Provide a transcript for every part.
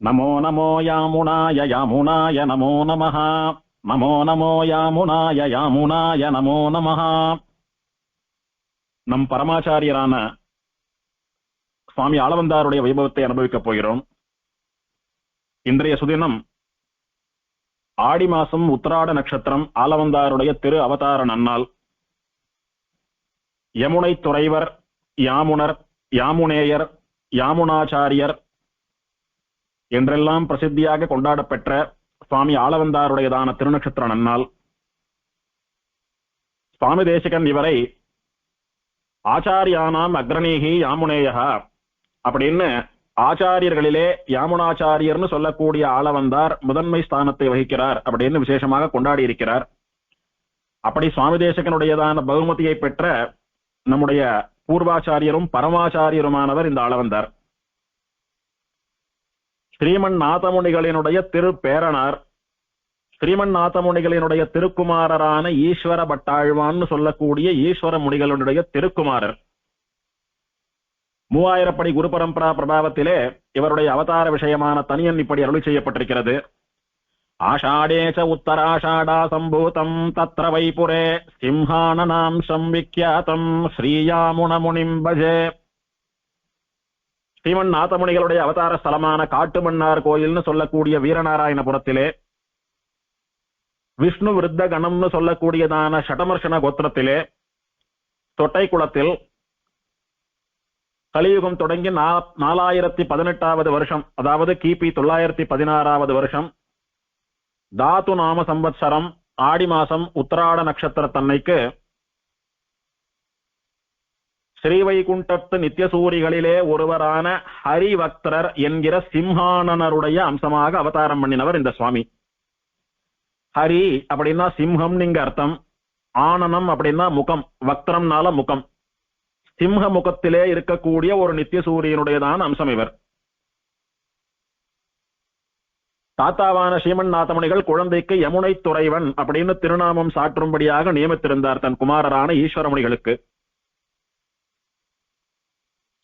நமோ நமோ யாமுனாய யாமுனாய நமோ நமஹ. நமோ நமோ யாமுனாய யாமுனாய நமோ நமஹ. நம் பரமாச்சாரியரான சுவாமி ஆளவந்தாருடைய வைபவத்தை அனுபவிக்கப் போகிறோம். இன்றைய சுதினம் ஆடி மாசம் உத்திராட நட்சத்திரம், ஆளவந்தாருடைய திரு அவதார நன்னாள். யமுனை துறைவர், யாமுனர், யாமுனேயர், யாமுனாச்சாரியர் என்றெல்லாம் பிரசித்தியாக கொண்டாடப்பெற்ற சுவாமி ஆளவந்தாருடையதான திருநட்சத்திர நன்னாள். சுவாமி தேசிகன் இவரை ஆச்சாரியானாம் அக்ரணீகி யாமுனேயா அப்படின்னு ஆச்சாரியர்களிலே யாமுனாச்சாரியர்னு சொல்லக்கூடிய ஆளவந்தார் முதன்மை ஸ்தானத்தை வகிக்கிறார் அப்படின்னு விசேஷமாக கொண்டாடி இருக்கிறார். அப்படி சுவாமி தேசிகனுடையதான பகுமதியை பெற்ற நம்முடைய பூர்வாச்சாரியரும் பரமாச்சாரியருமானவர் இந்த ஆளவந்தார். ஸ்ரீமன் நாதமுனிகளினுடைய திரு பேரனார், ஸ்ரீமன் நாதமுனிகளினுடைய திருக்குமாரரான ஈஸ்வர பட்டாழ்வான்னு சொல்லக்கூடிய ஈஸ்வர முனிகளுடைய திருக்குமாரர். 3000 படி குரு பரம்பரா பிரபாவத்திலே இவருடைய அவதார விஷயமான தனியன் இப்படி அருளி செய்யப்பட்டிருக்கிறது. ஆஷாடேச உத்தராஷாடா சம்பூதம் தத்ர வைபுரே சிம்ஹானநாம் சம்விக்யாதம் ஸ்ரீயாமுன முனிம் பஜே. ஸ்ரீமன் நாதமுனிகளுடைய அவதார ஸ்தலமான காட்டுமன்னார் கோயில்னு சொல்லக்கூடிய வீரநாராயணபுரத்திலே, விஷ்ணு விருத்த கணம்னு சொல்லக்கூடியதான ஷடமர்ஷன கோத்திரத்திலே, தொட்டை குளத்தில் கலியுகம் தொடங்கி 4018வது வருஷம், அதாவது கிபி 916வது வருஷம், தாத்து நாம சம்பத்சரம் ஆடி மாசம் உத்திராட நட்சத்திர தன்னைக்கு ஸ்ரீவைகுண்டத்து நித்தியசூரிகளிலே ஒருவரான ஹரிவக்தரர் என்கிற சிம்ஹானனருடைய அம்சமாக அவதாரம் பண்ணினவர் இந்த சுவாமி. ஹரி அப்படின்னா சிம்ஹம் நீங்க அர்த்தம், ஆனனம் அப்படின்னா முகம், வக்திரம்னால முகம். சிம்ஹ முகத்திலே இருக்கக்கூடிய ஒரு நித்தியசூரியனுடையதான அம்சம் இவர். தாத்தாவான ஸ்ரீமன் நாதமுனிகள் குழந்தைக்கு யமுனை துறைவன் அப்படின்னு திருநாமம் சாற்றும்படியாக நியமித்திருந்தார் தன் குமாரரான ஈஸ்வரமுனிகளுக்கு.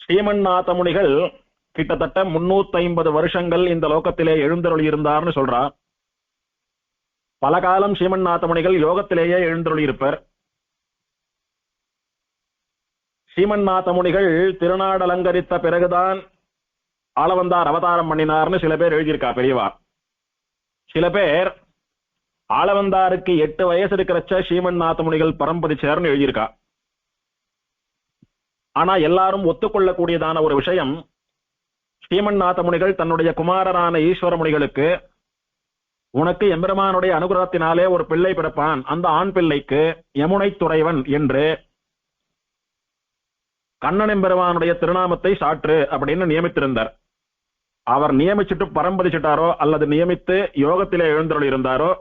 ஸ்ரீமன் நாதமுனிகள் கிட்டத்தட்ட 350 வருஷங்கள் இந்த லோகத்திலே எழுந்தருளி இருந்தார்னு சொல்றார். பல காலம் ஸ்ரீமன் நாதமுனிகள் யோகத்திலேயே எழுந்தருளி இருப்பர். ஸ்ரீமன் நாதமுனிகள் திருநாடு அலங்கரித்த பிறகுதான் ஆளவந்தார் அவதாரம் பண்ணினார்னு சில பேர் எழுதியிருக்கா பெரியவா. சில பேர் ஆளவந்தாருக்கு 8 வயசு இருக்கிறச்ச ஸ்ரீமன் நாதமுனிகள் பரம்பதிச்சார்னு எழுதியிருக்கா. ஆனா எல்லாரும் ஒத்துக்கொள்ளக்கூடியதான ஒரு விஷயம், ஸ்ரீமன் நாதமுனிகள் தன்னுடைய குமாரரான ஈஸ்வரமுனிகளுக்கு, உனக்கு எம்பெருமானுடைய அனுகிரகத்தினாலே ஒரு பிள்ளை பிறப்பான், அந்த ஆண் பிள்ளைக்கு யமுனை துறைவன் என்று கண்ணன் எம்பெருமானுடைய திருநாமத்தை சாற்று அப்படின்னு நியமித்திருந்தார். அவர் நியமிச்சுட்டு பரம்பதிச்சுட்டாரோ அல்லது நியமித்து யோகத்திலே எழுந்தருள் இருந்தாரோ,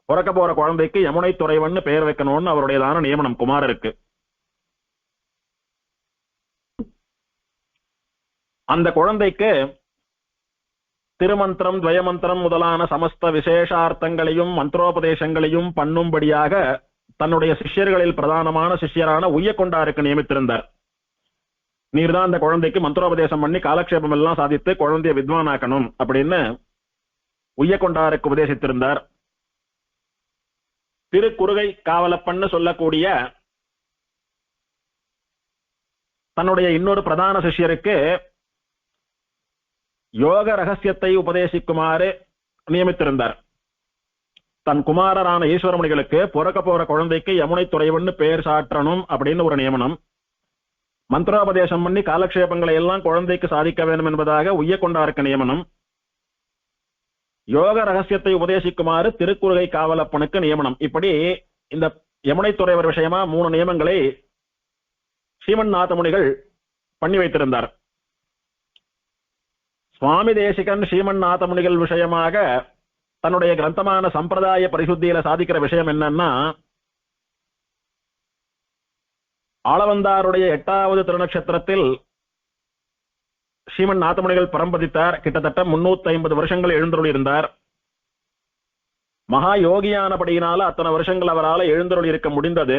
பிறக்க போற குழந்தைக்கு யமுனை துறைவன் பெயர் வைக்கணும்னு அவருடையதான நியமனம் குமாரருக்கு. அந்த குழந்தைக்கு திருமந்திரம் துவயமந்திரம் முதலான சமஸ்த விசேஷார்த்தங்களையும் மந்திரோபதேசங்களையும் பண்ணும்படியாக தன்னுடைய சிஷ்யர்களில் பிரதானமான சிஷ்யரான உய்யக்கொண்டாருக்கு நியமித்திருந்தார். நீர்தான் அந்த குழந்தைக்கு மந்திரோபதேசம் பண்ணி காலக்ஷேபம் எல்லாம் சாதித்து குழந்தைய வித்வானாக்கணும் அப்படின்னு உய்யக்கொண்டாருக்கு உபதேசித்திருந்தார். திருக்குறுகை காவலப்பன்னு சொல்லக்கூடிய தன்னுடைய இன்னொரு பிரதான சிஷ்யருக்கு யோக ரகசியத்தை உபதேசிக்குமாறு நியமித்திருந்தார். தன் குமாரரான ஈஸ்வரமுனிகளுக்கு பிறக்க போற குழந்தைக்கு யமுனை துறைவன் பெயர் சாற்றணும் அப்படின்னு ஒரு நியமனம். மந்திரோபதேசம் பண்ணி காலக்ஷேபங்களை எல்லாம் குழந்தைக்கு சாதிக்க வேண்டும் என்பதாக உய்யக்கொண்டாருக்கு நியமனம். யோக ரகசியத்தை உபதேசிக்குமாறு திருக்குறுகை காவலப்பனுக்கு நியமனம். இப்படி இந்த யமுனை துறைவர் விஷயமா 3 நியமங்களை ஸ்ரீமன் நாதமுனிகள் பண்ணி வைத்திருந்தார். சுவாமி தேசிகன் ஸ்ரீமன் நாதமுனிகள் விஷயமாக தன்னுடைய கிரந்தமான சம்பிரதாய பரிசுத்தியில சாதிக்கிற விஷயம் என்னன்னா, ஆளவந்தாருடைய 8வது திருநட்சத்திரத்தில் ஸ்ரீமன் நாதமுனிகள் பரம்பதித்தார். கிட்டத்தட்ட 350 வருஷங்கள் எழுந்தருள் இருந்தார். மகா யோகியானபடியினால அத்தனை வருஷங்கள் அவரால் எழுந்தருள் இருக்க முடிந்தது.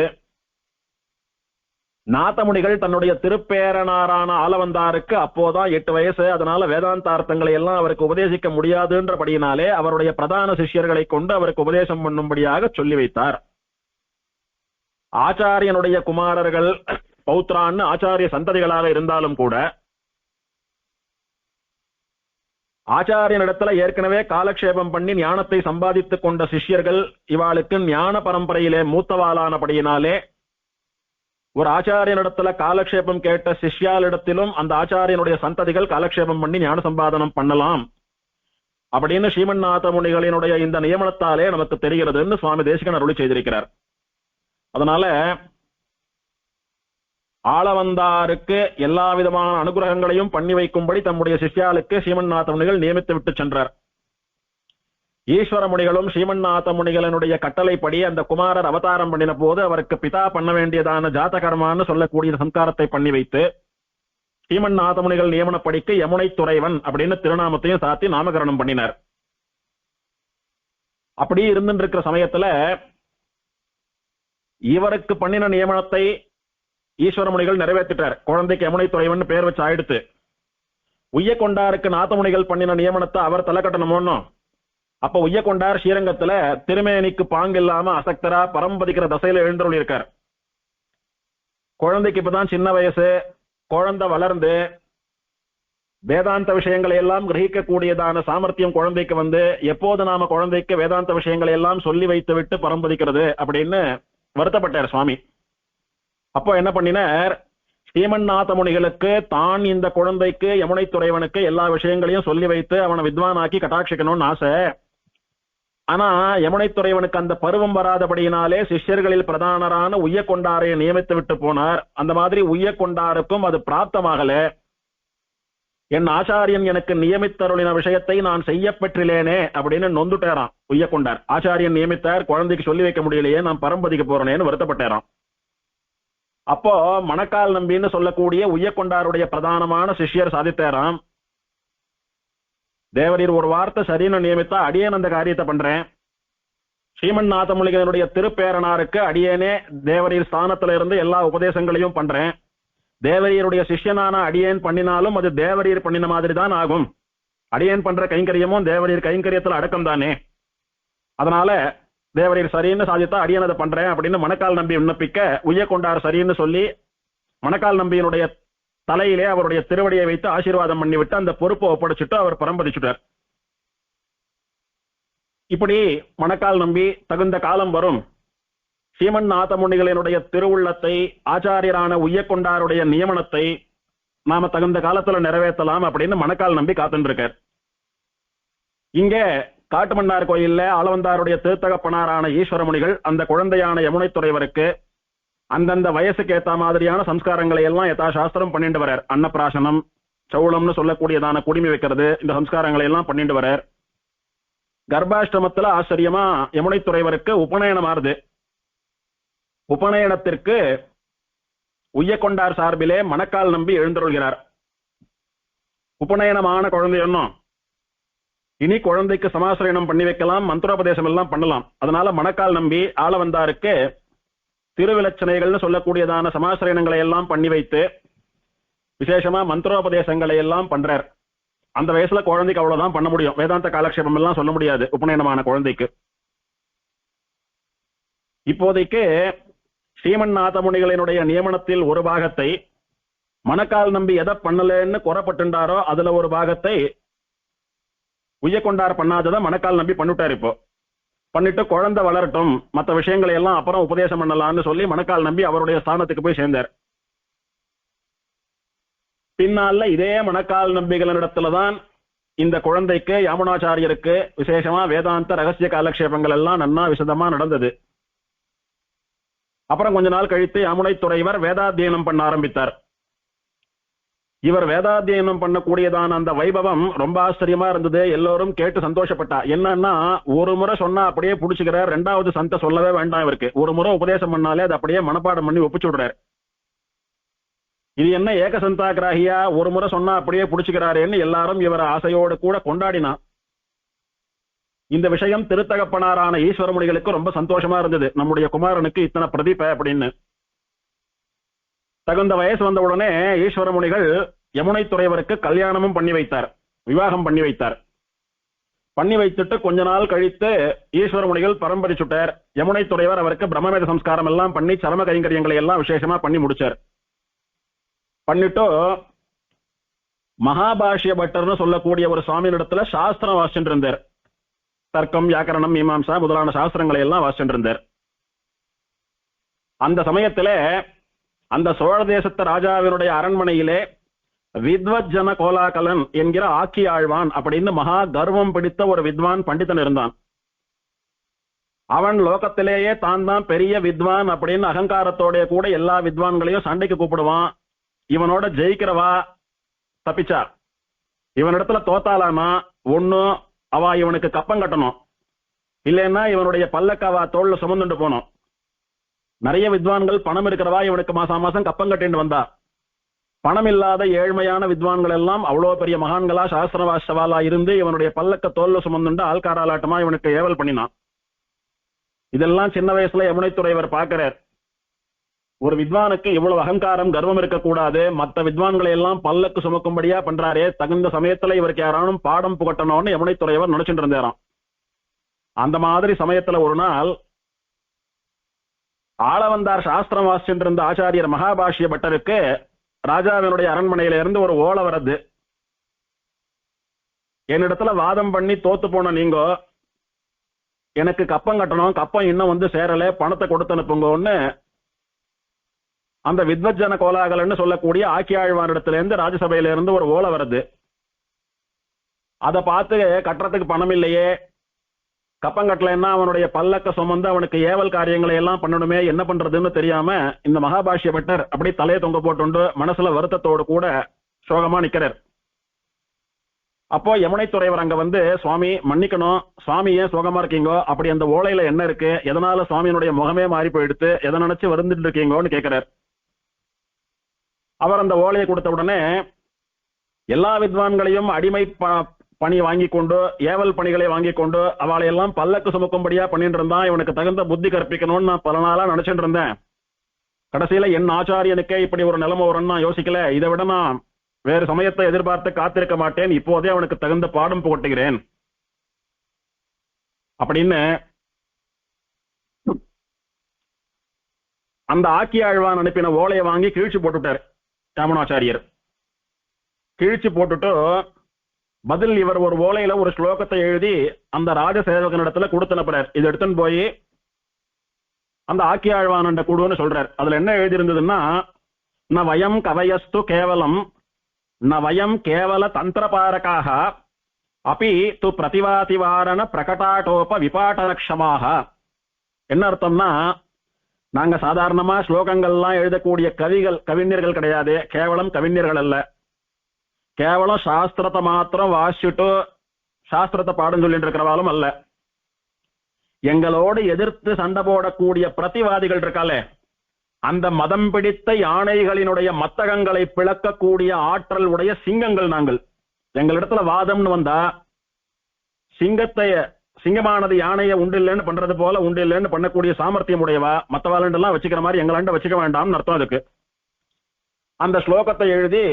நாதமுனிகள் தன்னுடைய திருப்பேரனாரான ஆளவந்தாருக்கு அப்போதான் 8 வயசு. அதனால வேதாந்தார்த்தங்களை எல்லாம் அவருக்கு உபதேசிக்க முடியாதுன்றபடியினாலே அவருடைய பிரதான சிஷ்யர்களை கொண்டு அவருக்கு உபதேசம் பண்ணும்படியாக சொல்லி வைத்தார். ஆச்சாரியனுடைய குமாரர்கள் பௌத்ரான்னு ஆச்சாரிய சந்ததிகளாக இருந்தாலும் கூட ஆச்சாரியனிடத்துல ஏற்கனவே காலக்ஷேபம் பண்ணி ஞானத்தை சம்பாதித்துக் கொண்ட சிஷ்யர்கள் இவாளுக்கு ஞான பரம்பரையிலே மூத்தவாளானபடியினாலே ஒரு ஆச்சாரியனிடத்துல காலக்ஷேபம் கேட்ட சிஷ்யாலிடத்திலும் அந்த ஆச்சாரியனுடைய சந்ததிகள் காலக்ஷேபம் பண்ணி ஞான சம்பாதனம் பண்ணலாம் அப்படின்னு ஸ்ரீமன்னாத முனிகளினுடைய இந்த நியமனத்தாலே நமக்கு தெரிகிறதுன்னு சுவாமி தேசிகன் அருளி செய்திருக்கிறார். அதனால ஆளவந்தாருக்கு எல்லா விதமான அனுகிரகங்களையும் பண்ணி வைக்கும்படி தம்முடைய சிஷ்யாளுக்கு ஸ்ரீமன்னாத முனிகள் நியமித்து விட்டு சென்றார். ஈஸ்வர முனிகளும் ஸ்ரீமன்னாத முனிகளினுடைய கட்டளைப்படி அந்த குமாரர் அவதாரம் பண்ணின போது அவருக்கு பிதா பண்ண வேண்டியதான ஜாத கர்மான்னு சொல்லக்கூடிய சம்ஸ்காரத்தை பண்ணி வைத்து ஸ்ரீமன்னாத முனிகள் நியமனப்படிக்கு யமுனை துறைவன் அப்படின்னு திருநாமத்தையும் சாத்தி நாமகரணம் பண்ணினார். அப்படி இருந்துட்டு இருக்கிற சமயத்துல இவருக்கு பண்ணின நியமனத்தை ஈஸ்வர முனிகள் நிறைவேற்றிட்டார். குழந்தைக்கு யமுனை துறைவன் பேர் வச்சு ஆயிடுத்து. உய்ய கொண்டாருக்கு நாதமுனிகள் பண்ணின நியமனத்தை அவர் தலைக்கட்டணுமோன்னு அப்ப உய்ய கொண்டார் ஸ்ரீரங்கத்துல திருமேனிக்கு பாங்கு இல்லாம அசக்தரா பரம்பதிக்கிற தசையில எழுந்தருளி இருக்கார். குழந்தைக்கு இப்பதான் சின்ன வயசு. குழந்தை வளர்ந்து வேதாந்த விஷயங்களை எல்லாம் கிரகிக்க கூடியதான சாமர்த்தியம் குழந்தைக்கு வந்து எப்போது நாம குழந்தைக்கு வேதாந்த விஷயங்களை எல்லாம் சொல்லி வைத்து விட்டு பரம்பதிக்கிறது அப்படின்னு வருத்தப்பட்டார் சுவாமி. அப்போ என்ன பண்ணினார், ஸ்ரீமன்னாத முனிகளுக்கு தான் இந்த குழந்தைக்கு யமுனை துறைவனுக்கு எல்லா விஷயங்களையும் சொல்லி வைத்து அவனை வித்வானாக்கி கட்டாட்சிக்கணும்னு ஆசை. ஆனா யமுனை துறைவனுக்கு அந்த பருவம் வராதபடியினாலே சிஷ்யர்களில் பிரதானரான உய்ய கொண்டாரை நியமித்து விட்டு போனார். அந்த மாதிரி உய்ய கொண்டாருக்கும் அது பிராப்தமாகல. என் ஆச்சாரியன் எனக்கு நியமித்தருளின விஷயத்தை நான் செய்ய பெற்றிலேனே அப்படின்னு நொந்துட்டேராம் உய்ய கொண்டார். ஆச்சாரியன் நியமித்தார், குழந்தைக்கு சொல்லி வைக்க முடியலையே, நான் பரம்பதிக்க போறேன்னு வருத்தப்பட்டேராம். அப்போ மணக்கால் நம்பின்னு சொல்லக்கூடிய உய்ய கொண்டாருடைய பிரதானமான சிஷ்யர் சாதித்தாராம், தேவரீர் ஒரு வார்த்தை சரின்னு நியமித்தா அடியேன் அந்த காரியத்தை பண்றேன். ஸ்ரீமன்னாத முனிகளுடைய திருப்பேரனாருக்கு அடியேனே தேவரீர் ஸ்தானத்துல இருந்து எல்லா உபதேசங்களையும் பண்றேன். தேவரீருடைய சிஷ்யனான அடியேன் பண்ணினாலும் அது தேவரீர் பண்ணின மாதிரி தான் ஆகும். அடியேன் பண்ற கைங்கரியமும் தேவரீர் கைங்கரியத்துல அடக்கம் தானே. அதனால தேவரீர் சரின்னு சாதித்தா அடியேன் அதை பண்றேன் அப்படின்னு மணக்கால் நம்பி விண்ணப்பிக்க உய்ய கொண்டார் சரின்னு சொல்லி மணக்கால் நம்பியினுடைய தலையிலே அவருடைய திருவடியை வைத்து ஆசீர்வாதம் பண்ணிவிட்டு அந்த பொறுப்பை ஒப்படைச்சிட்டு அவர் பரம்பதிச்சுட்டார். இப்படி மணக்கால் நம்பி தகுந்த காலம் வரும் ஸ்ரீமன்னாத முனிகளினுடைய திருவுள்ளத்தை ஆச்சாரியரான உய்ய கொண்டாருடைய நியமனத்தை நாம தகுந்த காலத்துல நிறைவேற்றலாம் அப்படின்னு மணக்கால் நம்பி காத்துட்டு இருக்கார். இங்கே காட்டுமன்னார் கோயில்ல ஆளவந்தாருடைய திருத்தகப்பனாரான ஈஸ்வர முனிகள் அந்த குழந்தையான யமுனை துறைவருக்கு அந்தந்த வயசுக்கு ஏத்த மாதிரியான சம்ஸ்காரங்களை எல்லாம் யதா சாஸ்திரம் பண்ணிட்டு வரார். அன்னப்பிராசனம், சௌளம்னு சொல்லக்கூடியதான குடிமை வைக்கிறது, இந்த சம்ஸ்காரங்களை எல்லாம் பண்ணிட்டு வரார். கர்ப்பாஷ்டமத்துல ஆச்சரியமா யமுனை துறைவருக்கு உபநயனம் ஆறுது. உபநயனத்திற்கு உய்ய கொண்டார் சார்பிலே மணக்கால் நம்பி எழுந்தருள்கிறார். உபநயனமான குழந்தை ஒன்னும் இனி குழந்தைக்கு சமாசிரயணம் பண்ணி வைக்கலாம், மந்திரோபதேசம் எல்லாம் பண்ணலாம். அதனால மணக்கால் நம்பி ஆளவந்தாருக்கு திருவிலட்சணைகள்னு சொல்லக்கூடியதான சமாசிரயணங்களை எல்லாம் பண்ணி வைத்து விசேஷமா மந்திரோபதேசங்களை எல்லாம் பண்றார். அந்த வயசுல குழந்தைக்கு அவ்வளவுதான் பண்ண முடியும், வேதாந்த காலக்ஷேபம் எல்லாம் சொல்ல முடியாது உபநயனமான குழந்தைக்கு. இப்போதைக்கு ஸ்ரீமன்னாத முனிகளினுடைய நியமனத்தில் ஒரு பாகத்தை மணக்கால் நம்பி எதை பண்ணலன்னு குறப்பட்டுண்டாரோ அதுல ஒரு பாகத்தை உய்ய கொண்டார் பண்ணாததை மணக்கால் நம்பி பண்ணிட்டார். இப்போ பண்ணிட்டு குழந்தை வளரட்டும், மற்ற விஷயங்களை எல்லாம் அப்புறம் உபதேசம் பண்ணலாம்னு சொல்லி மணக்கால் நம்பி அவருடைய ஸ்தானத்துக்கு போய் சேர்ந்தார். பின்னால இதே மணக்கால் நம்பிகளிடத்துலதான் இந்த குழந்தைக்கு யாமுனாச்சாரியருக்கு விசேஷமா வேதாந்த ரகசிய காலக்ஷேபங்கள் எல்லாம் நன்னா விசதமா நடந்தது. அப்புறம் கொஞ்ச நாள் கழித்து யமுனை துறைவர் வேதாத்தியனம் பண்ண ஆரம்பித்தார். இவர் வேதாத்தியனம் பண்ணக்கூடியதான அந்த வைபவம் ரொம்ப ஆச்சரியமா இருந்தது. எல்லோரும் கேட்டு சந்தோஷப்பட்டா. என்னன்னா ஒரு முறை சொன்னா அப்படியே புடிச்சுக்கிறார், ரெண்டாவது சந்த சொல்லவே வேண்டாம் இவருக்கு. ஒரு முறை உபதேசம் பண்ணாலே அது அப்படியே மனப்பாடம் பண்ணி ஒப்பிச்சு விடுறாரு. இது என்ன ஏக சந்தாகிராகியா, ஒரு முறை சொன்னா அப்படியே புடிச்சுக்கிறாருன்னு எல்லாரும் இவரை ஆசையோடு கூட கொண்டாடினா. இந்த விஷயம் திருத்தகப்பனாரான ஈஸ்வரமுனிகளுக்கு ரொம்ப சந்தோஷமா இருந்தது, நம்முடைய குமாரனுக்கு இத்தனை பிரதிப அப்படின்னு. தகுந்த வயசு வந்த உடனே ஈஸ்வர முனிகள் யமுனை துறைவருக்கு கல்யாணமும் பண்ணி வைத்தார், விவாகம் பண்ணி வைத்தார். பண்ணி வைத்துட்டு கொஞ்ச நாள் கழித்து ஈஸ்வர முனிகள் பரம்பரை சுட்டார். யமுனை துறைவர் அவருக்கு பிரம்மவேத சம்ஸ்காரம் எல்லாம் பண்ணி சரம கைங்கரியங்களை எல்லாம் விசேஷமா பண்ணி முடிச்சார். பண்ணிட்டு மகாபாஷ்ய பட்டர்னு சொல்லக்கூடிய ஒரு சுவாமியினிடத்துல சாஸ்திரம் வாசிச்சுட்டு இருந்தார். தர்க்கம், வியாக்கரணம், மீமாம்சா முதலான சாஸ்திரங்களை எல்லாம் வாசிச்சுட்டு இருந்தார். அந்த சமயத்திலே அந்த சோழ தேசத்து ராஜாவினுடைய அரண்மனையிலே வித்வஜன கோலாகலன் என்கிற ஆக்கி ஆழ்வான் அப்படின்னு மகா கர்வம் பிடித்த ஒரு வித்வான் பண்டிதன் இருந்தான். அவன் லோகத்திலேயே தான் பெரிய வித்வான் அப்படின்னு அகங்காரத்தோட கூட எல்லா வித்வான்களையும் சண்டைக்கு கூப்பிடுவான். இவனோட ஜெயிக்கிறவா தப்பிச்சா, இவனிடத்துல தோத்தாலானா ஒண்ணு அவ இவனுக்கு கப்பம் கட்டணும், இல்லைன்னா இவனுடைய பல்லக்காவா தோல்ல சுமந்துட்டு போனோம். நிறைய வித்வான்கள் பணம் இருக்கிறவா இவனுக்கு மாசம் மாசம் கப்பம் கட்டிட்டு வந்தா. பணம் இல்லாத ஏழ்மையான வித்வான்கள் எல்லாம் அவ்வளவு பெரிய மகான்களா சாஸ்திரவாசவாலா இருந்து இவனுடைய பல்லக்க தோல்ல சுமந்துண்டு ஆள்காராலாட்டமா இவனுக்கு ஏவல் பண்ணினான். இதெல்லாம் சின்ன வயசுல யமுனை துறைவர் பார்க்கிறார். ஒரு வித்வானுக்கு இவ்வளவு அகங்காரம் கர்வம் இருக்கக்கூடாது, மற்ற வித்வான்களை எல்லாம் பல்லக்கு சுமக்கும்படியா பண்றாரே, தகுந்த சமயத்துல இவருக்கு யாரானும் பாடம் புகட்டணும்னு யமுனை துறைவர் நினைச்சுட்டு இருந்தாராம். அந்த மாதிரி சமயத்துல ஒரு நாள் ஆளவந்தார் சாஸ்திரம் வாசிச்சுட்டு இருந்த ஆச்சாரியர் மகாபாஷ்ய பட்டருக்கு ராஜாவினுடைய அரண்மனையில இருந்து ஒரு ஓலை வரது. என்னிடத்துல வாதம் பண்ணி தோத்து போன நீங்க எனக்கு கப்பம் கட்டணும், கப்பம் இன்னும் வந்து சேரல, பணத்தை கொடுத்து அனுப்புங்கன்னு அந்த வித்வஜன கோலாகலன்னு சொல்லக்கூடிய ஆக்கியாழ்வானிடத்துல இருந்து ராஜசபையில இருந்து ஒரு ஓலை வருது. அதை பார்த்து கட்டுறதுக்கு பணம் இல்லையே, கப்பம் கட்டலைன்னா அவனுடைய பல்லக்க சுமந்து அவனுக்கு ஏவல் காரியங்களை எல்லாம் பண்ணணுமே, என்ன பண்றதுன்னு தெரியாம இந்த மகாபாஷ்ய பட்டர் அப்படி தலையை தொங்க போட்டு மனசுல வருத்தத்தோடு கூட சோகமா நிக்கிறார். அப்போ யமுனை துறைவர் அங்க வந்து, சுவாமி மன்னிக்கணும், சுவாமி ஏன் சோகமா இருக்கீங்க, அப்படி அந்த ஓலையில என்ன இருக்கு, எதனால சுவாமியினுடைய முகமே மாறி போயிடுத்து, எதை நினைச்சு வருந்துட்டு இருக்கீங்கன்னு கேட்கிறார். அவர் அந்த ஓலையை கொடுத்த உடனே எல்லா வித்வான்களையும் அடிமை பணி வாங்கி கொண்டு, ஏவல் பணிகளை வாங்கி கொண்டு அவளை எல்லாம் பல்லக்கு சுமக்கும்படியா பண்ணிட்டு இருந்தான். இவனுக்கு தகுந்த புத்தி கற்பிக்கணும்னு நான் பல நாளா நினைச்சிட்டு இருந்தேன். கடைசியில என் ஆச்சாரியனுக்கே இப்படி ஒரு நிலைமை வரும்னு நான் யோசிக்கல. இதை விட நான் வேறு சமயத்தை எதிர்பார்த்து காத்திருக்க மாட்டேன், இப்போதே அவனுக்கு தகுந்த பாடம் புகட்டுகிறேன் அப்படின்னு அந்த ஆக்கியாழ்வான் அனுப்பின ஓலையை வாங்கி கிழிச்சு போட்டுட்டார் யாமுனாச்சாரியர். கிழிச்சு போட்டுட்டு பதில் இவர் ஒரு ஓலையில ஒரு ஸ்லோகத்தை எழுதி அந்த ராஜசேவகனிடத்துல கொடுத்து அனுப்புறார். இது எடுத்துன்னு போய் அந்த ஆக்கியாழ்வான் குடுன்னு சொல்றார். அதுல என்ன எழுதி இருந்ததுன்னா, ந வயம் கவயஸ்து கேவலம் ந வயம் கேவல தந்திரபாரகாக அபி து பிரதிவாதிவாரண பிரகடாட்டோப விபாட்டனக்ஷமாக. என்ன அர்த்தம்னா, நாங்க சாதாரணமா ஸ்லோகங்கள்லாம் எழுதக்கூடிய கவிஞர்கள் கிடையாது, கேவலம் கவிஞர்கள் அல்ல, கேவலம் சாஸ்திரத்தை மாத்திரம் வாசிச்சுட்டு சாஸ்திரத்தை பாடம் சொல்லிட்டு இருக்கிறவாலும் அல்ல. எங்களோடு எதிர்த்து சண்டை போடக்கூடிய பிரதிவாதிகள் இருக்காளே, அந்த மதம் பிடித்த யானைகளினுடைய மத்தகங்களை பிளக்கக்கூடிய ஆற்றல் உடைய சிங்கங்கள் நாங்கள். எங்களிடத்துல வாதம்னு வந்தா சிங்கமானது யானையை உண்டு இல்லைன்னு பண்றது போல உண்டு இல்லைன்னு பண்ணக்கூடிய சாமர்த்தியம் உடையவா, மற்றவாளண்டெல்லாம் வச்சுக்கிற மாதிரி எங்களாண்ட வச்சுக்க வேண்டாம்னு அர்த்தம். அதுக்கு அந்த ஸ்லோகத்தை எழுதி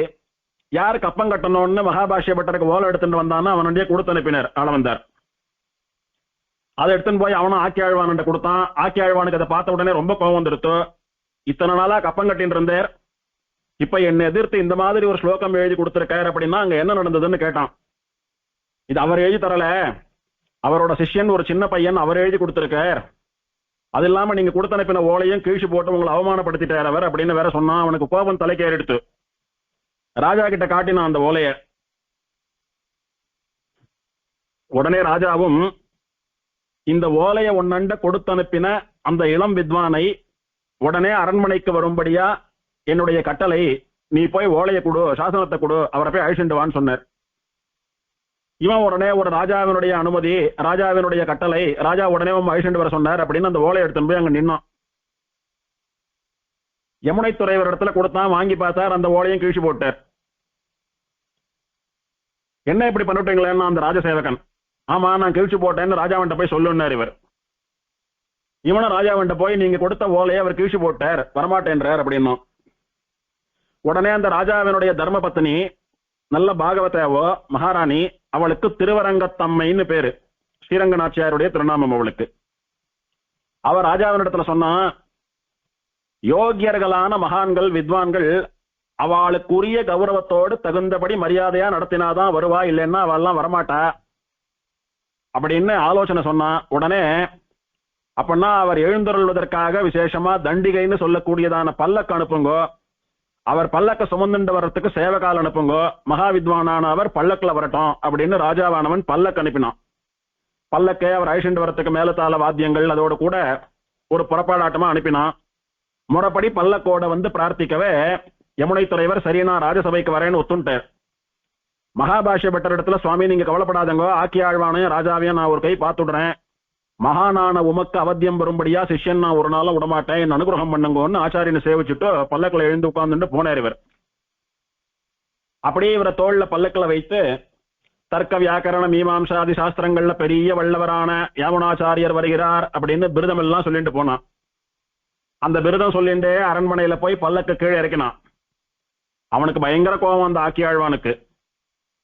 யார் கப்பம் கட்டணும்னு மகாபாஷ்ய பட்டருக்கு ஓலை எடுத்துட்டு வந்தான்னு அவனுடைய கொடுத்து அனுப்பினர் ஆளவந்தார். அதை எடுத்துன்னு போய் அவனும் ஆக்கியாழ்வான் கொடுத்தான். ஆக்கியாழ்வானுக்கு அதை பார்த்த உடனே ரொம்ப கோபம் வந்துருத்து. இத்தனை நாளா கப்பம் கட்டின்னு இருந்தார், இப்ப என்னை எதிர்த்து இந்த மாதிரி ஒரு ஸ்லோகம் எழுதி கொடுத்திருக்காரு அப்படின்னா அங்க என்ன நடந்ததுன்னு கேட்டான். இது அவர் எழுதி தரல, அவரோட சிஷ்யன் ஒரு சின்ன பையன் அவர் எழுதி கொடுத்திருக்கார், அது இல்லாம நீங்க கொடுத்து அனுப்பின ஓலையும் கீழ்ச்சி போட்டு உங்களை அவமானப்படுத்திட்டார் அவர் அப்படின்னு வேற சொன்னா. அவனுக்கு கோபம் தலைக்கு ஏறிடுத்து. ராஜா கிட்ட காட்டினான் அந்த ஓலைய. உடனே ராஜாவும் இந்த ஓலைய ஒன்னண்ட கொடுத்து அனுப்பின அந்த இளம் வித்வானை உடனே அரண்மனைக்கு வரும்படியா என்னுடைய கட்டளை, நீ போய் ஓலையை கொடு, சாசனத்தை கொடு, அவரை போய் அழிச்சுட்டு வான்னு சொன்னார். இவன் உடனே ஒரு ராஜாவினுடைய அனுமதி, ராஜாவினுடைய கட்டளை, ராஜா உடனே அழிச்சுட்டு வர சொன்னார் அப்படின்னு அந்த ஓலையை எடுத்துன்னு போய் அங்க நின்னான். யமுனை துறைவர் இடத்துல கொடுத்தான், வாங்கி பார்த்தார், அந்த ஓலையும் கீழ்ச்சி போட்டார். என்ன இப்படி பண்ணிட்டீங்களேன்னு அந்த ராஜசேவகன், ஆமா நான் கீழ்ச்சி போட்டேன்னு ராஜாவன்ட்ட போய் சொல்லுன்னார் இவர். இவனும் ராஜாவன்ட்ட போய் நீங்க கொடுத்த ஓலையை அவர் கீழ்ச்சி போட்டார், வரமாட்டேன்றார் அப்படின்னும். உடனே அந்த ராஜாவினுடைய தர்ம பத்னி நல்ல பாகவதேவோ மகாராணி, அவளுக்கு திருவரங்கத்தம்மைன்னு பேரு, ஸ்ரீரங்க நாச்சியாருடைய திருநாமம் அவளுக்கு. அவ ராஜாவினிடத்துல சொன்னா, யோகியர்களான மகான்கள் வித்வான்கள் அவளுக்குரிய கௌரவத்தோடு தகுந்தபடி மரியாதையா நடத்தினாதான் வருவா, இல்லைன்னா அவள்லாம் வரமாட்டா அப்படின்னு ஆலோசனை சொன்னா. உடனே அப்படின்னா அவர் எழுந்தருள்வதற்காக விசேஷமா தண்டிகைன்னு சொல்லக்கூடியதான பல்லக்கு அனுப்புங்கோ, அவர் பல்லக்க சுமந்துண்டு வர்றதுக்கு சேவகால் அனுப்புங்கோ, மகா வித்வானான அவர் பல்லக்கில் வரட்டும் அப்படின்னு ராஜாவானவன் பல்லக்கு அனுப்பினான். பல்லக்கை அவர் அழிச்சுட்டு வரத்துக்கு மேலத்தாள வாத்தியங்கள் அதோட கூட ஒரு புறப்பாடாட்டமா அனுப்பினான். முறைப்படி பல்லக்கோட வந்து பிரார்த்திக்கவே யமுனை துறைவர் சரி நான் ராஜசபைக்கு வரேன்னு ஒத்துட்டார். மகாபாஷ்ய பட்டர் இடத்துல, சுவாமி நீங்க கவலைப்படாதங்கோ, ஆக்கியாழ்வானையும் ராஜாவையும் நான் ஒரு கை பார்த்துடுறேன், மகானான உமக்கு அவத்தியம் வரும்படியா சிஷ்யன் நான் ஒரு நாளும் விடமாட்டேன், என் அனுகிரகம் பண்ணுங்கன்னு ஆச்சாரியனை சேவிச்சுட்டு பல்லக்கில் எழுந்து உட்கார்ந்துட்டு போனார் இவர். அப்படியே இவரை தோல்ல பல்லக்கில் வைத்து தர்க்க வியாக்கரண மீமாம்சாதி சாஸ்திரங்கள்ல பெரிய வல்லவரான யாமுனாச்சாரியர் வருகிறார் அப்படின்னு பிருதம் எல்லாம் சொல்லிட்டு போனான். அந்த பிருதம் சொல்லிண்டே அரண்மனையில போய் பல்லக்கு கீழே இறக்கினான். அவனுக்கு பயங்கர கோபம் அந்த ஆக்கியாழ்வானுக்கு.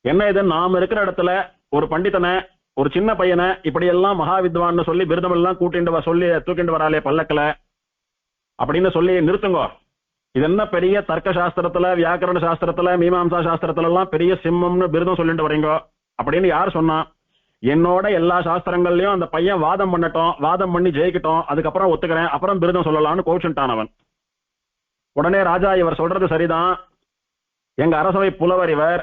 என்ன இது, நாம் இருக்கிற இடத்துல ஒரு பண்டிதனை, ஒரு சின்ன பையனை இப்படியெல்லாம் மகாவித்வான்னு சொல்லி பிருதம் எல்லாம் கூட்டிட்டு சொல்லி தூக்கிட்டு வராலே பல்லக்கில் அப்படின்னு சொல்லி நிறுத்துங்கோ. இது என்ன பெரிய தர்க்க சாஸ்திரத்துல வியாக்கரண சாஸ்திரத்துல மீமாம்சா சாஸ்திரத்துல எல்லாம் பெரிய சிம்மம்னு பிருதம் சொல்லிட்டு வரீங்கோ அப்படின்னு யார் சொன்னா? என்னோட எல்லா சாஸ்திரங்கள்லயும் அந்த பையன் வாதம் பண்ணட்டும், வாதம் பண்ணி ஜெயிக்கட்டும், அதுக்கப்புறம் ஒத்துக்கிறேன், அப்புறம் பிருதம் சொல்லலாம்னு கோச்சுட்டான் அவன். உடனே ராஜா, இவர் சொல்றது சரிதான், எங்க அரசவை புலவர் இவர்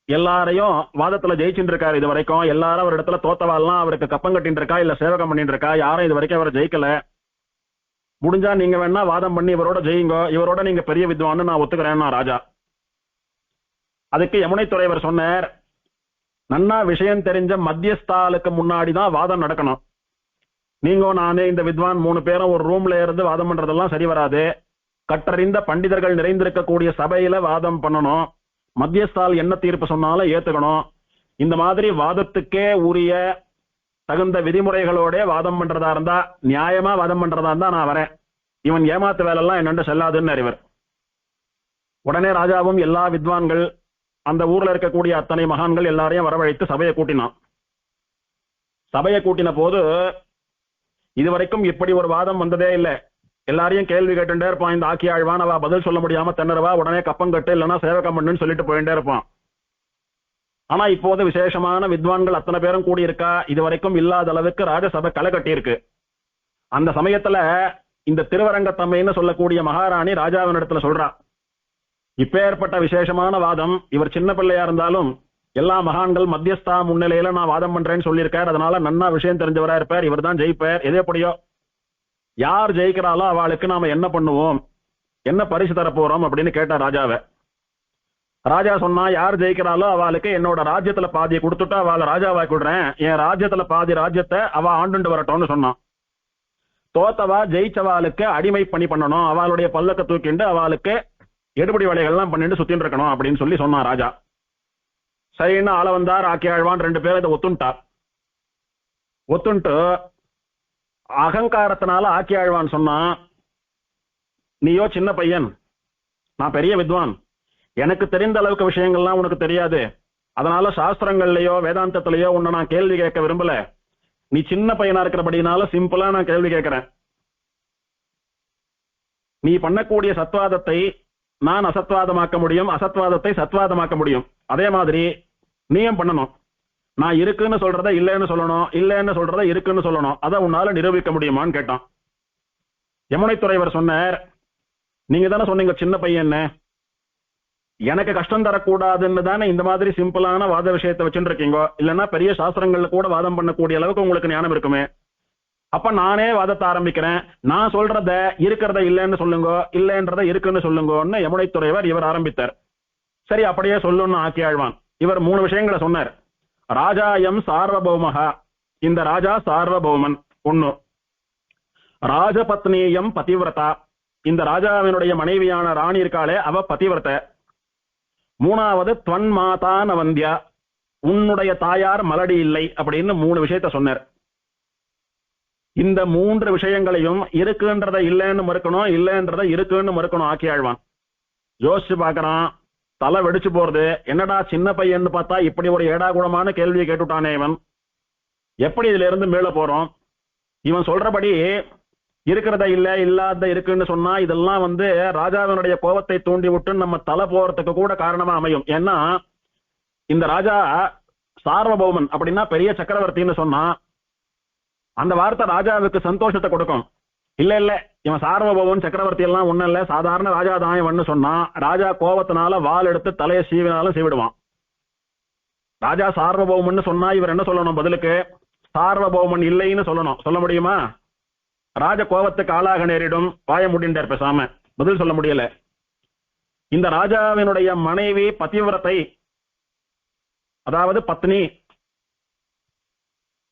எல்லாரையும் வாதத்துல ஜெயிச்சுட்டு இருக்காரு இது வரைக்கும், எல்லாரும் ஒரு இடத்துல தோத்தவாள்லாம் அவருக்கு கப்பம் கட்டின்னு இருக்கா, இல்ல சேவகம் பண்ணிட்டு இருக்கா, யாரும் இது வரைக்கும் அவர் ஜெயிக்கல, முடிஞ்சா நீங்க வேணா வாதம் பண்ணி இவரோட ஜெயிங்கோ, இவரோட நீங்க பெரிய வித்வான்னு நான் ஒத்துக்கிறேன்னா ராஜா. அதுக்கு யமுனை துறைவர் சொன்னார், நன்னா விஷயம் தெரிஞ்ச மத்தியஸ்தாலுக்கு முன்னாடிதான் வாதம் நடக்கணும். நீங்க நானே இந்த வித்வான் 3 பேரும் ஒரு ரூம்ல இருந்து வாதம் பண்றதெல்லாம் சரி வராது, கற்றறிந்த பண்டிதர்கள் நிறைந்திருக்கக்கூடிய சபையில வாதம் பண்ணணும், மத்தியஸ்தால் என்ன தீர்ப்பு சொன்னாலும் ஏத்துக்கணும், இந்த மாதிரி வாதத்துக்கே உரிய தகுந்த விதிமுறைகளோட வாதம் பண்றதா இருந்தா, நியாயமா வாதம் பண்றதா இருந்தா நான் வரேன், இவன் ஏமாத்து வேலைலாம் என்னண்டு செல்லாதுன்னு அறிவர். உடனே ராஜாவும் எல்லா வித்வான்கள் அந்த ஊர்ல இருக்கக்கூடிய அத்தனை மகான்கள் எல்லாரையும் வரவழைத்து சபையை கூட்டினான். சபையை கூட்டின போது இதுவரைக்கும் இப்படி ஒரு வாதம் வந்ததே இல்லை. எல்லாரையும் கேள்வி கேட்டுட்டே இருப்பான் இந்த ஆக்கியாழ்வான். அவ பதில் சொல்ல முடியாம திணறவா, உடனே கப்பங்கட்டு இல்லைன்னா சேவகம் பண்ணுன்னு சொல்லிட்டு போயிட்டே இருப்பான். ஆனா இப்போது விசேஷமான வித்வான்கள் அத்தனை பேரும் கூடி இருக்கா, இது வரைக்கும் இல்லாத அளவுக்கு ராஜசபை களை கட்டி இருக்கு. அந்த சமயத்துல இந்த திருவரங்கத்தம்மைன்னு சொல்லக்கூடிய மகாராணி ராஜாவினிடத்துல சொல்றா, இப்பேற்பட்ட விசேஷமான வாதம், இவர் சின்ன பிள்ளையா இருந்தாலும் எல்லா மகான்கள் மத்தியஸ்தா முன்னிலையில நான் வாதம் பண்றேன்னு சொல்லியிருக்காரு, அதனால நன்னா விஷயம் தெரிஞ்சவரா இருப்பார், இவர் தான் ஜெயிப்பார், எதே எப்படியோ யார் ஜெயிக்கிறாளோ அவளுக்கு நாம என்ன பண்ணுவோம், என்ன பரிசு தர போறோம் அப்படின்னு கேட்டா ராஜாவை. ராஜா சொன்னா, யார் ஜெயிக்கிறாளோ அவளுக்கு என்னோட ராஜ்யத்துல பாதியை கொடுத்துட்டு அவளை ராஜாவாக்கி விடுறேன், என் ராஜ்யத்துல பாதி ராஜ்யத்தை அவ ஆண்டுண்டு வரட்டும்னு சொன்னான். தோத்தவா ஜெயிச்சவாளுக்கு அடிமை பணி பண்ணணும், அவளுடைய பல்லக்க தூக்கிண்டு அவளுக்கு எடுபடி வேலைகள்லாம் பண்ணிட்டு சுத்தின்னு இருக்கணும் அப்படின்னு சொல்லி சொன்னான் ராஜா. சரின்னு ஆள வந்தார் ஆக்கியாழ்வான், 2 பேரும் இதை ஒத்துண்டார். ஒத்துண்டு அகங்காரத்தினால ஆக்கியாழ்வான் சொன்னா, நீயோ சின்ன பையன், நான் பெரிய வித்வான், எனக்கு தெரிந்த அளவுக்கு விஷயங்கள்லாம் உனக்கு தெரியாது, அதனால சாஸ்திரங்கள்லயோ வேதாந்தத்திலேயோ உன்னை நான் கேள்வி கேட்க விரும்பல, நீ சின்ன பையனா இருக்கிறபடினால சிம்பிளா நான் கேள்வி கேட்கிறேன். நீ பண்ணக்கூடிய சத்வாதத்தை நான் அசத்வாதமாக்க முடியும், அசத்வாதத்தை சத்வாதமாக்க முடியும், அதே மாதிரி நீயும் பண்ணணும். நான் இருக்குன்னு சொல்றத இல்லைன்னு சொல்லணும், இல்லைன்னு சொல்றத இருக்குன்னு சொல்லணும், அதை உன்னால நிரூபிக்க முடியுமான்னு கேட்டான். யமுனை துறைவர் சொன்னார், நீங்க தானே சொன்னீங்க சின்ன பையன், எனக்கு கஷ்டம் தரக்கூடாதுன்னு தானே இந்த மாதிரி சிம்பிளான வாத விஷயத்தை வச்சுட்டு இருக்கீங்க, இல்லைன்னா பெரிய சாஸ்திரங்கள்ல கூட வாதம் பண்ணக்கூடிய அளவுக்கு உங்களுக்கு ஞானம் இருக்குமே, அப்ப நானே வாதத்தை ஆரம்பிக்கிறேன், நான் சொல்றத இருக்கிறத இல்லைன்னு சொல்லுங்க, இல்லைன்றத இருக்குன்னு சொல்லுங்கன்னு யமுனை துறைவர் இவர் ஆரம்பித்தார். சரி அப்படியே சொல்லுன்னு ஆக்கியாழ்வான். இவர் 3 விஷயங்களை சொன்னார். ராஜாயம் சார்வபௌமகா, இந்த ராஜா சார்வபௌமன் ஒண்ணு. ராஜபத்னியம் பதிவிரதா, இந்த ராஜாவினுடைய மனைவியான ராணி இருக்காளே அவ பதிவிரத. 3வது துவன் மாதா நவந்தியா, உன்னுடைய தாயார் மலடி இல்லை அப்படின்னு 3 விஷயத்த சொன்னார். இந்த 3 விஷயங்களையும் இருக்குன்றத இல்லைன்னு மறுக்கணும், இல்லைன்றத இருக்குன்னு மறுக்கணும் ஆக்கியாழ்வான். யோசிச்சு பாக்குறான், தலை வெடிச்சு போறது. என்னடா சின்ன பையன் பார்த்தா இப்படி ஒரு ஏடாகுடமான கேள்வியை கேட்டுட்டானே இவன், எப்படி இதுல இருந்து மீள போறோம்? இவன் சொல்றபடி இருக்கிறத இல்ல இல்லாத இருக்குன்னு சொன்னா இதெல்லாம் ராஜாவினுடைய கோபத்தை தூண்டி விட்டு நம்ம தலை போறதுக்கு கூட காரணமா அமையும். ஏன்னா இந்த ராஜா சார்வபௌமன் அப்படின்னா பெரிய சக்கரவர்த்தின்னு சொன்னா அந்த வார்த்தை ராஜாவுக்கு சந்தோஷத்தை கொடுக்கும். இல்ல இல்ல இவன் சார்வபௌமன் சக்கரவர்த்தி எல்லாம் ஒண்ணும் இல்ல, சாதாரண ராஜா தான் இவன் சொன்னா ராஜா கோபத்தினால வாள் எடுத்து தலையை சீவினாலும் சீவிடுவான். ராஜா சார்வபௌமன் சொன்னா இவர் என்ன சொல்லணும்? பதிலுக்கு சார்வபௌமன் இல்லைன்னு சொல்லணும். சொல்ல முடியுமா? ராஜ கோபத்துக்கு ஆளாக நேரிடும். வாய முடிந்தார், பேசாம பதில் சொல்ல முடியல. இந்த ராஜாவினுடைய மனைவி பதிவிரத்தை, அதாவது பத்னி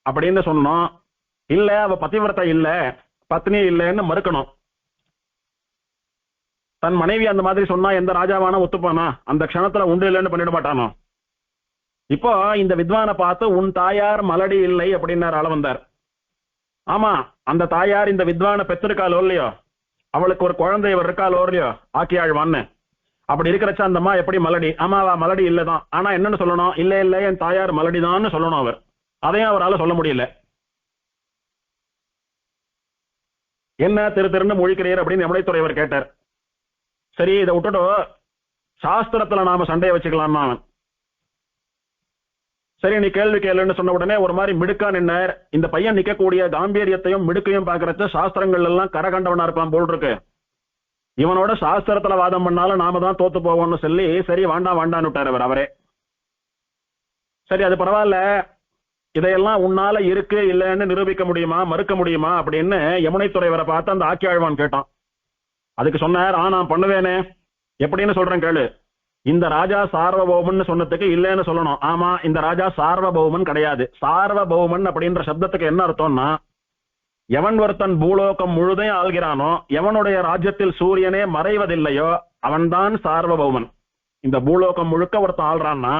அப்படின்னு சொன்னோம். இல்ல அவ பதிவிரத்தை இல்ல, பத்னி இல்லைன்னு மறுக்கணும். தன் மனைவி அந்த மாதிரி சொன்னா எந்த ராஜாவான ஒத்துப்பானா? அந்த க்ஷணத்துல உண்டு இல்லைன்னு பண்ணிட மாட்டானோ? இப்போ இந்த வித்வானை பார்த்து உன் தாயார் மலடி இல்லை அப்படின்னாரு அளவந்தார். ஆமா, அந்த தாயார் இந்த வித்வானை பெற்றிருக்காளோ இல்லையோ, அவளுக்கு ஒரு குழந்தை இவர் இருக்காளோ இல்லையோ ஆக்கியாழ்வான்னு. அப்படி இருக்கிறச்ச அந்த அம்மா எப்படி மலடி? ஆமாவா மலடி இல்லதான். ஆனா என்னன்னு சொல்லணும்? இல்ல இல்ல என் தாயார் மலடிதான்னு சொல்லணும். அவர் அதையும் அவரால் சொல்ல முடியல. என்ன திரு திருன்னு முழிக்கிறீர் அப்படின்னு யமுனைத்துறைவர் கேட்டார். சரி இதை விட்டுட்டு சாஸ்திரத்துல நாம சண்டையை வச்சுக்கலாம்னா அவன். சரி நீ கேள்வி கேளுன்னு சொன்ன உடனே ஒரு மாதிரி மிடுக்கா நின்னர். இந்த பையன் நிக்கக்கூடிய காம்பீரியத்தையும் மிடுக்கையும் பாக்குறச்ச சாஸ்திரங்கள் எல்லாம் கரகண்டவனா இருப்பான் போல் இருக்கு. இவனோட சாஸ்திரத்துல வாதம் பண்ணாலும் நாம தான் தோத்து போவோம்னு சொல்லி சரி வாண்டாம் வாண்டான்னு விட்டார் அவர். அவரே சரி அது பரவாயில்ல, இதையெல்லாம் உன்னால இருக்கு இல்லைன்னு நிரூபிக்க முடியுமா, மறுக்க முடியுமா அப்படின்னு யமுனைத்துறைவரை பார்த்து அந்த ஆக்கியாழ்வான் கேட்டான். அதுக்கு சொன்னார், நான் பண்ணுவேனே. எப்படின்னு சொல்றேன் கேளு. இந்த ராஜா சார்வபௌமன் சொன்னதுக்கு இல்லைன்னு சொல்லணும். ஆமா, இந்த ராஜா சார்வபௌமன் கிடையாது. சார்வபௌமன் அப்படின்ற சப்தத்துக்கு என்ன அர்த்தம்னா, எவன் ஒருத்தன் பூலோகம் முழுதையும் ஆள்கிறானோ, எவனுடைய ராஜ்யத்தில் சூரியனே மறைவதில்லையோ அவன்தான் சார்வபௌமன். இந்த பூலோகம் முழுக்க ஒருத்தன் ஆள்றான்னா,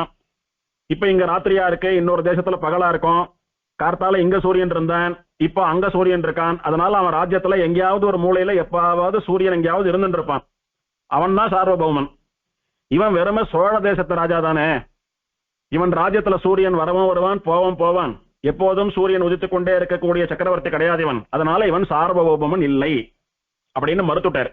இப்ப இங்க ராத்திரியா இருக்கு, இன்னொரு தேசத்துல பகலா இருக்கும். கார்த்தால இங்க சூரியன் இருந்தான், இப்ப அங்க சூரியன் இருக்கான். அதனால அவன் ராஜ்யத்துல எங்கேயாவது ஒரு மூலையில எப்பாவது சூரியன் எங்கேயாவது இருந்துட்டு இருப்பான். அவன் தான் சார்வபௌமன். இவன் வெறும சோழ தேசத்து ராஜா தானே. இவன் ராஜ்யத்துல சூரியன் வரவும் வருவான், போவும் போவான். எப்போதும் சூரியன் உதித்துக் கொண்டே இருக்கக்கூடிய சக்கரவர்த்தி கிடையாது இவன். அதனால இவன் சார்வபௌமன் இல்லை அப்படின்னு மறுத்துட்டார்.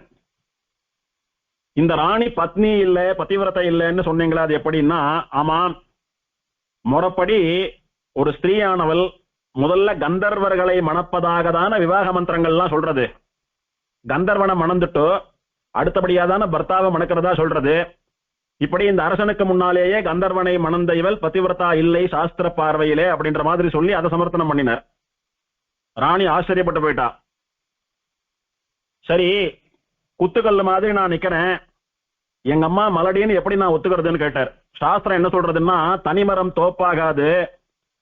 இந்த ராணி பத்னி இல்ல பதிவிரத்தை இல்லைன்னு சொன்னீங்களா, அது எப்படின்னா, ஆமாம், முறைப்படி ஒரு ஸ்திரீயானவள் முதல்ல கந்தர்வர்களை மணப்பதாக தான விவாக மந்திரங்கள்லாம் சொல்றது. கந்தர்வனை மணந்துட்டு அடுத்தபடியா தானே பர்த்தாவை மணக்கிறதா சொல்றது. இப்படி இந்த அரசனுக்கு முன்னாலேயே கந்தர்வனை மணந்த இவள் பதிவிரதா இல்லை சாஸ்திர பார்வையிலே அப்படின்ற மாதிரி சொல்லி அதை சமர்த்தனம் பண்ணினார். ராணி ஆச்சரியப்பட்டு போயிட்டா. சரி குத்துக்கல்லு மாதிரி நான் நிக்கிறேன், எங்க அம்மா மலடின்னு எப்படி நான் ஒத்துக்கிறதுன்னு கேட்டார். சாஸ்திரம் என்ன சொல்றதுன்னா, தனிமரம் தோப்பாகாது,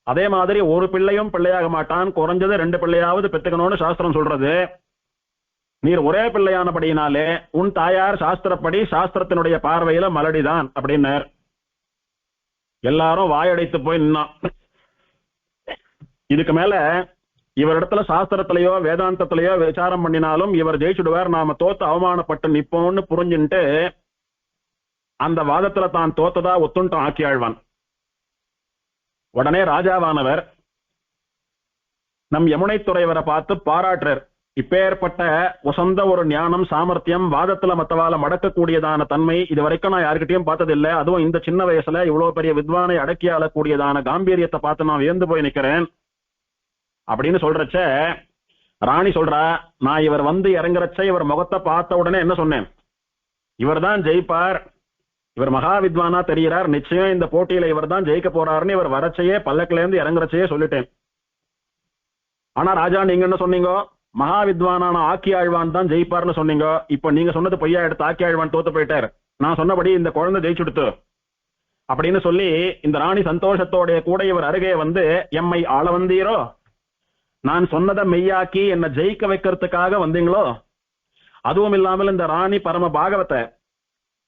அதே மாதிரி ஒரு பிள்ளையும் பிள்ளையாக மாட்டான், குறைஞ்சது 2 பிள்ளையாவது பெத்துக்கணும்னு சாஸ்திரம் சொல்றது. நீர் ஒரே பிள்ளையானபடியினாலே உன் தாயார் சாஸ்திரப்படி சாஸ்திரத்தினுடைய பார்வையில மலடிதான் அப்படின்னார். எல்லாரும் வாயடைத்து போய் நின்னான். இதுக்கு மேல இவரிடத்துல சாஸ்திரத்திலேயோ வேதாந்தத்திலேயோ விசாரம் பண்ணினாலும் இவர் ஜெயிச்சுடுவார், நாம தோத்து அவமானப்பட்டு நிப்போம்னு புரிஞ்சுட்டு அந்த வாதத்துல தான் தோத்ததா ஒத்துண்டான் ஆக்கியாழ்வான். உடனே ராஜாவானவர் நம் யமுனைத்துறைவரை பார்த்து பாராட்டுறார். இப்பேற்பட்ட வசந்த ஒரு ஞானம் சாமர்த்தியம், வாதத்துல மத்தவால மடக்கக்கூடியதான தன்மை இது வரைக்கும் நான் யாருக்கிட்டையும் பார்த்ததில்லை. அதுவும் இந்த சின்ன வயசுல இவ்வளவு பெரிய வித்வானை அடக்கி ஆளக்கூடியதான காம்பீரியத்தை பார்த்து நான் வியந்து போய் நிக்கிறேன் அப்படின்னு சொல்றச்ச ராணி சொல்றா, நான் இவர் இறங்குறச்ச இவர் முகத்தை பார்த்த உடனே என்ன சொன்னேன், இவர் தான் ஜெயிப்பார், இவர் மகா வித்வானா தெரிகிறார், நிச்சயம் இந்த போட்டியில இவர் தான் ஜெயிக்க போறாருன்னு இவர் வரச்சையே பல்லக்கில இருந்து இறங்குறச்சையே சொல்லிட்டேன். ஆனா ராஜா நீங்க என்ன சொன்னீங்க, மகா வித்வானான ஆக்கியாழ்வான் தான் ஜெயிப்பார்னு சொன்னீங்க. இப்ப நீங்க சொன்னது பொய்யா எடுத்து ஆக்கியாழ்வான் தோத்து போயிட்டார், நான் சொன்னபடி இந்த குழந்தை ஜெயிச்சுடுத்து அப்படின்னு சொல்லி இந்த ராணி சந்தோஷத்தோடைய கூட இவர் அருகே எம்மை ஆள வந்தீரோ, நான் சொன்னதை மெய்யாக்கி என்ன ஜெயிக்க வைக்கிறதுக்காக வந்தீங்களோ. அதுவும் இல்லாமல் இந்த ராணி பரம பாகவத்தை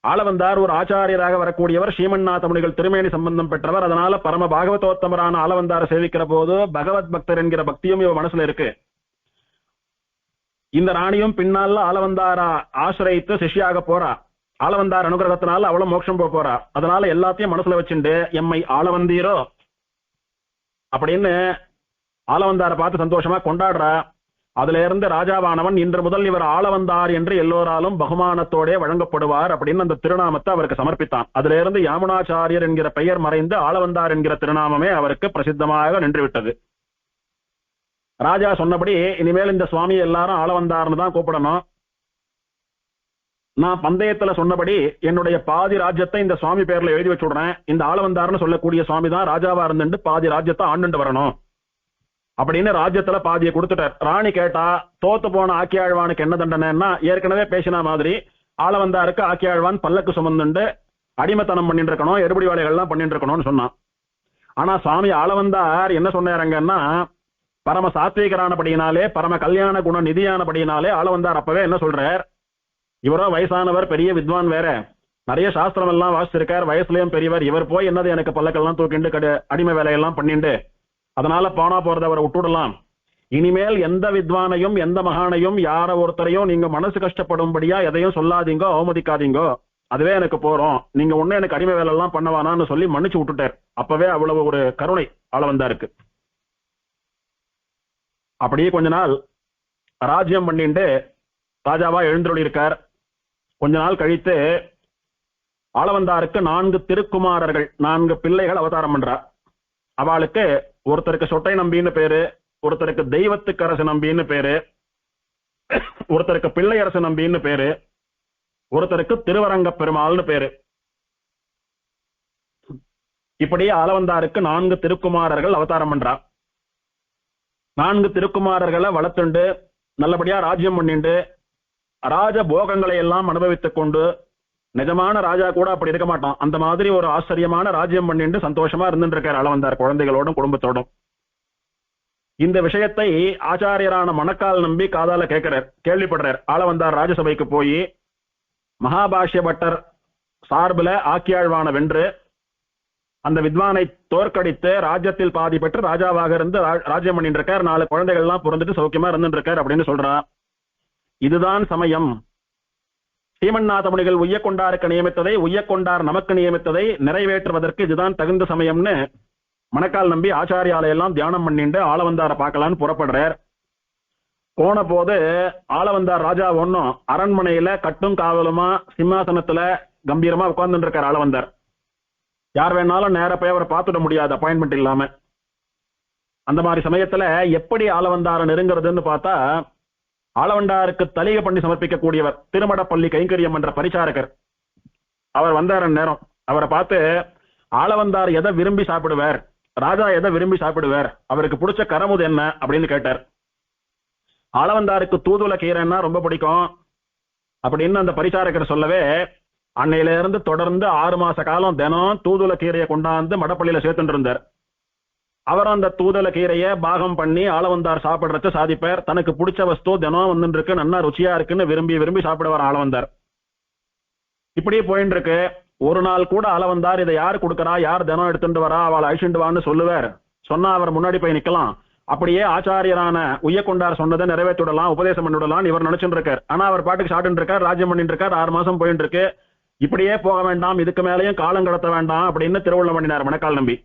ஆள வந்தார், ஒரு ஆச்சாரியராக வரக்கூடியவர், ஸ்ரீமன்னாத முனிகள் திருமேனி சம்பந்தம் பெற்றவர். அதனால பரம பாகவதோத்தமரான ஆளவந்தார சேவிக்கிற போது பகவத் பக்தர் என்கிற பக்தியும் இவ மனசுல இருக்கு. இந்த ராணியும் பின்னால ஆளவந்தாரா ஆசிரியத்து சிஷ்யாக போறா. ஆளவந்தார் அனுகிரகத்தினால அவளும் மோட்சம் போக போறா. அதனால எல்லாத்தையும் மனசுல வச்சுண்டு எம்மை ஆளவந்தீரோ அப்படின்னு ஆளவந்தாரை பார்த்து சந்தோஷமா கொண்டாடுறா. அதுல இருந்து ராஜாவானவன் இன்று முதல் இவர் ஆளவந்தார் என்று எல்லோராலும் பகுமானத்தோட வழங்கப்படுவார் அப்படின்னு அந்த திருநாமத்தை அவருக்கு சமர்ப்பித்தான். அதுல இருந்து யாமுனாச்சாரியர் என்கிற பெயர் மறைந்து ஆளவந்தார் என்கிற திருநாமமே அவருக்கு பிரசித்தமாக நின்றுவிட்டது. ராஜா சொன்னபடி இனிமேல் இந்த சுவாமி எல்லாரும் ஆளவந்தார்னு தான் கூப்பிடணும். நான் பந்தயத்துல சொன்னபடி என்னுடைய பாதி ராஜ்யத்தை இந்த சுவாமி பேர்ல எழுதி வச்சுடுறேன். இந்த ஆளவந்தார்னு சொல்லக்கூடிய சுவாமி தான் ராஜாவா இருந்துட்டு பாதி ராஜ்யத்தை ஆண்டுட்டு வரணும் அப்படின்னு ராஜ்யத்துல பாதியை கொடுத்துட்டார். ராணி கேட்டா தோத்து போன ஆக்கியாழ்வானுக்கு என்ன தண்டனைன்னா, ஏற்கனவே பேசின மாதிரி ஆளவந்தாருக்கு ஆக்கியாழ்வான் பல்லக்கு சுமந்துண்டு அடிமைத்தனம் பண்ணிட்டு இருக்கணும், எடுபடி வேலைகள்லாம் பண்ணிட்டு இருக்கணும்னு சொன்னான். ஆனா சுவாமி ஆளவந்தார் என்ன சொன்னாருங்கன்னா, பரம சாத்வீகரானபடியினாலே பரம கல்யாண குண நிதியானபடியினாலே ஆளவந்தார் அப்பவே என்ன சொல்றார், இவரோ வயசானவர், பெரிய வித்வான், வேற நிறைய சாஸ்திரம் எல்லாம் வாசிச்சிருக்கார், வயசுலயும் பெரியவர், இவர் போய் என்னது எனக்கு பல்லக்கெல்லாம் தூக்கிண்டு அடிமை வேலையெல்லாம் பண்ணிண்டு அதனால போனா போறத அவரை விட்டுடலாம். இனிமேல் எந்த வித்வானையும் எந்த மகானையும் யார ஒருத்தரையும் நீங்க மனசு கஷ்டப்படும்படியா எதையும் சொல்லாதீங்கோ, அவமதிக்காதீங்கோ, அதுவே எனக்கு போறோம், நீங்க ஒண்ணு எனக்கு அடிமை வேலை எல்லாம் பண்ணவானான்னு சொல்லி மன்னிச்சு விட்டுட்டார். அப்பவே அவ்வளவு ஒரு கருணை ஆளவந்தாருக்கு. அப்படியே கொஞ்ச நாள் ராஜ்யம் பண்ணிட்டு ராஜாவா எழுந்தருளி இருக்கார். கொஞ்ச நாள் கழித்து ஆளவந்தாருக்கு 4 திருக்குமாரர்கள், 4 பிள்ளைகள் அவதாரம் பண்றார். அவளுக்கு ஒருத்தருக்கு சொட்டை நம்பின்னு பேரு, ஒருத்தருக்கு தெய்வத்துக்கரசு நம்பின்னு பேரு, ஒருத்தருக்கு பிள்ளையரசு நம்பின்னு பேரு, ஒருத்தருக்கு திருவரங்க பெருமாள்னு பேரு. இப்படியே ஆளவந்தாருக்கு 4 திருக்குமாரர்கள் அவதாரம் பண்றார். 4 திருக்குமாரர்களை வளர்த்துண்டு நல்லபடியா ராஜ்யம் பண்ணிண்டு ராஜ போகங்களை எல்லாம் அனுபவித்துக் கொண்டு, நிஜமான ராஜா கூட அப்படி இருக்க மாட்டான், அந்த மாதிரி ஒரு ஆச்சரியமான ராஜ்யம் பண்ணிட்டு சந்தோஷமா இருந்துட்டு இருக்கார் ஆளவந்தார் குழந்தைகளோடும் குடும்பத்தோடும். இந்த விஷயத்தை ஆச்சாரியரான மணக்கால் நம்பி காதால கேட்கிறார், கேள்விப்படுறார். ஆளவந்தார் ராஜசபைக்கு போய் மகாபாஷ்ய பட்டர் சார்பில் ஆக்கியாழ்வான வென்று அந்த வித்வானை தோற்கடித்து ராஜ்யத்தில் பாதி பெற்று ராஜாவாக இருந்து ராஜ்யம் பண்ணிட்டு இருக்கார், 4 குழந்தைகள் எல்லாம் பிறந்துட்டு சௌக்கியமா இருந்துட்டு இருக்கார் அப்படின்னு சொல்றார். இதுதான் சமயம். ஸ்ரீமன்னாத முனிகள் உய்யக்கொண்டாருக்கு நியமித்ததை, உய்யக்கொண்டார் நமக்கு நியமித்ததை நிறைவேற்றுவதற்கு இதுதான் தகுந்த சமயம்னு மணக்கால் நம்பி ஆச்சாரியாலையெல்லாம் தியானம் பண்ணிட்டு ஆளவந்தாரை பார்க்கலான்னு புறப்படுறார். போன போது ஆளவந்தார் ராஜா ஒன்னும் அரண்மனையில கட்டும் காவலுமா சிம்மாசனத்துல கம்பீரமா உட்கார்ந்துட்டு இருக்கார் ஆளவந்தார். யார் வேணாலும் நேர போய் அவரை பார்த்துட முடியாது அப்பாயின்மெண்ட் இல்லாம. அந்த மாதிரி சமயத்துல எப்படி ஆளவந்தாரை நெருங்கிறதுன்னு பார்த்தா, ஆளவந்தாருக்கு தலிகை பண்ணி சமர்ப்பிக்கக்கூடியவர் திருமடப்பள்ளி கைங்கரியம் என்ற பரிசாரகர் அவர் வந்தார். நேரம் அவரை பார்த்து, ஆளவந்தார் எதை விரும்பி சாப்பிடுவார், ராஜா எதை விரும்பி சாப்பிடுவார், அவருக்கு பிடிச்ச கரமுது என்ன அப்படின்னு கேட்டார். ஆளவந்தாருக்கு தூதுல கீரைன்னா ரொம்ப பிடிக்கும் அப்படின்னு அந்த பரிசாரகர் சொல்லவே, அன்னையில இருந்து தொடர்ந்து 6 மாச காலம் தினம் தூதுல கீரையை கொண்டாந்து மடப்பள்ளியில சேர்த்துட்டு இருந்தார். அவர் அந்த தூதல கீரையை பாகம் பண்ணி ஆளவந்தார் சாப்பிடுறத சாதிப்பார். தனக்கு பிடிச்ச வஸ்து தினம் வந்துட்டு இருக்கு, நல்லா ருச்சியா இருக்குன்னு விரும்பி விரும்பி சாப்பிடுவார் ஆளவந்தார். இப்படியே போயிட்டு இருக்கு. ஒரு நாள் கூட ஆளவந்தார் இதை யாரு கொடுக்கறா, யார் தினம் எடுத்துட்டு வரா, அவளை அழிச்சுட்டு வான்னு சொல்லுவார். சொன்னா அவர் முன்னாடி போய் நிக்கலாம். அப்படியே ஆச்சாரியரான உய்யக்கொண்டார் சொன்னதை நிறைவேற்றிடலாம், உபதேசம் பண்ணிவிடலாம் இவர் நினைச்சுட்டு இருக்கார். ஆனா அவர் பாட்டுக்கு சாப்பிட்டு இருக்கார், ராஜ்யம் பண்ணிட்டு இருக்கார். 6 மாசம் போயிட்டு இருக்கு. இப்படியே போக வேண்டாம், இதுக்கு மேலேயும் காலம் கடத்த வேண்டாம் அப்படின்னு திருவுள்ளம் பண்ணினார் மணக்கால் நம்பி.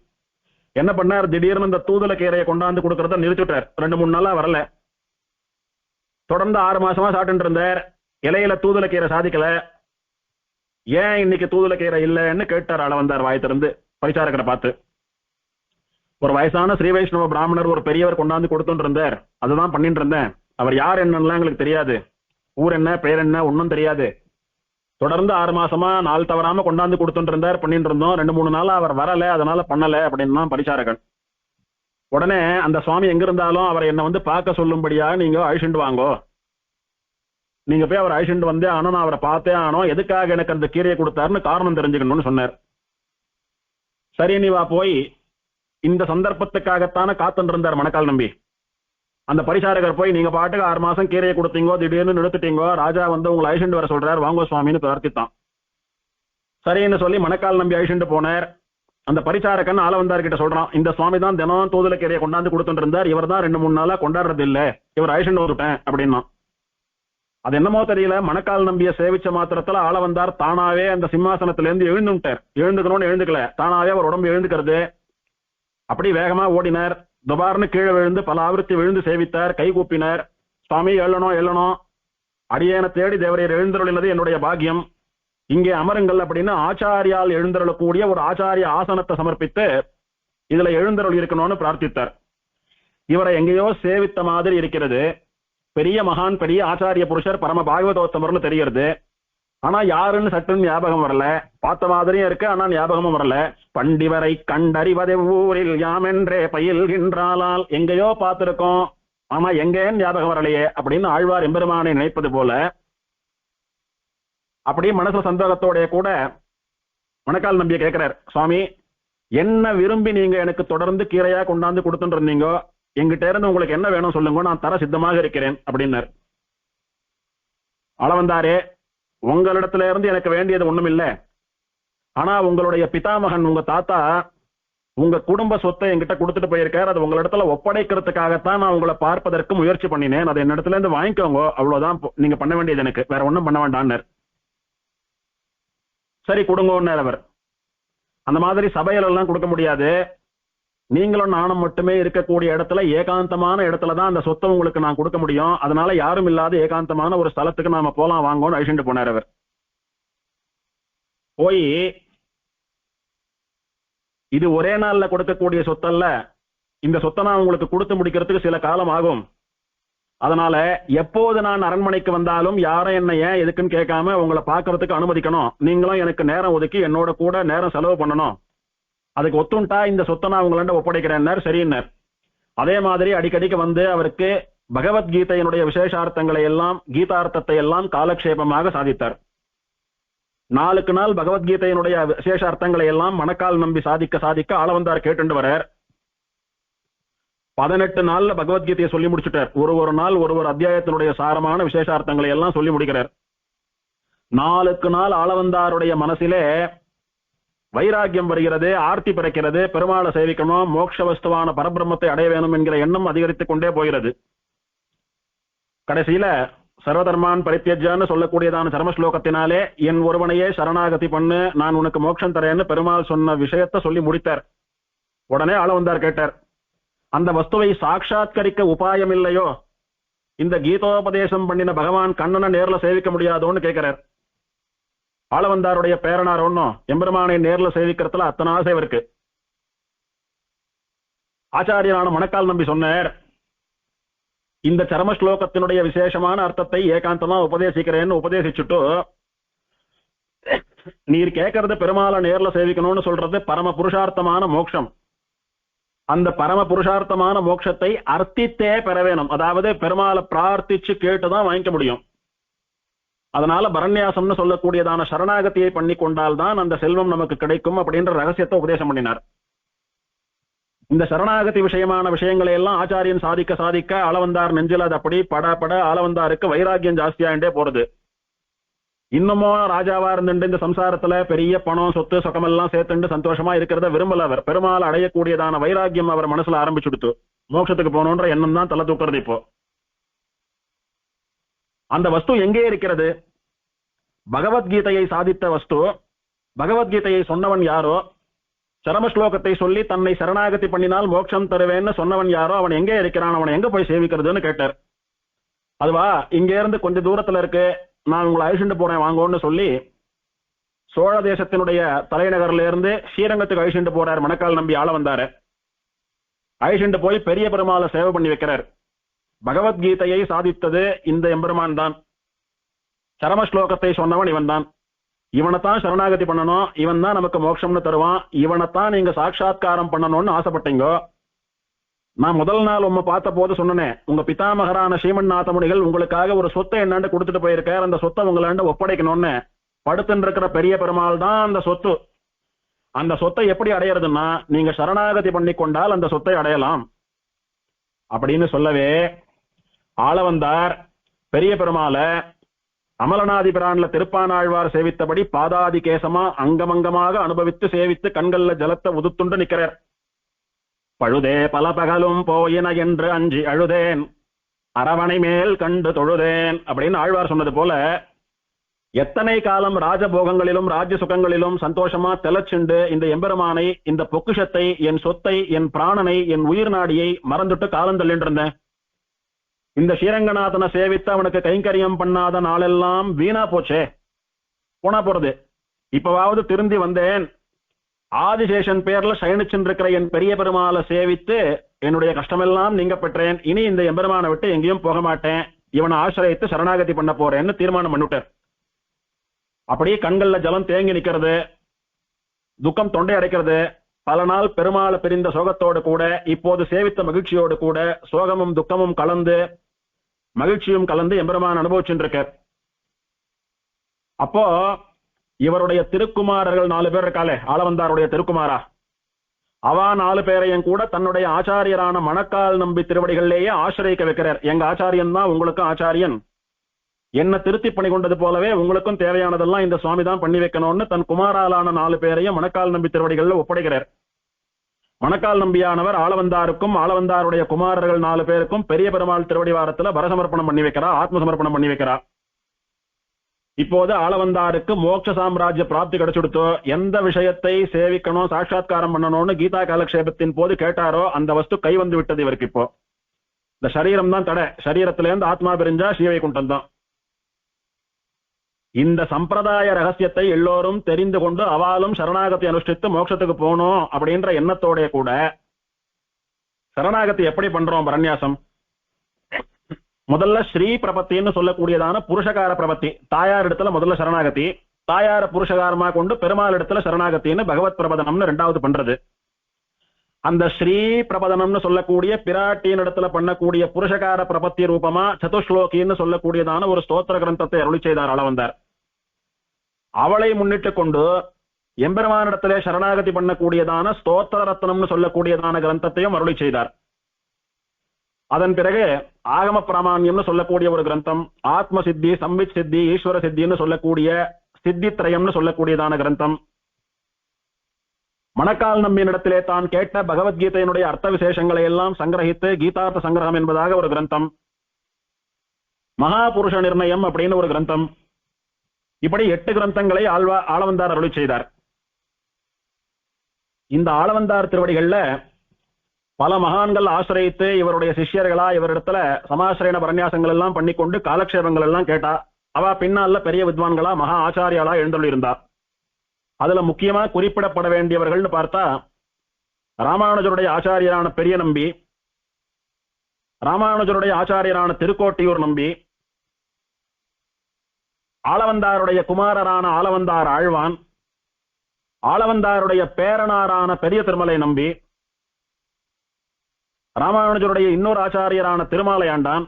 என்ன பண்ணார், திடீர்னு இந்த தூதுல கீரையை கொண்டாந்து கொடுக்கறத நிறுத்திட்டார். 2-3 நாளா வரல. தொடர்ந்து 6 மாசமா சாப்பிட்டு இருந்தார். இலையில தூதுல கீரை சாதிக்கல. ஏன் இன்னைக்கு தூதுல கீரை இல்லைன்னு கேட்டார் ஆளவந்தார் வாய் திறந்து பரிசாரகரை பார்த்து. ஒரு வயசான ஸ்ரீ வைஷ்ணவ பிராமணர் ஒரு பெரியவர் கொண்டாந்து கொடுத்துட்டு இருந்தார், அதுதான் பண்ணிட்டு இருந்தேன். அவர் யார் என்னன்னா எங்களுக்கு தெரியாது, ஊர் என்ன பேர் என்ன ஒன்னும் தெரியாது. தொடர்ந்து 6 மாசமா நாள் தவறாம கொண்டாந்து கொடுத்துட்டு இருந்தார், பண்ணிட்டு இருந்தோம். 2-3 நாளா அவர் வரல, அதனால பண்ணல அப்படின்னு பரிசாரகன். உடனே அந்த சுவாமி எங்க இருந்தாலும் அவரை என்ன வந்து பார்க்க சொல்லும்படியா நீங்க அழிச்சுண்டு வாங்கோ, நீங்க போய் அவர் அழிச்சுண்டு வந்தே ஆனோ, நான் அவரை பார்த்தே ஆனோ, எதுக்காக எனக்கு அந்த கீரையை கொடுத்தாருன்னு காரணம் தெரிஞ்சுக்கணும்னு சொன்னார். சரி நீ வா போய், இந்த சந்தர்ப்பத்துக்காகத்தானே காத்துட்டு இருந்தார் மணக்கால் நம்பி. அந்த பரிசாரகர் போய், நீங்க பாட்டுக்கு 6 மாசம் கீரையை கொடுத்தீங்கோ, திடீர்னு நிறுத்திட்டீங்கோ, ராஜா வந்து உங்களை அழிச்சுண்டு வர சொல்றாரு, வாங்கோ சுவாமின்னு பிரார்த்தித்தான். சரின்னு சொல்லி மணக்கால் நம்பி அழிச்சுண்டு போனார். அந்த பரிசாரகன் ஆளவந்தார் கிட்ட சொல்றான், இந்த சுவாமி தான் தினம் தூதுல கீரையை கொண்டாந்து கொடுத்துட்டு இருந்தார், இவர் தான் 2-3 நாளா கொண்டாடுறது இல்ல, இவர் அழிச்சுண்டு வந்துட்டேன் அப்படின்னா. அது என்னமோ தெரியல, மணக்கால் நம்பிய சேவிச்ச மாத்திரத்துல ஆள வந்தார் தானாவே அந்த சிம்மாசனத்துல இருந்து எழுந்துட்டார். எழுந்துக்கணும்னு எழுந்துக்கல, தானாவே அவர் உடம்பு எழுந்துக்கிறது. அப்படி வேகமா ஓடினார். துபார்னு கீழே விழுந்து பல ஆவர்த்தி விழுந்து சேவித்தார், கை கூப்பினார். சுவாமி எழணும் எழணும், அடியேன தேடி தேவரையர் எழுந்தருளினது என்னுடைய பாக்கியம், இங்கே அமருங்கள் அப்படின்னு ஆச்சாரியால் எழுந்தருளக்கூடிய ஒரு ஆச்சாரிய ஆசனத்தை சமர்ப்பித்து இதுல எழுந்தருள் இருக்கணும்னு பிரார்த்தித்தார். இவரை எங்கேயோ சேவித்த மாதிரி இருக்கிறது. பெரிய மகான், பெரிய ஆச்சாரிய புருஷர், பரம பாகவதோத்தமர்னு தெரிகிறது. ஆனா யாருன்னு சட்டுன்னு ஞாபகம் வரல. பார்த்த மாதிரியும் இருக்கு, ஆனா ஞாபகமும் வரல. பண்டிவரை கண்டறிவதை ஊரில் யாமென்றே பயில்கின்றாலால், எங்கேயோ பார்த்திருக்கோம் ஆனா எங்கேன்னு ஞாபகம் வரலையே அப்படின்னு ஆழ்வார் எம்பெருமானை நினைப்பது போல அப்படி மனசு சந்தோகத்தோட கூட மணக்கால் நம்பிய கேட்கிறார், சுவாமி என்ன விரும்பி நீங்க எனக்கு தொடர்ந்து கீரையா கொண்டாந்து கொடுத்துட்டு இருந்தீங்க, எங்கிட்ட இருந்து உங்களுக்கு என்ன வேணும் சொல்லுங்க, நான் தர சித்தமாக இருக்கிறேன் அப்படின்னார். அளவந்தாரே, உங்களிடத்துல இருந்து எனக்கு வேண்டியது ஒண்ணும் இல்லை, ஆனா உங்களுடைய பிதாமகன் உங்க தாத்தா உங்க குடும்ப சொத்தை என்கிட்ட கொடுத்துட்டு போயிருக்காரு, அது உங்களிடத்துல ஒப்படைக்கிறதுக்காகத்தான் நான் உங்களை பார்ப்பதற்கு முயற்சி பண்ணினேன், அதை என்னிடத்துல இருந்து வாங்கிக்கோங்க, அவ்வளவுதான் நீங்க பண்ண வேண்டியது, எனக்கு வேற ஒண்ணும் பண்ண வேண்டான்னார். சரி கொடுங்கன்னார் அவர். அந்த மாதிரி சபையில எல்லாம் கொடுக்க முடியாது, நீங்களும் நானும் மட்டுமே இருக்கக்கூடிய இடத்துல ஏகாந்தமான இடத்துலதான் அந்த சொத்தை உங்களுக்கு நான் கொடுக்க முடியும், அதனால யாரும் இல்லாத ஏகாந்தமான ஒரு ஸ்தலத்துக்கு நாம போலாம் வாங்கன்னு அழிச்சுட்டு போனார் அவர். போய் இது ஒரே நாள்ல கொடுக்கக்கூடிய சொத்தல்ல, இந்த சொத்தை நான் உங்களுக்கு கொடுத்து முடிக்கிறதுக்கு சில காலம் ஆகும், அதனால எப்போது நான் அரண்மனைக்கு வந்தாலும் யாரும் என்ன ஏன் எதுக்குன்னு கேட்காம உங்களை பார்க்கறதுக்கு அனுமதிக்கணும், நீங்களும் எனக்கு நேரம் ஒதுக்கி என்னோட கூட நேரம் செலவு பண்ணணும், அதுக்கு ஒத்துண்டா இந்த சொத்தை நான் உங்களாண்ட ஒப்படைக்கிறேன்னார். சரின்னார். அதே மாதிரி அடிக்கடிக்கு வந்து அவருக்கு பகவத்கீதையினுடைய விசேஷார்த்தங்களை எல்லாம், கீதார்த்தத்தை எல்லாம் காலக்ஷேபமாக சாதித்தார். நாளுக்கு நாள் பகவத்கீதையினுடைய விசேஷார்த்தங்களை எல்லாம் மணக்கால் நம்பி சாதிக்க சாதிக்க ஆளவந்தார் கேட்டுண்டு வரார். 18 நாள்ல பகவத்கீதையை சொல்லி முடிச்சுட்டார். ஒரு நாள் ஒரு அத்தியாயத்தினுடைய சாரமான விசேஷார்த்தங்களை எல்லாம் சொல்லி முடிக்கிறார். நாளுக்கு நாள் ஆளவந்தாருடைய மனசிலே வைராக்கியம் வருகிறது, ஆர்த்தி பிறக்கிறது, பெருமாளை சேவிக்கணும், மோட்ச வஸ்துவான பரபிரம்மத்தை அடைய வேணும் என்கிற எண்ணம் அதிகரித்துக் கொண்டே போகிறது. கடைசியில சர்வதர்மான் பரித்தியஜான்னு சொல்லக்கூடியதான சர்ம ஸ்லோகத்தினாலே என் ஒருவனையே சரணாகதி பண்ணு, நான் உனக்கு மோட்சம் தரேன்னு பெருமாள் சொன்ன விஷயத்தை சொல்லி முடித்தார். உடனே ஆளவந்தார் கேட்டார், அந்த வஸ்துவை சாட்சாத்கரிக்க உபாயம் இல்லையோ, இந்த கீதோபதேசம் பண்ணின பகவான் கண்ணனை நேர்ல சேவிக்க முடியாதோன்னு கேட்கிறார். ஆளவந்தாருடைய பேரனார் ஒன்னும் எம்பெருமானை நேர்ல சேவிக்கிறதுல அத்தனை ஆசை இருக்கு. ஆச்சாரியனான மணக்கால் நம்பி சொன்னார், இந்த சரம ஸ்லோகத்தினுடைய விசேஷமான அர்த்தத்தை ஏகாந்தமா உபதேசிக்கிறேன்னு உபதேசிச்சுட்டு, நீர் கேட்கறது பெருமாளை நேர்ல சேவிக்கணும்னு சொல்றது பரம புருஷார்த்தமான மோட்சம். அந்த பரம புருஷார்த்தமான மோட்சத்தை அர்த்தித்தே பெற வேணும், அதாவது பெருமாளை பிரார்த்திச்சு கேட்டுதான் வாங்கிக்க முடியும். அதனால பரண்யாசம்னு சொல்லக்கூடியதான சரணாகதியை பண்ணி கொண்டால்தான் அந்த செல்வம் நமக்கு கிடைக்கும் அப்படின்ற ரகசியத்தை உபதேசம் பண்ணினார். இந்த சரணாகதி விஷயமான விஷயங்களை எல்லாம் ஆச்சாரியன் சாதிக்க சாதிக்க ஆளவந்தார் நெஞ்சில் அது அப்படி பட ஆளவந்தாருக்கு வைராக்கியம் ஜாஸ்தியாயிட்டே போறது. இன்னமும் ராஜாவா இருந்துட்டு இந்த சம்சாரத்துல பெரிய பணம் சொத்து சொகமெல்லாம் சேர்த்துண்டு சந்தோஷமா இருக்கிறத விரும்பல. அவர் பெருமாள் அடையக்கூடியதான வைராக்கியம் அவர் மனசுல ஆரம்பிச்சுடுத்து. மோட்சத்துக்கு போகணுன்ற எண்ணம் தான் தலை தூக்குறது. இப்போ அந்த வஸ்து எங்கே இருக்கிறது? பகவத்கீதையை சாதித்த வஸ்து. பகவத்கீதையை சொன்னவன் யாரோ, சரம ஸ்லோகத்தை சொல்லி தன்னை சரணாகதி பண்ணினால் மோட்சம் தருவேன்னு சொன்னவன் யாரோ, அவன் எங்கே இருக்கிறான், அவனை எங்க போய் சேவிக்கிறதுன்னு கேட்டார். அதுவா இங்க இருந்து கொஞ்ச தூரத்துல இருக்கு, நான் உங்களை அழிச்சுட்டு போறேன் வாங்கன்னு சொல்லி சோழ தேசத்தினுடைய தலைநகர்ல இருந்து ஸ்ரீரங்கத்துக்கு அழிச்சுட்டு போறார் மணக்கால் நம்பி. ஆளவந்தாரு அழிச்சுட்டு போய் பெரிய பெருமாளை சேவை பண்ணி வைக்கிறார். பகவத்கீதையை சாதித்தது இந்த எம்பெருமான் தான். சரம ஸ்லோகத்தை சொன்னவன் இவன் தான். இவனைத்தான் சரணாகதி பண்ணணும், இவன் தான் நமக்கு மோட்சம்னு தருவான், இவனைத்தான் நீங்க சாட்சாத்காரம் பண்ணணும்னு ஆசைப்பட்டீங்க. நான் முதல் நாள் உங்க பார்த்த போது சொன்னேன், உங்க பிதாமகரான ஸ்ரீமன்னாத முனிகள் உங்களுக்காக ஒரு சொத்தை என்னாண்டு கொடுத்துட்டு போயிருக்கார், அந்த சொத்தை உங்களாண்ட ஒப்படைக்கணும்னு. படுத்துன்னு இருக்கிற பெரிய பெருமாள் தான் அந்த சொத்து. அந்த சொத்தை எப்படி அடையிறதுன்னா, நீங்க சரணாகதி பண்ணி கொண்டால் அந்த சொத்தை அடையலாம் அப்படின்னு சொல்லவே ஆளவந்தார் பெரிய பெருமாள அமலநாதி பிரான்ல திருப்பானாழ்வார் சேவித்தபடி பாதாதி கேசமா அங்கமங்கமாக அனுபவித்து சேவித்து கண்கள்ல ஜலத்தை உதுத்துண்டு நிற்கிறார். பழுதே பல பகலும் போயின என்று அஞ்சி அழுதேன், அரவணை மேல் கண்டு தொழுதேன் அப்படின்னு ஆழ்வார் சொன்னது போல, எத்தனை காலம் ராஜபோகங்களிலும் ராஜ்ய சுகங்களிலும் சந்தோஷமா தெலச்சுண்டு இந்த எம்பெருமானை, இந்த பொக்குஷத்தை, என் சொத்தை, என் பிராணனை, என் உயிர் நாடியை மறந்துட்டு காலம் தள்ளிட்டு இருந்தேன். இந்த ஸ்ரீரங்கநாதனை சேவித்து அவனுக்கு கைங்கரியம் பண்ணாத நாளெல்லாம் வீணா போச்சே, போனா போறது. இப்பவாவது திருந்தி வந்தேன், ஆதிசேஷன் பேர்ல சயனிச்சுருக்கிற என் பெரிய பெருமாளை சேவித்து என்னுடைய கஷ்டமெல்லாம் நீங்க பெற்றேன். இனி இந்த எம்பெருமானை விட்டு எங்கேயும் போக மாட்டேன், இவனை ஆசிரியத்து சரணாகதி பண்ண போறேன்னு தீர்மானம் பண்ணிவிட்டார். அப்படியே கண்கள்ல ஜலம் தேங்கி நிக்கிறது, துக்கம் தொண்டை அடைக்கிறது. பல நாள் பெருமாளை பிரிந்த சோகத்தோடு கூட இப்போது சேவித்த மகிழ்ச்சியோடு கூட சோகமும் துக்கமும் கலந்து மகிழ்ச்சியும் கலந்து எம்பெருமான் அனுபவிச்சுருக்கார். அப்போ இவருடைய திருக்குமாரர்கள் 4 பேர் இருக்காளே, ஆளவந்தாருடைய திருக்குமாரா, அவா 4 பேரையும் கூட தன்னுடைய ஆச்சாரியரான மணக்கால் நம்பி திருவடிகளிலேயே ஆசிரியக்க வைக்கிறார். எங்க ஆச்சாரியன் தான் உங்களுக்கும் ஆச்சாரியன், என்ன திருத்தி பண்ணி கொண்டது போலவே உங்களுக்கும் தேவையானதெல்லாம் இந்த சுவாமி தான் பண்ணி வைக்கணும்னு தன் குமாராலான 4 பேரையும் மணக்கால் நம்பி திருவடிகளில் ஒப்படைக்கிறார். மணக்கால் நம்பியானவர் ஆளவந்தாருக்கும் ஆளவந்தாருடைய குமாரர்கள் 4 பேருக்கும் பெரிய பெருமாள் திருவடிவாரத்துல பரசமர்ப்பணம் பண்ணி வைக்கிறா, ஆத்ம சமர்ப்பணம் பண்ணி வைக்கிறா. இப்போது ஆளவந்தாருக்கு மோட்ச சாம்ராஜ்ய பிராப்தி கிடைச்சுடுத்தோ, எந்த விஷயத்தை சேவிக்கணும் சாட்சாத்காரம் பண்ணணும்னு கீதா காலக்ஷேபத்தின் போது கேட்டாரோ அந்த வஸ்து கை வந்து விட்டது இவருக்கு. இப்போ இந்த சரீரம் தான் தடை, சரீரத்திலேருந்து ஆத்மா பிரிஞ்சா ஸ்ரீவைகுண்டம் தான். இந்த சம்பிரதாய ரகசியத்தை எல்லோரும் தெரிந்து கொண்டு அவாலும் சரணாகத்தை அனுஷ்டித்து மோட்சத்துக்கு போகணும் அப்படின்ற எண்ணத்தோட கூட சரணாகத்தை எப்படி பண்றோம்? பரநியாசம் முதல்ல ஸ்ரீ பிரபத்தின்னு சொல்லக்கூடியதான புருஷகார பிரபத்தி, தாயார் இடத்துல முதல்ல சரணாகதி, தாயார புருஷகாரமா கொண்டு பெருமாள் இடத்துல சரணாகத்தின்னு பகவத் பிரபதனம்னு 2வது பண்றது. அந்த ஸ்ரீ பிரபதனம்னு சொல்லக்கூடிய பிராட்டியின் இடத்துல பண்ணக்கூடிய புருஷகார பிரபத்தி ரூபமா சதுஸ்லோகின்னு சொல்லக்கூடியதான ஒரு ஸ்தோத்திர கிரந்தத்தை அருளி செய்தார் ஆளவந்தார். அவளை முன்னிட்டு கொண்டு எம்பெருமானிடத்திலே சரணாகதி பண்ணக்கூடியதான ஸ்தோத்திர ரத்னம்னு சொல்லக்கூடியதான கிரந்தத்தையும் அருளி செய்தார். அதன் பிறகு ஆகம பிராமான்யம்னு சொல்லக்கூடிய ஒரு கிரந்தம், ஆத்ம சித்தி, சம்வித் சித்தி, ஈஸ்வர சித்தின்னு சொல்லக்கூடிய சித்தித்ரயம்னு சொல்லக்கூடியதான கிரந்தம், மணக்கால் நம்பியினிடத்திலே தான் கேட்ட பகவத்கீதையினுடைய அர்த்த விசேஷங்களை எல்லாம் சங்கிரகித்து கீதார்த்த சங்கிரகம் என்பதாக ஒரு கிரந்தம், மகாபுருஷ நிர்ணயம் அப்படின்னு ஒரு கிரந்தம், இப்படி 8 கிரந்தங்களை ஆளவந்தார் அருளி செய்தார். இந்த ஆளவந்தார் திருவடிகள்ல பல மகான்கள் ஆசிரியத்து இவருடைய சிஷ்யர்களா இவரிடத்துல சமாசிரயண பரநியாசங்கள் எல்லாம் பண்ணிக்கொண்டு காலக்ஷேபங்கள் எல்லாம் கேட்டா. அவ பின்னால பெரிய வித்வான்களா மகா ஆச்சாரியாலா எழுந்தொள்ளி இருந்தா. அதுல முக்கியமா குறிப்பிடப்பட வேண்டியவர்கள்னு பார்த்தா ராமானுஜருடைய ஆச்சாரியரான பெரிய நம்பி, ராமானுஜருடைய ஆச்சாரியரான திருக்கோட்டியூர் நம்பி, ஆளவந்தாருடைய குமாரரான ஆளவந்தார் ஆழ்வான், ஆளவந்தாருடைய பேரனாரான பெரிய திருமலை நம்பி, ராமானுஜருடைய இன்னொரு ஆச்சாரியரான திருமாலையாண்டான்,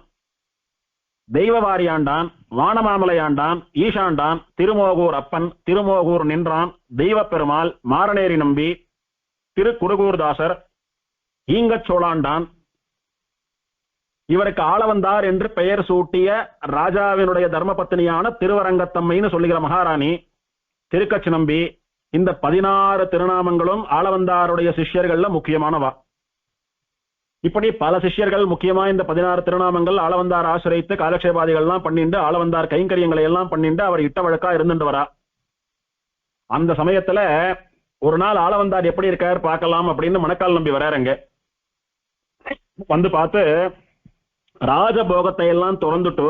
தெய்வவாரியாண்டான், வானமாமலையாண்டான், ஈசாண்டான், திருமோகூர் அப்பன், திருமோகூர் நின்றான், தெய்வ பெருமாள், மாரணேரி நம்பி, திருக்குறுகூர்தாசர், ஈங்கச்சோளாண்டான், இவருக்கு ஆளவந்தார் என்று பெயர் சூட்டிய ராஜாவினுடைய தர்மபத்தினியான திருவரங்கத்தம்மைன்னு சொல்லுகிற மகாராணி, திருக்கச்சி நம்பி, இந்த 16 திருநாமங்களும் ஆளவந்தாருடைய சிஷ்யர்கள்ல முக்கியமானவா. இப்படி பல சிஷ்யர்கள் முக்கியமா இந்த 16 திருநாமங்கள் ஆளவந்தார் ஆசிரியத்து காலக்ஷேபாதிகள் எல்லாம் பண்ணிண்டு ஆளவந்தார் கைங்கரியங்களை எல்லாம் பண்ணிண்டு அவர் இட்ட வழக்கா இருந்துட்டு வரா. அந்த சமயத்துல ஒரு நாள் ஆளவந்தார் எப்படி இருக்கார் பார்க்கலாம் அப்படின்னு மணக்கால் நம்பி வராருங்க. வந்து பார்த்து ராஜபோகத்தை எல்லாம் திறந்துட்டு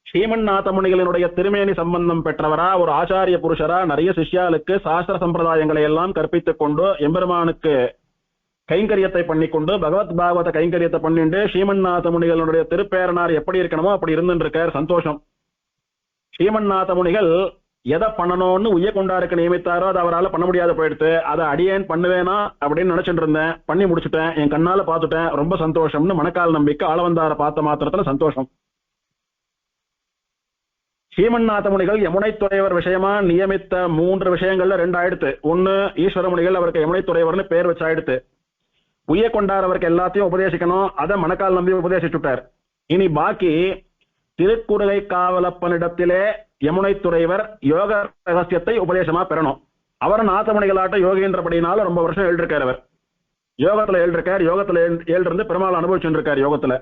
ஸ்ரீமன்னாத முனிகளினுடைய திருமேனி சம்பந்தம் பெற்றவரா, ஒரு ஆச்சாரிய புருஷரா, நிறைய சிஷ்யாளுக்கு சாஸ்திர சம்பிரதாயங்களை எல்லாம் கற்பித்துக் கொண்டு எம்பெருமானுக்கு கைங்கரியத்தை பண்ணிக்கொண்டு பகவத் பாகவத கைங்கரியத்தை பண்ணிட்டு ஸ்ரீமன்னாத முனிகளுடைய திருப்பேரனார் எப்படி இருக்கணுமோ அப்படி இருந்துட்டு இருக்கார். சந்தோஷம். ஸ்ரீமன்னாத முனிகள் எதை பண்ணணும்னு உய்ய கொண்டாருக்கு நியமித்தாரோ அதை அவரால் பண்ண முடியாத போயிடுத்து. அதை அடியேன் பண்ணுவேனா அப்படின்னு நினைச்சிட்டு இருந்தேன், பண்ணி முடிச்சுட்டேன், என் கண்ணால பார்த்துட்டேன், ரொம்ப சந்தோஷம்னு மணக்கால் நம்பிக்கை ஆளவந்தார பார்த்த மாத்திரத்துல சந்தோஷம். ஸ்ரீமன்னாத முனிகள் யமுனை துறைவர் விஷயமா நியமித்த 3 விஷயங்கள்ல 2 ஆயிடுத்து. 1 ஈஸ்வர முனிகள் அவருக்கு யமுனை துறைவர்னு பேர் வச்சாயிடுத்து. உய்ய கொண்டார் அவருக்கு எல்லாத்தையும் உபதேசிக்கணும், அதை மணக்கால் நம்பி உபதேசிச்சுட்டார். இனி பாக்கி திருக்குறுகை காவலப்பனிடத்திலே யமுனை துறைவர் யோக ரகசியத்தை உபதேசமா பெறணும். அவர் நாதமுனிகளாட்ட யோகின்றபடினால ரொம்ப வருஷம் எழுதிருக்கார். அவர் யோகத்துல எழுதிருக்கார், யோகத்துல எழுதிருந்து பெருமாள் அனுபவிச்சுட்டு இருக்கார் யோகத்துல.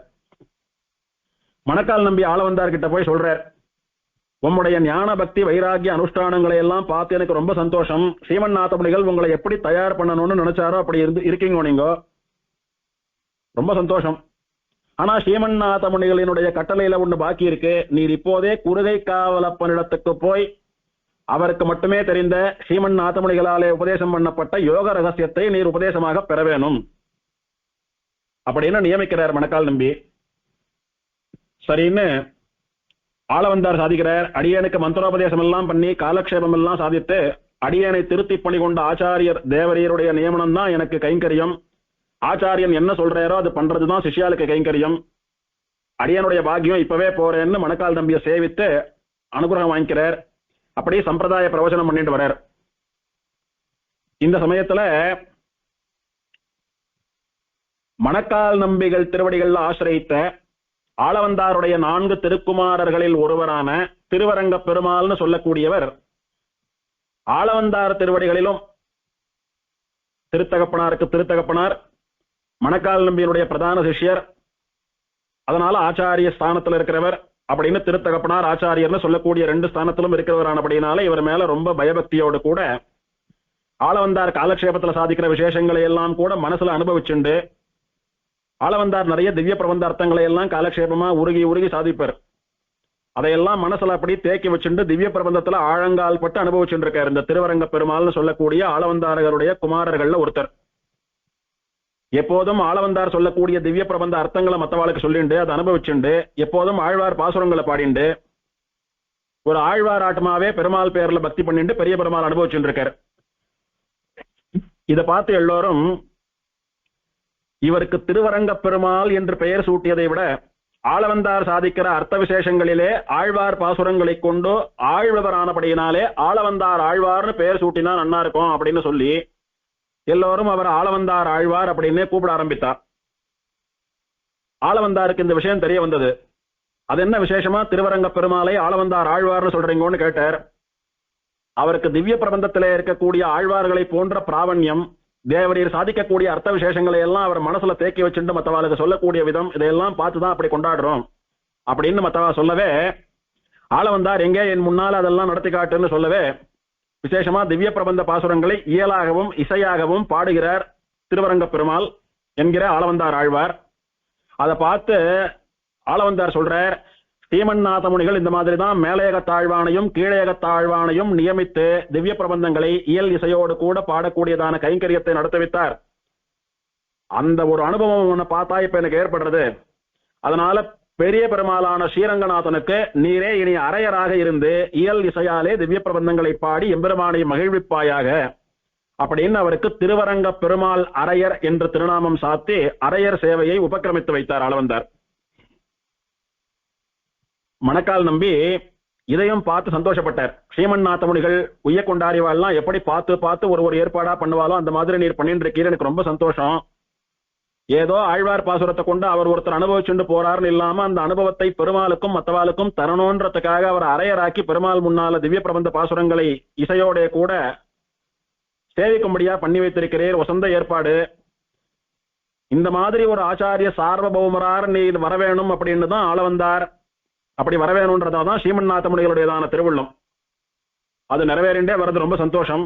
மணக்கால் நம்பி ஆளவந்தார்கிட்ட போய் சொல்றார், உம்முடைய ஞான பக்தி வைராகிய அனுஷ்டானங்களை எல்லாம் பார்த்து எனக்கு ரொம்ப சந்தோஷம். ஸ்ரீமன்னாதமுனிகள் உங்களை எப்படி தயார் பண்ணணும்னு நினைச்சாரோ அப்படி இருக்கீங்க நீங்க, ரொம்ப சந்தோஷம். ஆனா ஸ்ரீமன்னாதமுனிகளினுடைய கட்டளையில ஒண்ணு பாக்கி இருக்கு. நீர் இப்போதே குருகை காவலப்பனிடத்துக்கு போய் அவருக்கு மட்டுமே தெரிந்த ஸ்ரீமன்னாதமுனிகளாலே உபதேசம் பண்ணப்பட்ட யோக ரகசியத்தை நீர் உபதேசமாக பெற வேணும் அப்படின்னு நியமிக்கிறார் மணக்கால் நம்பி. சரின்னு ஆளவந்தார் சாதிக்கிறார். அடியனுக்கு மந்திரோபதேசம் எல்லாம் பண்ணி காலக்ஷேபம் எல்லாம் சாதித்து அடியனை திருத்தி பணி கொண்ட ஆச்சாரியர் தேவரியருடைய நியமனம் தான் எனக்கு கைங்கரியம். ஆச்சாரியன் என்ன சொல்றாரோ அது பண்றதுதான் சிஷ்யாளுக்கு கைங்கரியம். அடியனுடைய பாக்கியம் இப்பவே போறேன்னு மணக்கால் நம்பியை சேவித்து அனுகிரகம் வாங்கிக்கிறார். அப்படி சம்பிரதாய பிரவச்சனம் பண்ணிட்டு வர்றார். இந்த சமயத்துல மணக்கால் நம்பிகள் திருவடிகள்ல ஆசிரியித்த ஆளவந்தாருடைய 4 திருக்குமாரர்களில் ஒருவரான திருவரங்க பெருமாள்னு சொல்லக்கூடியவர் ஆளவந்தார் திருவடிகளிலும் திருத்தகப்பனாருக்கு திருத்தகப்பனார், மணக்கால் நம்பியினுடைய பிரதான சிஷ்யர், அதனால ஆச்சாரிய ஸ்தானத்தில் இருக்கிறவர் அப்படின்னு திருத்தகப்பனார் ஆச்சாரியர்னு சொல்லக்கூடிய 2 ஸ்தானத்திலும் இருக்கிறவரான அப்படின்னால இவர் மேல ரொம்ப பயபக்தியோடு கூட ஆளவந்தார் காலக்ஷேபத்துல சாதிக்கிற விசேஷங்களை எல்லாம் கூட மனசுல அனுபவிச்சுண்டு ஆளவந்தார் நிறைய திவ்ய பிரபந்த அர்த்தங்களை எல்லாம் காலக்ஷேபமா உருகி உருகி சாதிப்பார். அதையெல்லாம் மனசுல அப்படி தேக்கி வச்சுண்டு திவ்ய பிரபந்தத்துல ஆழங்கால் பட்டு அனுபவிச்சுட்டு இருக்காரு இந்த திருவரங்க பெருமாள்னு சொல்லக்கூடிய ஆளவந்தாரர்களுடைய குமாரர்கள்ல ஒருத்தர். எப்போதும் ஆளவந்தார் சொல்லக்கூடிய திவ்ய பிரபந்த அர்த்தங்களை மற்றவாளுக்கு சொல்லிண்டு அதை அனுபவிச்சுண்டு எப்போதும் ஆழ்வார் பாசுரங்களை பாடிண்டு ஒரு ஆழ்வார் ஆட்டமாவே பெருமாள் பேர்ல பக்தி பண்ணிட்டு பெரிய பெருமாள் அனுபவிச்சுட்டு இருக்காரு. இதை பார்த்து எல்லோரும் இவருக்கு திருவரங்க பெருமாள் என்று பெயர் சூட்டியதை விட ஆளவந்தார் சாதிக்கிற அர்த்த விசேஷங்களிலே ஆழ்வார் பாசுரங்களை கொண்டு ஆழ்வரானபடியினாலே ஆளவந்தார் ஆழ்வார்னு பெயர் சூட்டினா நன்னா இருக்கும் அப்படின்னு சொல்லி எல்லோரும் அவர் ஆளவந்தார் ஆழ்வார் அப்படின்னு கூப்பிட ஆரம்பித்தார். ஆளவந்தாருக்கு இந்த விஷயம் தெரிய வந்தது. அது என்ன விசேஷமா திருவரங்க பெருமாளை ஆளவந்தார் ஆழ்வார்னு சொல்றீங்கன்னு கேட்டார். அவருக்கு திவ்ய பிரபந்தத்திலே இருக்கக்கூடிய ஆழ்வார்களை போன்ற பிராவண்யம், தேவரீர் சாதிக்கக்கூடிய அர்த்த விசேஷங்களை எல்லாம் அவர் மனசுல தேக்கி வச்சுட்டு மற்றவாளுக்கு சொல்லக்கூடிய விதம் இதையெல்லாம் பார்த்துதான் அப்படி கொண்டாடுறோம் அப்படின்னு மற்றவா சொல்லவே ஆளவந்தார் எங்கே என் முன்னால் அதெல்லாம் நடத்தி காட்டுன்னு சொல்லவே விசேஷமா திவ்ய பிரபந்த பாசுரங்களை இயலாகவும் இசையாகவும் பாடுகிறார் திருவரங்க பெருமாள் என்கிற ஆளவந்தார் ஆழ்வார். அதை பார்த்து ஆளவந்தார் சொல்றார், ஸ்ரீமன்னாதமுனிகள் இந்த மாதிரி தான் மேலையகத்தாழ்வானையும் கீழையகத்தாழ்வானையும் நியமித்து திவ்ய பிரபந்தங்களை இயல் இசையோடு கூட பாடக்கூடியதான கைங்கரியத்தை நடத்திவித்தார். அந்த ஒரு அனுபவம் ஒண்ணு பார்த்தா இப்ப எனக்கு ஏற்படுறது. அதனால பெரிய பெருமாளான ஸ்ரீரங்கநாதனுக்கு நீரே இனி அரையராக இருந்து இயல் இசையாலே திவ்ய பிரபந்தங்களை பாடி எம்பெருமானை மகிழ்விப்பாயாக அப்படின்னு அவருக்கு திருவரங்க பெருமாள் அரையர் என்று திருநாமம் சாத்தி அரையர் சேவையை உபக்கிரமித்து வைத்தார் ஆளவந்தார். மணக்கால் நம்பி இதையும் பார்த்து சந்தோஷப்பட்டார். ஸ்ரீமன்னாதமுனிகள் உய்ய கொண்டாடிவாள்லாம் எப்படி பார்த்து பார்த்து ஒரு ஏற்பாடா பண்ணுவாலோ அந்த மாதிரி நீர் பண்ணிட்டு இருக்கீர், எனக்கு ரொம்ப சந்தோஷம். ஏதோ ஆழ்வார் பாசுரத்தை கொண்டு அவர் ஒருத்தர் அனுபவிச்சுட்டு போறாருன்னு இல்லாம அந்த அனுபவத்தை பெருமாளுக்கும் மற்றவாளுக்கும் தரணுன்றதுக்காக அவர் அரையராக்கி பெருமாள் முன்னால திவ்ய பிரபந்த பாசுரங்களை இசையோட கூட சேவிக்கும்படியா பண்ணி வைத்திருக்கிறீர், வசந்த ஏற்பாடு. இந்த மாதிரி ஒரு ஆச்சாரிய சார்வபௌமரார் நீர் வரவேணும் அப்படின்னு தான் ஆளவந்தார் அப்படி வரவேணும்ன்றதான் ஸ்ரீமன்னாதமுனிகளுடையதான திருவுள்ளம். அது நிறைவேறிண்டே வர்றது ரொம்ப சந்தோஷம்.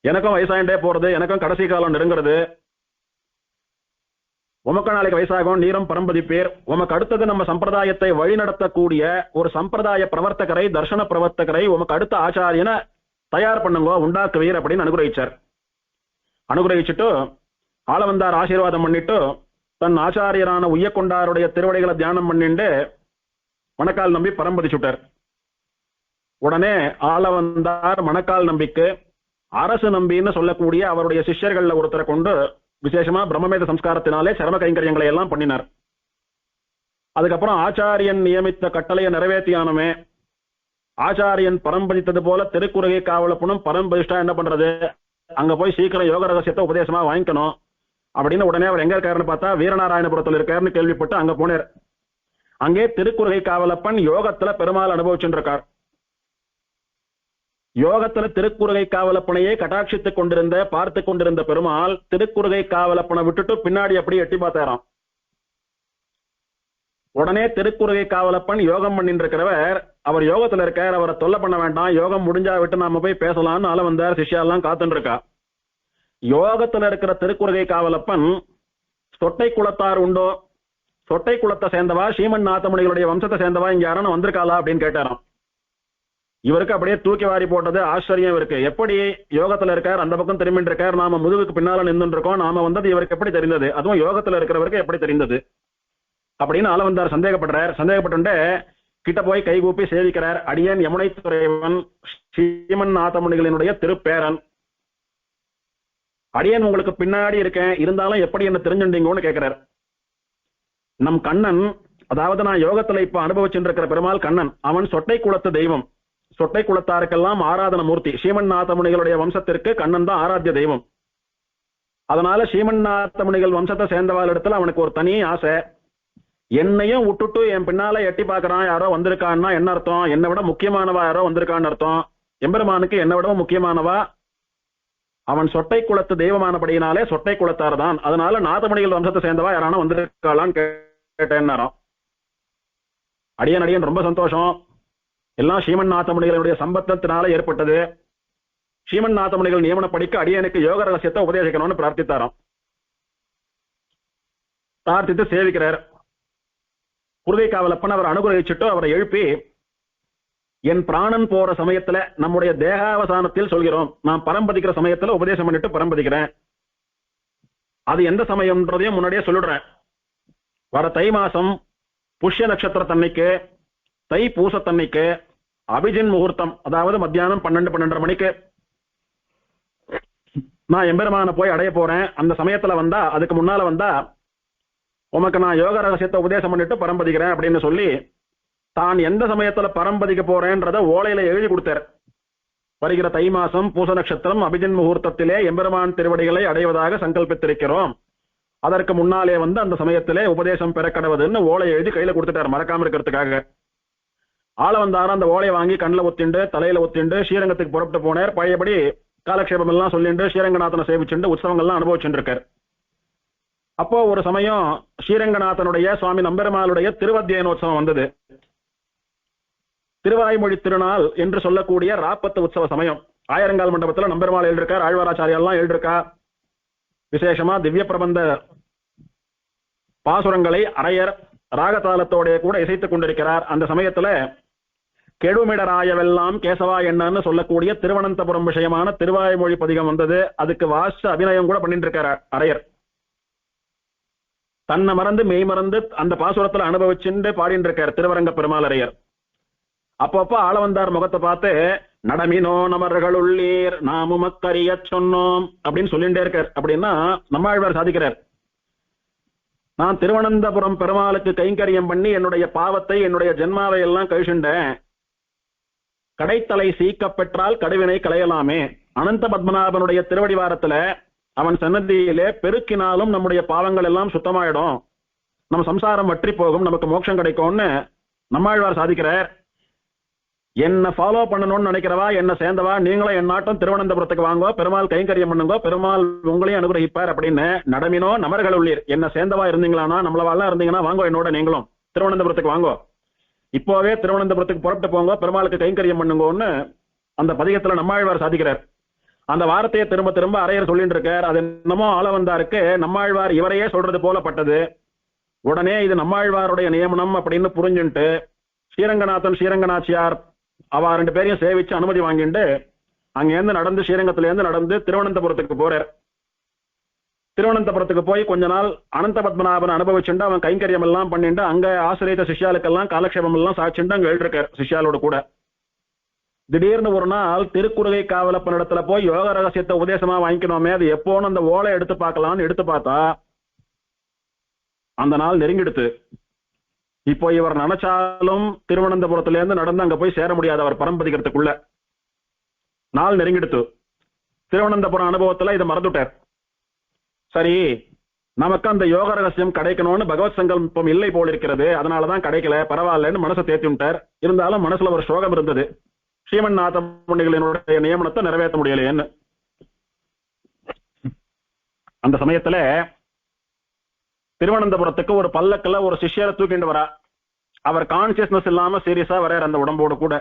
எனக்கும் வயசாயிண்டே போறது, எனக்கும் கடைசி காலம் நெருங்கிறது. உமக்கு நாளைக்கு வயசாகும், நீரும் பரம்பதிப்பேர். உமக்கு அடுத்தது நம்ம சம்பிரதாயத்தை வழிநடத்தக்கூடிய ஒரு சம்பிரதாய பிரவர்த்தகரை, தர்சன பிரவர்த்தகரை உமக்கு அடுத்த ஆச்சாரியனை தயார் பண்ணுங்க, உண்டாக்குவீர் அப்படின்னு அனுகிரகிச்சார். அனுகிரகிச்சுட்டு ஆளவந்தார் ஆசீர்வாதம் பண்ணிட்டு தன் ஆச்சாரியரான உய்யக்கொண்டாருடைய திருவடிகளை தியானம் பண்ணிட்டு மணக்கால் நம்பி பரம்பதிச்சுட்டார். உடனே ஆளவந்தார் மணக்கால் நம்பிக்கு அரசு நம்பின்னு சொல்லக்கூடிய அவருடைய சிஷ்யர்கள்ல ஒருத்தரை கொண்டு விசேஷமா பிரம்மமேத சம்ஸ்காரத்தினாலே சரம கைங்கரியங்களை எல்லாம் பண்ணினார். அதுக்கப்புறம் ஆச்சாரியன் நியமித்த கட்டளையை நிறைவேற்றியானமே ஆச்சாரியன் பரம்பதித்தது போல திருக்குறுகை காவலப்பனும் பரம்பதிஷ்டா என்ன பண்றது, அங்க போய் சீக்கிரம் யோக ரகசியத்தை உபதேசமா வாங்கிக்கணும் அப்படின்னு உடனே அவர் எங்க இருக்காருன்னு பார்த்தா வீரநாராயணபுரத்தில் இருக்காருன்னு கேள்விப்பட்டு அங்க போனார். அங்கே திருக்குறுகை காவலப்பன் யோகத்துல பெருமாள் அனுபவிச்சுட்டு இருக்கார். யோகத்துல திருக்குறுகை காவலப்பனையே கட்டாட்சித்துக் கொண்டிருந்த பார்த்து கொண்டிருந்த பெருமாள் திருக்குறுகை காவலப்பனை விட்டுட்டு பின்னாடி அப்படி எட்டி பார்த்தாராம். உடனே திருக்குறுகை காவலப்பன் யோகம் பண்ணிட்டு இருக்கிறவர், அவர் யோகத்துல இருக்கார், அவரை தொல்லை பண்ண வேண்டாம், யோகம் முடிஞ்சா விட்டு நாம போய் பேசலாம்னு ஆள வந்தார். சிஷ்யாலாம் காத்துட்டு இருக்கா. யோகத்துல இருக்கிற திருக்குறுகை காவலப்பன், சொட்டை குலத்தார் உண்டோ, சொட்டை குலத்தை சேர்ந்தவா, ஸ்ரீமன் நாதமுனிகளுடைய வம்சத்தை சேர்ந்தவா இங்க யாரும் வந்திருக்காளா அப்படின்னு கேட்டாராம். இவருக்கு அப்படியே தூக்கி வாரி போட்டது ஆச்சரியம் இருக்கு. எப்படி யோகத்துல இருக்கார், அந்த பக்கம் திரும்பிட்டு இருக்கார், நாம முதுகுக்கு பின்னால நின்று இருக்கோம், நாம வந்தது இவருக்கு எப்படி தெரிந்தது, அதுவும் யோகத்துல இருக்கிறவருக்கு எப்படி தெரிந்தது அப்படின்னு ஆள வந்தார். சந்தேகப்படுறார். சந்தேகப்பட்டு கிட்ட போய் கைகூப்பி சேவிக்கிறார். அடியன் யமுனை துறைவன், ஸ்ரீமன் நாதமுனிகளினுடைய திருப்பேரன், அடியன் உங்களுக்கு பின்னாடி இருக்கேன், இருந்தாலும் எப்படி என்ன தெரிஞ்சுட்டீங்கன்னு கேட்கிறார். நம் கண்ணன், அதாவது நான் யோகத்துல இப்ப அனுபவிச்சுட்டு இருக்கிற பெருமாள் கண்ணன், அவன் சொட்டை குலத்து தெய்வம், சொட்டை குலத்தாருக்கெல்லாம் ஆராதன மூர்த்தி. ஸ்ரீமன் நாதமுனிகளுடைய வம்சத்திற்கு கண்ணன் தான் ஆராத்திய தெய்வம். அதனால ஸ்ரீமன் நாதமுனிகள் வம்சத்தை சேர்ந்தவாள் இடத்துல அவனுக்கு ஒரு தனி ஆசை. என்னையும் விட்டுட்டு என் பின்னால எட்டி பார்க்கறான், யாரோ வந்திருக்கான்னா என்ன அர்த்தம், என்னை விட முக்கியமானவா யாரோ வந்திருக்கான்னு அர்த்தம். எம்பெருமானுக்கு என்னை விடவும் முக்கியமானவா, அவன் சொட்டை குலத்து தெய்வமானபடியினாலே சொட்டை குலத்தார் தான். அதனால நாதமுனிகள் வம்சத்தை சேர்ந்தவா யாரான வந்திருக்காளான்னு கேட்டேன்னாராம். அடியன் ரொம்ப சந்தோஷம், எல்லாம் ஸ்ரீமன் நாதமுனிகளுடைய சம்பந்தத்தினால ஏற்பட்டது. ஸ்ரீமன் நாதமுனிகள் நியமனப்படிக்க அடியனுக்கு யோக ரகசியத்தை உபதேசிக்கணும்னு பிரார்த்தித்தாராம். பிரார்த்தித்து சேவிக்கிறார். குருகை காவலப்பன் அவர் அனுகிரகிச்சுட்டு அவரை எழுப்பி, என் பிராணன் போற சமயத்துல, நம்முடைய தேகாவசானத்தில் சொல்கிறோம், நான் பரம்பதிக்கிற சமயத்துல உபதேசம் பண்ணிட்டு பரம்பதிக்கிறேன். அது எந்த சமயம்ன்றதையும் முன்னாடியே சொல்லிடுறேன். வர தை மாசம் புஷ்ய நட்சத்திரத்தன்னைக்கு, தை பூசத்தன்னைக்கு, அபிஜின் முகூர்த்தம், அதாவது மத்தியானம் 12-12:30 மணிக்கு நான் எம்பெருமான போய் அடைய போறேன். அந்த சமயத்துல வந்தா, அதுக்கு முன்னால வந்தா உமக்கு நான் யோக ரகசியத்தை உபதேசம் பண்ணிட்டு பரம்பதிக்கிறேன் அப்படின்னு சொல்லி, தான் எந்த சமயத்துல பரம்பதிக்க போறேன்றத ஓலையில எழுதி கொடுத்தார். வருகிற தை மாசம் பூச நட்சத்திரம் அபிஜின் முகூர்த்தத்திலே எம்பெருமான் திருவடிகளை அடைவதாக சங்கல்பித்திருக்கிறோம், அதற்கு முன்னாலே வந்து அந்த சமயத்திலே உபதேசம் பெறக்கடவுதுன்னு ஓலை எழுதி கையில கொடுத்துட்டார், மறக்காம இருக்கிறதுக்காக. ஆள வந்தார அந்த ஓலையை வாங்கி கண்ணில் ஒத்திண்டு தலையில ஒத்திண்டு ஸ்ரீரங்கத்துக்கு புறப்பட்டு போனார். பழையபடி காலக்ஷேபம் எல்லாம் சொல்லிண்டு ஸ்ரீரங்கநாதனை சேவிச்சுண்டு உற்சவங்கள்லாம் அனுபவிச்சுட்டு இருக்கார். அப்போ ஒரு சமயம் ஸ்ரீரங்கநாதனுடைய சுவாமி நம்பெருமாளுடைய திருவத்தியனோத்சவம் வந்தது. திருவாய்மொழி திருநாள் என்று சொல்லக்கூடிய ராப்பத்து உற்சவ சமயம். ஆயிரங்கால் மண்டபத்துல நம்பெருமாள் எழுதிருக்கார், ஆழ்வாராச்சாரியெல்லாம் எழுதிருக்கா. விசேஷமா திவ்ய பிரபந்த பாசுரங்களை அரையர் ராகதாளத்தோடைய கூட இசைத்துக் கொண்டிருக்கிறார். அந்த சமயத்துல கெடுமிடராயவெல்லாம் கேசவா என்னன்னு சொல்லக்கூடிய திருவனந்தபுரம் விஷயமான திருவாய்மொழி பதிகம் வந்தது. அதுக்கு வாச அபிநயம் கூட பண்ணிட்டு இருக்கார் அரையர். தன்னை மறந்து மெய் மறந்து அந்த பாசுரத்துல அனுபவிச்சுட்டு பாடிட்டு இருக்கார் திருவரங்க பெருமாள் அரையர். அப்பப்ப ஆள வந்தார் முகத்தை பார்த்து, நடமினோ நமர்கள் உள்ளீர் நாமும் மக்கறிய சொன்னோம் அப்படின்னு சொல்லிட்டே இருக்கார். அப்படின்னா நம்மாழ்வார் சாதிக்கிறார், நான் திருவனந்தபுரம் பெருமாளுக்கு கைங்கரியம் பண்ணி என்னுடைய பாவத்தை, என்னுடைய ஜென்மாவை எல்லாம் கழிச்சுண்டேன். கடைத்தலை சீக்க பெற்றால் கடுவினை களையலாமே. அனந்த பத்மநாபனுடைய திருவடிவாரத்துல அவன் சன்னதியிலே பெருக்கினாலும் நம்முடைய பாவங்கள் எல்லாம் சுத்தமாயிடும், நம்ம சம்சாரம் வற்றி போகும், நமக்கு மோட்சம் கிடைக்கும்னு நம்மாழ்வார் சாதிக்கிறார். என்ன ஃபாலோ பண்ணணும்னு நினைக்கிறவா, என்ன சேர்ந்தவா, நீங்களும் என் நாட்டம் திருவனந்தபுரத்துக்கு வாங்கோ, பெருமாள் கைங்கரியம் பண்ணுங்கோ, பெருமாள் உங்களையும் அனுகிரகிப்பார் அப்படின்னு. நடமினோ நமர்கள் உள்ளீர், என்ன சேர்ந்தவா இருந்தீங்களானா, நம்மளவாலாம் இருந்தீங்கன்னா வாங்கோ, என்னோட நீங்களும் திருவனந்தபுரத்துக்கு வாங்கோ, இப்போவே திருவனந்தபுரத்துக்கு புறப்பட்டு போங்க, பெருமாளுக்கு கைங்கரியம் பண்ணுங்கன்னு அந்த பதிகத்துல நம்மாழ்வார் சாதிக்கிறார். அந்த வார்த்தையை திரும்ப திரும்ப அரையர் சொல்லிட்டு இருக்கார். அது என்னமோ ஆள வந்தாருக்கு நம்மாழ்வார் இவரையே சொல்றது போலப்பட்டது. உடனே இது நம்மாழ்வாருடைய நியமனம் அப்படின்னு புரிஞ்சுட்டு ஸ்ரீரங்கநாதன் ஸ்ரீரங்கநாச்சியார் அவ 2 பேரையும் சேவிச்சு அனுமதி வாங்கிட்டு அங்கேருந்து நடந்து ஸ்ரீரங்கத்துல இருந்து நடந்து திருவனந்தபுரத்துக்கு போறார். திருவனந்தபுரத்துக்கு போய் கொஞ்ச நாள் அனந்த பத்மநாபன் அனுபவிச்சுட்டு அவன் கைங்கரியம் எல்லாம் பண்ணிட்டு அங்க ஆசிரியத்த சிஷ்யாளுக்கெல்லாம் காலக்ஷேபம் எல்லாம் சாட்சிண்டு அங்க எழுதிருக்கார் சிஷ்யாலோட கூட. திடீர்னு ஒரு நாள் திருக்குறுகை காவலப்பனிடத்துல போய் யோக ரகசியத்தை உபதேசமா வாங்கிக்கணுமே, அது எப்போன்னு அந்த ஓலை எடுத்து பார்க்கலாம்னு எடுத்து பார்த்தா அந்த நாள் நெருங்கிடுத்து. இப்போ இவர் நினைச்சாலும் திருவனந்தபுரத்துல இருந்து நடந்து அங்க போய் சேர முடியாது, அவர் பரம்பதிக்கிறதுக்குள்ள நாள் நெருங்கிடுத்து. திருவனந்தபுரம் அனுபவத்துல இதை மறந்துட்டார். சரி, நமக்கு அந்த யோக ரகசியம் கிடைக்கணும்னு பகவத் சங்கல்பம் இல்லை போல் இருக்கிறது, அதனாலதான் கிடைக்கல, பரவாயில்லன்னு மனசை தேத்தி விட்டார். இருந்தாலும் மனசுல ஒரு சோகம் இருந்தது, ஸ்ரீமன் நாதமுனிகளினுடைய நியமனத்தை நிறைவேற்ற முடியலையேன்னு. அந்த சமயத்துல திருவனந்தபுரத்துக்கு ஒரு பல்லக்கில் ஒரு சிஷ்யரை தூக்கிட்டு வரா. அவர் கான்சியஸ்னஸ் இல்லாம சீரியஸா வர்றார் அந்த உடம்போடு கூட.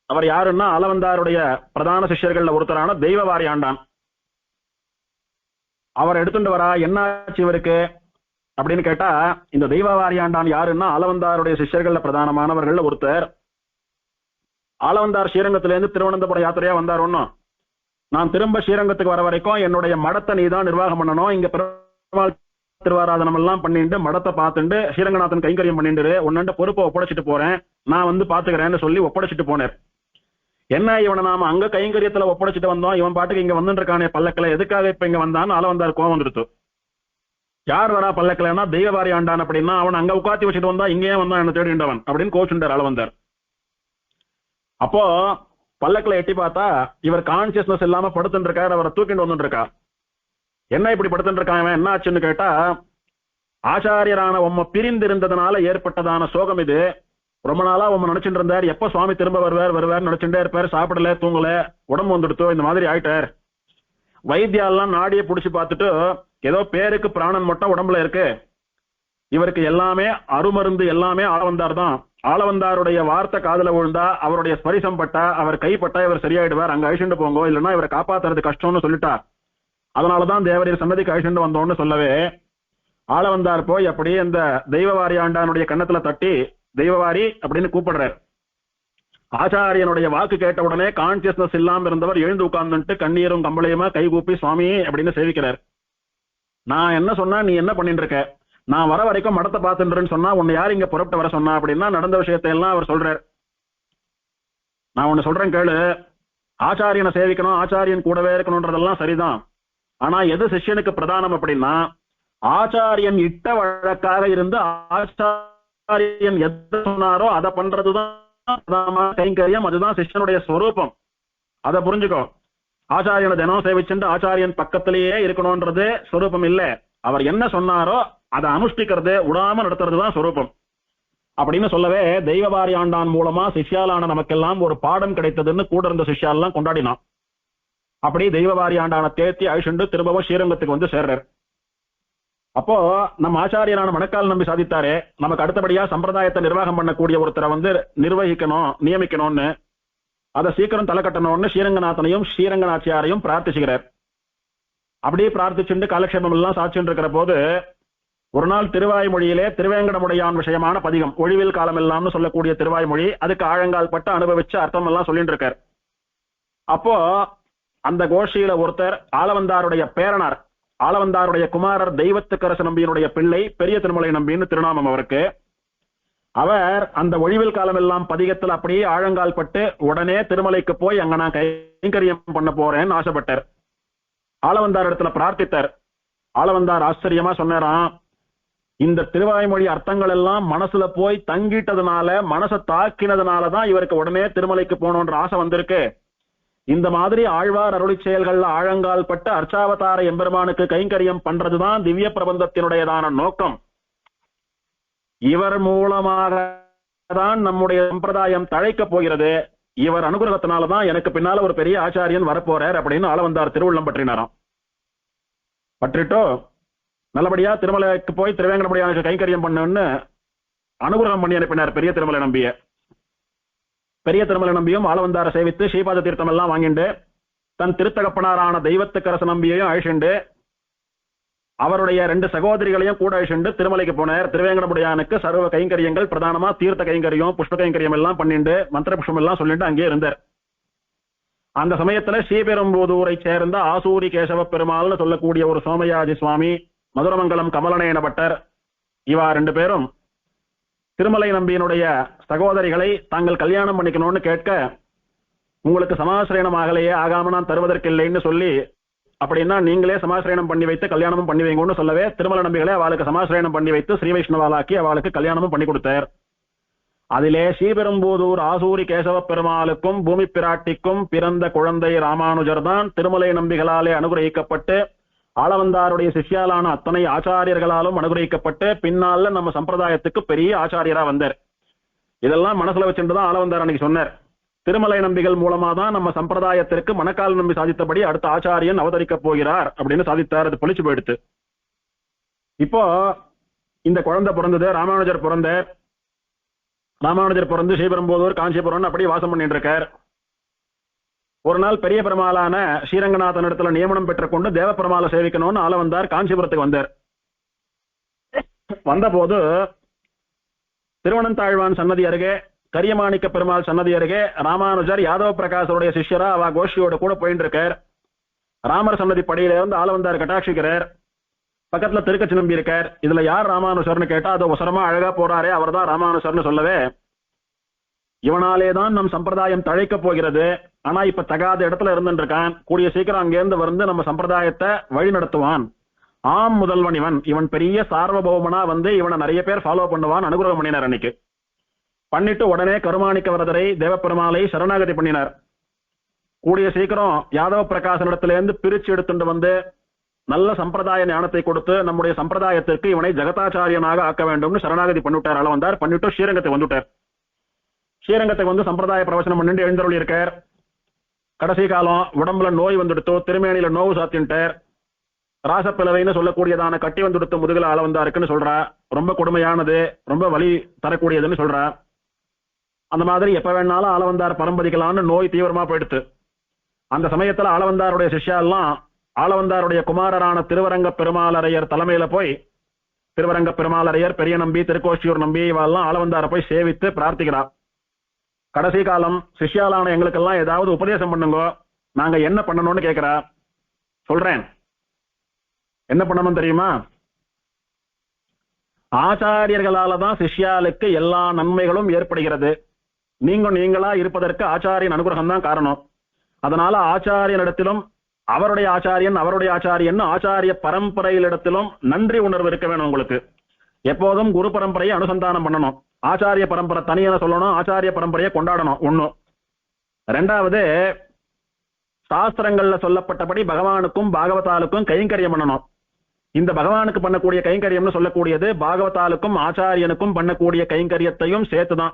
அவர் யாருன்னா ஆளவந்தாருடைய பிரதான சிஷ்யர்கள்ல ஒருத்தரான தெய்வவாரி ஆண்டான். அவர் எடுத்துட்டு வரா, என்னாச்சு இவருக்கு அப்படின்னு கேட்டா, இந்த தெய்வவாரி ஆண்டான் யாருன்னா ஆளவந்தாருடைய சிஷ்யர்கள்ல பிரதானமானவர்கள் ஒருத்தர். ஆளவந்தார் ஸ்ரீரங்கத்திலேருந்து திருவனந்தபுரம் யாத்திரையா வந்தார். ஒன்னும் நான் திரும்ப ஸ்ரீரங்கத்துக்கு வர வரைக்கும் என்னுடைய மடத்தை நீ தான் நிர்வாகம் பண்ணணும், இங்க பெருமாள் திருவாராதனம் எல்லாம் பண்ணிட்டு மடத்தை பார்த்துட்டு ஸ்ரீரங்கநாதன் கைங்கரியம் பண்ணிட்டு உன்னண்ட பொறுப்பை ஒப்படைச்சிட்டு போறேன், நான் வந்து பாத்துக்கிறேன்னு சொல்லி ஒப்படைச்சிட்டு போனேன். என்ன இவனை நாம அங்க கைங்கரியத்துல ஒப்படைச்சிட்டு வந்தோம், இவன் பாட்டுக்கு இங்க வந்துட்டு இருக்கானே பல்லக்கில, எதுக்காக இப்ப இங்க வந்தான்னு ஆளவந்தார் கோவம் வந்துருத்து. யார் வரா பல்லக்கிலன்னா தெய்வவாரி ஆண்டான் அப்படின்னா, அவன் அங்க உட்காத்தி வச்சுட்டு வந்தா இங்கேயே வந்தான் என்ன தேடிண்டவன் அப்படின்னு கோச்சுட்டார் ஆளவந்தார். அப்போ பல்லக்கில எட்டி பார்த்தா இவர் கான்சியஸ்னஸ் இல்லாம படுத்துட்டு இருக்காரு, அவரை தூக்கிட்டு வந்துட்டு இருக்கா. என்ன இப்படி படுத்துட்டு இருக்கான் இவன், என்ன ஆச்சுன்னு கேட்டா, ஆச்சாரியரான உம்ம பிரிந்து இருந்ததுனால ஏற்பட்டதான சோகம் இது. ரொம்ப நாளா உம்ம நினைச்சுட்டு இருந்தார், எப்ப சுவாமி திரும்ப வருவார் நினைச்சுட்டே இருப்பாரு, சாப்பிடல தூங்கல, உடம்பு வந்துடுத்தோ, இந்த மாதிரி ஆயிட்டார். வைத்தியாலாம் நாடியை புடிச்சு பார்த்துட்டு ஏதோ பேருக்கு பிராணன் மட்டும் உடம்புல இருக்கு, இவருக்கு எல்லாமே அருமருந்து எல்லாமே ஆளவந்தார் தான். ஆளவந்தாருடைய வார்த்தை காதுல விழுந்தா, அவருடைய ஸ்பரிசம் பட்டா, அவர் கைப்பட்டா இவர் சரியாயிடுவார், அங்க அழிச்சுட்டு போங்க, இல்லைன்னா இவரை காப்பாத்துறது கஷ்டம்னு சொல்லிட்டா. அதனாலதான் தேவரீர் சன்னதிக்கு அழிச்சுட்டு வந்தோம்னு சொல்லவே ஆளவந்தார் போய் அப்படி அந்த தெய்வவாரி ஆண்டானுடைய கன்னத்துல தட்டி தெய்வவாரி அப்படின்னு கூப்பிடுறார். ஆச்சாரியனுடைய வாக்கு கேட்ட உடனே கான்சியஸ்னஸ் இல்லாம இருந்தவர் எழுந்து உட்கார்ந்துட்டு கண்ணீரும் கம்பளையுமா கைகூப்பி சுவாமி அப்படின்னு சேவிக்கிறார். நான் என்ன சொன்னா நீ என்ன பண்ணிட்டு இருக்க, நான் வர வரைக்கும் மடத்தை பார்த்துன்றேன்னு சொன்னா உன்னை யார் இங்க புறப்பட்டு வர சொன்னா அப்படின்னா நடந்த விஷயத்தை எல்லாம் அவர் சொல்றார். நான் ஒன்னு சொல்றேன் கேளு, ஆச்சாரியனை சேவிக்கணும், ஆச்சாரியன் கூடவே இருக்கணும்ன்றதெல்லாம் சரிதான். ஆனா எது சிஷ்யனுக்கு பிரதானம் அப்படின்னா, ஆச்சாரியன் இட்ட வழக்காக இருந்து ஆச்சாரியன் எதை சொன்னாரோ அதை பண்றதுதான் கைங்கரியம், அதுதான் சிஷ்யனுடைய ஸ்வரூபம். அதை புரிஞ்சுக்கோ. ஆச்சாரியனை தினம் சேவிச்சுட்டு ஆச்சாரியன் பக்கத்திலேயே இருக்கணும்ன்றது ஸ்வரூபம் இல்ல, அவர் என்ன சொன்னாரோ அதை அனுஷ்டிக்கிறது விடாம நடத்துறதுதான் ஸ்வரூபம் அப்படின்னு சொல்லவே தெய்வவாரி ஆண்டான் மூலமா சிஷ்யாலான நமக்கெல்லாம் ஒரு பாடம் கிடைத்ததுன்னு கூட இருந்த சிஷ்யாலாம் கொண்டாடினான். அப்படி தெய்வவாரி ஆண்டான தேர்த்தி அழிச்சுண்டு திரும்பவும் ஸ்ரீரங்கத்துக்கு வந்து சேர்றார். அப்போ நம்ம ஆச்சாரியரான மணக்கால் நம்பி சாதித்தாரே, நமக்கு அடுத்தபடியா சம்பிரதாயத்தை நிர்வாகம் பண்ணக்கூடிய ஒருத்தரை வந்து நிர்வகிக்கணும், நியமிக்கணும்னு, அதை சீக்கிரம் தலை கட்டணும்னு ஸ்ரீரங்கநாதனையும் ஸ்ரீரங்கநாச்சியாரையும் பிரார்த்திச்சுக்கிறார். அப்படியே பிரார்த்திச்சுண்டு காலக்ஷேபம் எல்லாம் சாட்சின்னு இருக்கிற போது ஒரு நாள் திருவாய்மொழியிலே திருவேங்கடமுடையான் விஷயமான பதிகம், ஒழிவில் காலம் எல்லாம்னு சொல்லக்கூடிய திருவாய்மொழி, அதுக்கு ஆழங்கால் பட்டு அனுபவிச்சு அர்த்தம் எல்லாம் சொல்லிட்டு இருக்கார். அப்போ அந்த கோஷ்டியில ஒருத்தர் ஆளவந்தாருடைய பேரனார், ஆளவந்தாருடைய குமாரர் தெய்வத்துக்கரசு நம்பியினுடைய பிள்ளை பெரிய திருமலை நம்பின்னு திருநாமம் அவருக்கு. அவர் அந்த ஒழிவில் காலம் எல்லாம் பதிகத்தில் அப்படியே ஆழங்கால் பட்டு உடனே திருமலைக்கு போய் அங்க நான் கைங்கரியம் பண்ண போறேன்னு ஆசைப்பட்டார். ஆளவந்தார் இடத்துல பிரார்த்தித்தார். ஆளவந்தார் ஆச்சரியமா சொன்னாராம், இந்த திருவாய்மொழி அர்த்தங்கள் எல்லாம் மனசுல போய் தங்கிட்டதுனால, மனசை தாக்கினதுனாலதான் இவருக்கு உடனே திருமலைக்கு போகணுன்ற ஆசை வந்திருக்கு. இந்த மாதிரி ஆழ்வார் அருளி செயல்கள்ல ஆழங்கால் பட்டு அர்ச்சாவதார எம்பெருமானுக்கு கைங்கரியம் பண்றதுதான் திவ்ய பிரபந்தத்தினுடையதான நோக்கம். இவர் மூலமாக தான் நம்முடைய சம்பிரதாயம் தழைக்க போகிறது. இவர் அனுகிரகத்தினாலதான் எனக்கு பின்னால ஒரு பெரிய ஆச்சாரியன் வரப்போறார் அப்படின்னு ஆளவந்தார் திருவுள்ளம் பற்றினாராம். பற்றிட்டோ நல்லபடியா திருமலைக்கு போய் திருவேங்கடமுடியானுக்கு கைங்கரியம் பண்ணுன்னு அனுகிரகம் பண்ணி அனுப்பினார் பெரிய திருமலை நம்பிய. பெரிய திருமலை நம்பியும் ஆளவந்தார சேவித்து ஸ்ரீபாத தீர்த்தம் எல்லாம் வாங்கிண்டு தன் திருத்தகப்பனாரான தெய்வத்துக்கரசு நம்பியையும் அழிச்சுண்டு அவருடைய 2 சகோதரிகளையும் கூட அழிச்சுண்டு திருமலைக்கு போனார். திருவேங்கடமுடியானுக்கு சர்வ கைங்கரியங்கள், பிரதானமா தீர்த்த கைங்கரியம், புஷ்ப கைங்கரியம் எல்லாம் பண்ணிண்டு மந்திர புஷ்பம் எல்லாம் சொல்லிட்டு அங்கே இருந்தார். அந்த சமயத்துல ஸ்ரீபெரும்புதூரை சேர்ந்த ஆசூரி கேசவ பெருமாள்னு சொல்லக்கூடிய ஒரு சோமயாஜி சுவாமி, மதுரமங்கலம் கமலநயன பட்டர், இவா 2 பேரும் திருமலை நம்பியினுடைய சகோதரிகளை தாங்கள் கல்யாணம் பண்ணிக்கணும்னு கேட்க, உங்களுக்கு சமாசிரயணம் ஆகலையே, ஆகாம நான் தருவதற்கு இல்லைன்னு சொல்லி, அப்படின்னா நீங்களே சமாசிரயணம் பண்ணி வைத்து கல்யாணமும் பண்ணி வைங்கன்னு சொல்லவே திருமலை நம்பிகளை அவளுக்கு சமாசிரயணம் பண்ணி வைத்து ஸ்ரீ வைஷ்ணவாலாக்கி அவளுக்கு கல்யாணமும் பண்ணி கொடுத்தார். அதிலே ஸ்ரீபெரும்புதூர் ஆசூரி கேசவ பெருமாளுக்கும் பூமி பிராட்டிக்கும் பிறந்த குழந்தை ராமானுஜர் தான் திருமலை நம்பிகளாலே அனுகிரகிக்கப்பட்டு ஆளவந்தாருடைய சிஷ்யாலான அத்தனை ஆச்சாரியர்களாலும் அனுகிரகிக்கப்பட்டு பின்னால நம்ம சம்பிரதாயத்துக்கு பெரிய ஆச்சாரியரா வந்தார். இதெல்லாம் மனசுல வச்சுட்டுதான் ஆளவந்தார் அன்னைக்கு சொன்னார், திருமலை நம்பிகள் மூலமா தான் நம்ம சம்பிரதாயத்திற்கு மணக்கால் நம்பி சாதித்தபடி அடுத்த ஆச்சாரியன் அவதரிக்க போகிறார் அப்படின்னு சாதித்தார். அது பொலிச்சு போயிடுத்து. இப்போ இந்த குழந்தை பிறந்தது, ராமானுஜர் பிறந்தார். ராமானுஜர் பிறந்து ஸ்ரீபெரும்புதூர் காஞ்சிபுரம் அப்படி வாசம் பண்ணிட்டு இருக்கார். ஒரு நாள் பெரிய பெருமாளான ஸ்ரீரங்கநாதன் இடத்துல நியமனம் பெற்றுக்கொண்டு தேவ பெருமாளை சேவிக்கணும்னு ஆள வந்தார். காஞ்சிபுரத்துக்கு வந்தார். வந்தபோது திருவனந்தாழ்வான் சன்னதி அருகே, கரியமாணிக்க பெருமாள் சன்னதி அருகே ராமானுஜர் யாதவ பிரகாசருடைய சிஷ்யரா அவ கோஷ்டியோட கூட போயிட்டு இருக்கார். ராமர் சன்னதி படியில இருந்து ஆள வந்தார் கட்டாட்சிக்கிறார். பக்கத்துல திருக்கச்சி நம்பி இருக்கார். இதுல யார் ராமானுஜர்னு கேட்டா அது ஒசரமா அழகா போறாரே அவர் தான் ராமானுஜர்னு சொல்லவே, இவனாலேதான் நம் சம்பிரதாயம் தழைக்க போகிறது. ஆனா இப்ப தகாத இடத்துல இருந்துட்டு இருக்கான். கூடிய சீக்கிரம் அங்கேருந்து வந்து நம்ம சம்பிரதாயத்தை வழி நடத்துவான். ஆம் முதல்வன் இவன் பெரிய சார்வபௌமனா வந்து இவனை நிறைய பேர் ஃபாலோ பண்ணுவான். அனுகிரகம் பண்ணினார். அன்னைக்கு பண்ணிட்டு உடனே கருமாணிக்க வரதரை தேவப்பெருமாளை சரணாகதி பண்ணினார். கூடிய சீக்கிரம் யாதவ பிரகாசனிடத்துல இருந்து பிரிச்சு எடுத்துட்டு வந்து நல்ல சம்பிரதாய ஞானத்தை கொடுத்து நம்முடைய சம்பிரதாயத்திற்கு இவனை ஜெகதாச்சாரியனாக ஆக்க வேண்டும்னு சரணாகதி பண்ணிவிட்டார். ஆள வந்தார். பண்ணிட்டு ஸ்ரீரங்கத்தை வந்துட்டார். ஸ்ரீரங்கத்துக்கு வந்து சம்பிரதாய பிரவச்சனம் பண்ணிட்டு எழுந்தருள் இருக்கார். கடைசி காலம் உடம்புல நோய் வந்துடுத்தோ, திருமேனியில நோவு சாத்தின்ட்டார். ராசப்பிளவைன்னு சொல்லக்கூடியதான கட்டி வந்துடுத்து முதுகுல ஆள வந்தாருக்குன்னு சொல்றா. ரொம்ப கொடுமையானது, ரொம்ப வலி தரக்கூடியதுன்னு சொல்றா. அந்த மாதிரி எப்ப வேணாலும் ஆள வந்தார் பரம்பதிக்கலான்னு நோய் தீவிரமா போயிடுத்து. அந்த சமயத்துல ஆளவந்தாருடைய சிஷ்யா எல்லாம் ஆளவந்தாருடைய குமாரரான திருவரங்க பெருமாளரையர் தலைமையில போய், திருவரங்க பெருமாளரையர், பெரிய நம்பி, திருக்கோஷ்டியூர் நம்பி இவெல்லாம் ஆளவந்தார போய் சேவித்து பிரார்த்திக்கிறா. கடைசி காலம் சிஷ்யாலான எங்களுக்கெல்லாம் ஏதாவது உபதேசம் பண்ணுங்க, நாங்க என்ன பண்ணணும்னு கேட்கிறா. சொல்றேன், என்ன பண்ணணும் தெரியுமா? ஆச்சாரியர்களால தான் சிஷ்யாளுக்கு எல்லா நன்மைகளும் ஏற்படுகிறது. நீங்களா இருப்பதற்கு ஆச்சாரியன் அனுகிரகம் தான் காரணம். அதனால ஆச்சாரியனிடத்திலும் அவருடைய ஆச்சாரியன் ஆச்சாரிய பரம்பரையிலிடத்திலும் நன்றி உணர்வு இருக்க வேணும். உங்களுக்கு எப்போதும் குரு பரம்பரையை அனுசந்தானம் பண்ணணும். ஆச்சாரிய பரம்பரை தனியான சொல்லணும், ஆச்சாரிய பரம்பரையை கொண்டாடணும். ஒண்ணு. ரெண்டாவது, சாஸ்திரங்கள்ல சொல்லப்பட்டபடி பகவானுக்கும் பாகவதாலுக்கும் கைங்கரியம் பண்ணணும். இந்த பகவானுக்கு பண்ணக்கூடிய கைங்கரியம்னு சொல்லக்கூடியது பாகவதாலுக்கும் ஆச்சாரியனுக்கும் பண்ணக்கூடிய கைங்கரியத்தையும் சேர்த்துதான்.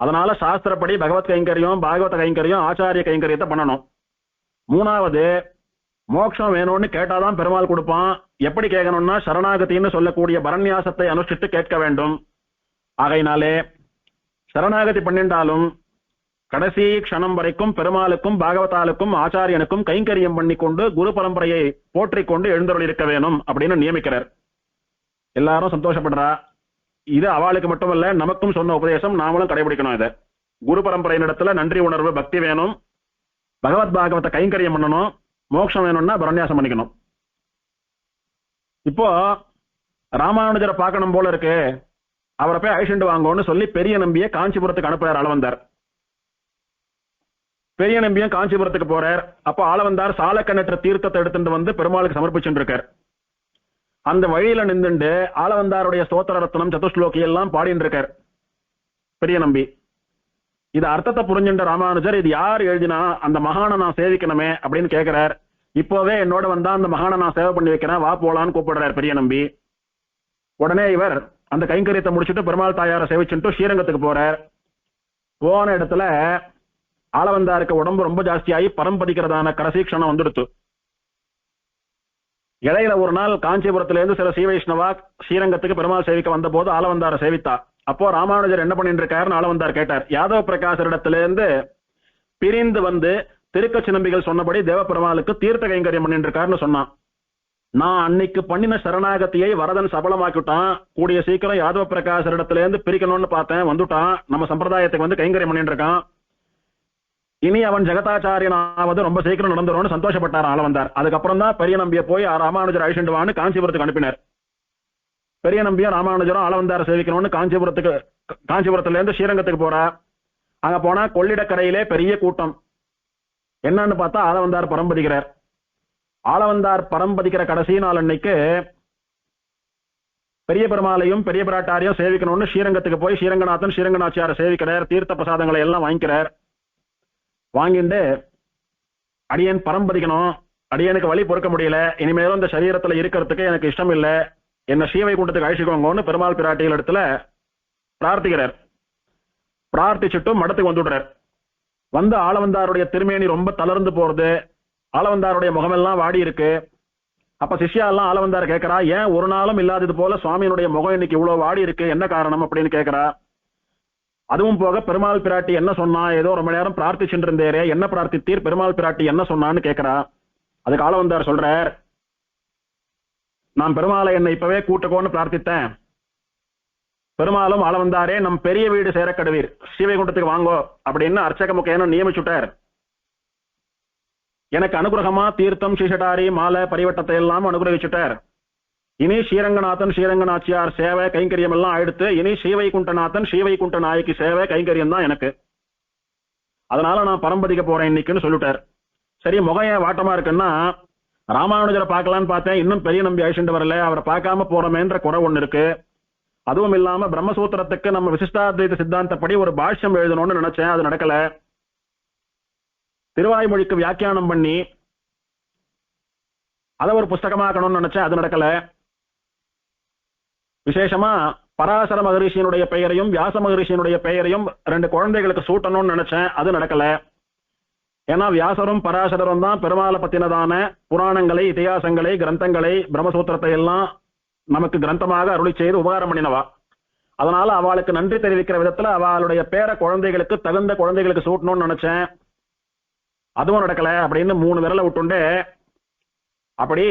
அதனால சாஸ்திரப்படி பகவத் கைங்கரியம், பாகவத கைங்கரியம், ஆச்சாரிய கைங்கரியத்தை பண்ணணும். மூணாவது, மோட்சம் வேணும்னு கேட்டாதான் பெருமாள் கொடுப்பான். எப்படி கேட்கணும்னா சரணாகத்தின்னு சொல்லக்கூடிய பரநியாசத்தை அனுஷ்டித்து கேட்க வேண்டும். ஆகையினாலே சரணாகதி பண்ணிட்டாலும் கடைசி க்ஷணம் வரைக்கும் பெருமாளுக்கும் பாகவதாலுக்கும் ஆச்சாரியனுக்கும் கைங்கரியம் பண்ணிக்கொண்டு குரு பரம்பரையை போற்றிக்கொண்டு எழுந்தருள் இருக்க வேணும் அப்படின்னு நியமிக்கிறார். எல்லாரும் சந்தோஷப்படுறா. இது அவளுக்கு மட்டுமல்ல, நமக்கும் சொன்ன உபதேசம், நாமளும் கடைபிடிக்கணும். இதை குரு பரம்பரையினிடத்துல நன்றி உணர்வு, பக்தி வேணும். பகவத் பாகவத கைங்கரியம் பண்ணணும். மோட்சம் வேணும்னா பரநியாசம் பண்ணிக்கணும். இப்போ ராமானுஜரை பார்க்கணும் போல இருக்கு, அவரை போய் அழிச்சுண்டு வாங்கன்னு சொல்லி பெரிய நம்பியை காஞ்சிபுரத்துக்கு அனுப்புறார் ஆளவந்தார். பெரிய நம்பியும் காஞ்சிபுரத்துக்கு போறார். அப்போ ஆளவந்தார் சாலக்கண்ணற்ற தீர்த்தத்தை எடுத்துட்டு வந்து பெருமாளுக்கு சமர்ப்பிச்சுட்டு இருக்கார். அந்த வழியில நின்றுண்டு ஆளவந்தாருடைய ஸ்தோத்திர ரத்னம், சதுஸ்லோகி எல்லாம் பாடிட்டு இருக்கார் பெரிய நம்பி. இது அர்த்தத்தை புரிஞ்சுட்ட ராமானுஜர், இது யார் எழுதினா, அந்த மகானை நான் சேவிக்கணுமே அப்படின்னு கேட்கிறார். இப்போவே என்னோட வந்தா அந்த மகானை நான் சேவை பண்ணி வைக்கிறேன், வா போலான்னு கூப்பிடுறார் பெரிய நம்பி. உடனே இவர் அந்த கைங்கரியத்தை முடிச்சுட்டு பெருமாள் தாயாரை சேவிச்சுட்டு ஸ்ரீரங்கத்துக்கு போறார். போன இடத்துல ஆளவந்தாருக்கு உடம்பு ரொம்ப ஜாஸ்தியாகி பரம்பதிக்கிறதான கடைசி க்ஷணம் வந்துடுத்து. இடையில ஒரு நாள் காஞ்சிபுரத்துல இருந்து சில ஸ்ரீவைஷ்ணவா ஸ்ரீரங்கத்துக்கு பெருமாள் சேவிக்க வந்த போது ஆளவந்தார சேவித்தா. அப்போ ராமானுஜர் என்ன பண்ணிட்டு இருக்காருன்னு ஆளவந்தார் கேட்டார். யாதவ பிரகாசரிடத்திலிருந்து பிரிந்து வந்து திருக்கச்சி நம்பிகள் சொன்னபடி தேவப்பெருமாளுக்கு தீர்த்த கைங்கரியம் பண்ணிட்டு இருக்காருன்னு சொன்னான். நான் அன்னைக்கு பண்ணின சரணாகத்தியை வரதன் சபலமாக்கிட்டான். கூடிய சீக்கிரம் யாதவ பிரகாசரிடத்திலிருந்து பிரிக்கணும்னு பார்த்தேன், வந்துட்டான். நம்ம சம்பிரதாயத்துக்கு வந்து கைங்கரியம் பண்ணிட்டு இருக்கான். இனி அவன் ஜெகதாச்சாரியனாவது ரொம்ப சீக்கிரம் நடந்துரும்னு சந்தோஷப்பட்டார் ஆளவந்தார். அதுக்கப்புறம் தான் பெரிய நம்பியை போய் ராமானுஜர் அழிச்சுண்டுவான்னு காஞ்சிபுரத்துக்கு அனுப்பினார். பெரிய நம்பியும் ராமானுஜரும் ஆளவந்தார சேவிக்கணும்னு காஞ்சிபுரத்துல இருந்து ஸ்ரீரங்கத்துக்கு போறா. அங்க போனா கொள்ளிடக்கரையிலே பெரிய கூட்டம். என்னன்னு பார்த்தா ஆளவந்தார் பரம்பதிக்கிறார். ஆளவந்தார் பரம்பதிக்கிற கடைசி நாள் அன்னைக்கு பெரிய பெருமாளையும் பெரிய பிராட்டாரையும் சேவிக்கணும்னு ஸ்ரீரங்கத்துக்கு போய் ஸ்ரீரங்கநாதன் ஸ்ரீரங்கநாச்சியாரை சேவிக்கிறார். தீர்த்த பிரசாதங்களை எல்லாம் வாங்கிக்கிறார். வாங்கிட்டு அடியன் பரம்பதிக்கணும், அடியனுக்கு வழி பொறுக்க முடியல, இனிமேலும் இந்த சரீரத்துல இருக்கிறதுக்கு எனக்கு இஷ்டம் இல்லை, என்ன ஸ்ரீவைகுண்டத்துக்கு அழைச்சிக்கோங்கன்னு பெருமாள் பிராட்டிகள் இடத்துல பிரார்த்திக்கிறார். பிரார்த்திச்சுட்டும் மடத்துக்கு வந்துடுறார். வந்து ஆளவந்தாருடைய திருமேனி ரொம்ப தளர்ந்து போறது, ஆளவந்தாருடைய முகமெல்லாம் வாடி இருக்கு. அப்ப சிஷ்யா எல்லாம் ஆளவந்தார கேட்கறா, ஏன் ஒரு நாளும் இல்லாதது போல சுவாமியினுடைய முகம் இன்னைக்கு இவ்வளவு வாடி இருக்கு, என்ன காரணம் அப்படின்னு கேட்கறா. அதுவும் போக பெருமாள் பிராட்டி என்ன சொன்னா, ஏதோ ரொம்ப நேரம் பிரார்த்திச்சுட்டு இருந்தேரே, என்ன பிரார்த்தித்தீர், பெருமாள் பிராட்டி என்ன சொன்னான்னு கேட்கிறா. அதுக்கு ஆளவந்தார் சொல்றார், நான் பெருமாளை என்னை இப்பவே கூட்டுக்கோன்னு பிரார்த்தித்தேன். பெருமாளும் ஆளவந்தாரே நம் பெரிய வீடு சேர கடுவீர், ஸ்ரீவைகுண்டத்துக்கு வாங்கோ அப்படின்னு அர்ச்சக முக்கையன நியமிச்சுட்டார். எனக்கு அனுகிரகமா தீர்த்தம், சீஷடாரி, மாலை, பரிவட்டத்தை எல்லாம் அனுகிரகிச்சுட்டார். இனி ஸ்ரீரங்கநாதன், ஸ்ரீரங்கநாச்சியார் சேவை கைங்கரியம் எல்லாம் ஆயிடுத்து. இனி ஸ்ரீவைகுண்டநாதன், ஸ்ரீவைகுண்ட நாயகி சேவை கைங்கரியம் தான் எனக்கு. அதனால நான் பரம்பதிக்க போறேன் இன்னைக்குன்னு சொல்லிட்டார். சரி, முகம் வாட்டமா இருக்குன்னா ராமானுஜரை பார்க்கலான்னு பார்த்தேன், இன்னும் பெரிய நம்பி அழிச்சுட்டு வரல, அவரை பார்க்காம போறமேன்ற குறை ஒண்ணு இருக்கு. அதுவும் இல்லாம பிரம்மசூத்திரத்துக்கு நம்ம விசிஷ்டாத்வைத சித்தாந்தப்படி ஒரு பாஷ்யம் எழுதணும்னு நினைச்சேன், அது நடக்கல. திருவாய்மொழிக்கு வியாக்கியானம் பண்ணி அதை ஒரு புஸ்தகமாக்கணும்னு நினைச்சேன், அது நடக்கல. விசேஷமா பராசர மகரிஷியினுடைய பெயரையும் வியாச மகரிஷியினுடைய பெயரையும் 2 குழந்தைகளுக்கு சூட்டணும்னு நினைச்சேன், அது நடக்கல. ஏன்னா வியாசரும் பராசரரும் தான் பெருமாளை பத்தினதான புராணங்களை, இதிகாசங்களை, கிரந்தங்களை, பிரம்மசூத்திரத்தை எல்லாம் நமக்கு கிரந்தமாக அருளி செய்து உபகாரம் பண்ணினவா. அதனால அவளுக்கு நன்றி தெரிவிக்கிற விதத்துல அவளுடைய பேர குழந்தைகளுக்கு தகுந்த குழந்தைகளுக்கு சூட்டணும்னு நினைச்சேன், அதுவும் நடக்கல. அப்படின்னு 3 விரலை விட்டுண்டு அப்படி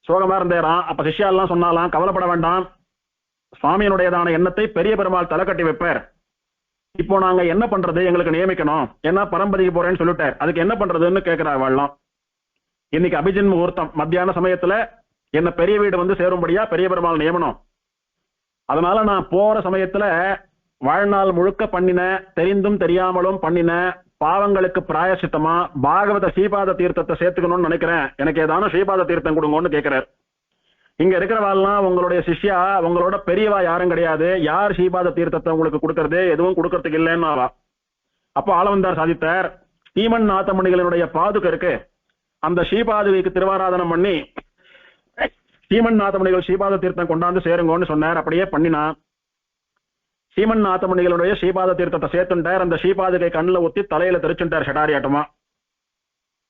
சோகமா இருந்தேரான். அப்ப சிஷ்யாலாம் சொன்னாலாம், கவலைப்பட வேண்டாம், சுவாமியினுடையதான எண்ணத்தை பெரிய பெருமாள் தலை கட்டி வைப்பார். இப்போ நாங்க என்ன பண்றது, எங்களுக்கு நியமிக்கணும், ஏன்னா பரம்பதிக்கு போறேன்னு சொல்லிட்டார், அதுக்கு என்ன பண்றதுன்னு கேட்கிறாள். இன்னைக்கு அபிஜின் முகூர்த்தம், மத்தியான சமயத்துல என்ன பெரிய வீடு வந்து சேரும்படியா பெரிய பெருமாள் நியமனம். அதனால நான் போற சமயத்துல வாழ்நாள் முழுக்க பண்ணின, தெரிந்தும் தெரியாமலும் பண்ணின பாவங்களுக்கு பிராயசித்தமா பாகவத ஸ்ரீபாத தீர்த்தத்தை சேர்த்துக்கணும்னு நினைக்கிறேன், எனக்கு ஏதான ஸ்ரீபாத தீர்த்தம் கொடுங்கன்னு கேட்கிறார். இங்க இருக்கிறவாள்லாம் உங்களுடைய சிஷ்யா, உங்களோட பெரியவா யாரும் கிடையாது, யார் ஸ்ரீபாத தீர்த்தத்தை உங்களுக்கு கொடுக்கறது, எதுவும் கொடுக்கறதுக்கு இல்லைன்னு ஆவா. அப்போ ஆளவந்தார் சாதித்தார், ஸ்ரீமன் நாதமணிகளினுடைய பாதுகை இருக்கு, அந்த ஸ்ரீபாதுகைக்கு திருவாராதனம் பண்ணி ஸ்ரீமன் நாதமணிகள் ஸ்ரீபாத தீர்த்தம் கொண்டாந்து சேருங்கன்னு சொன்னார். அப்படியே பண்ணினா ஸ்ரீமன் நாதமணிகளுடைய ஸ்ரீபாத தீர்த்தத்தை சேர்த்துட்டார். அந்த ஸ்ரீபாதுகை கண்ணில் ஊத்தி தலையில தெரிச்சுட்டார் ஷடாரியாட்டமா.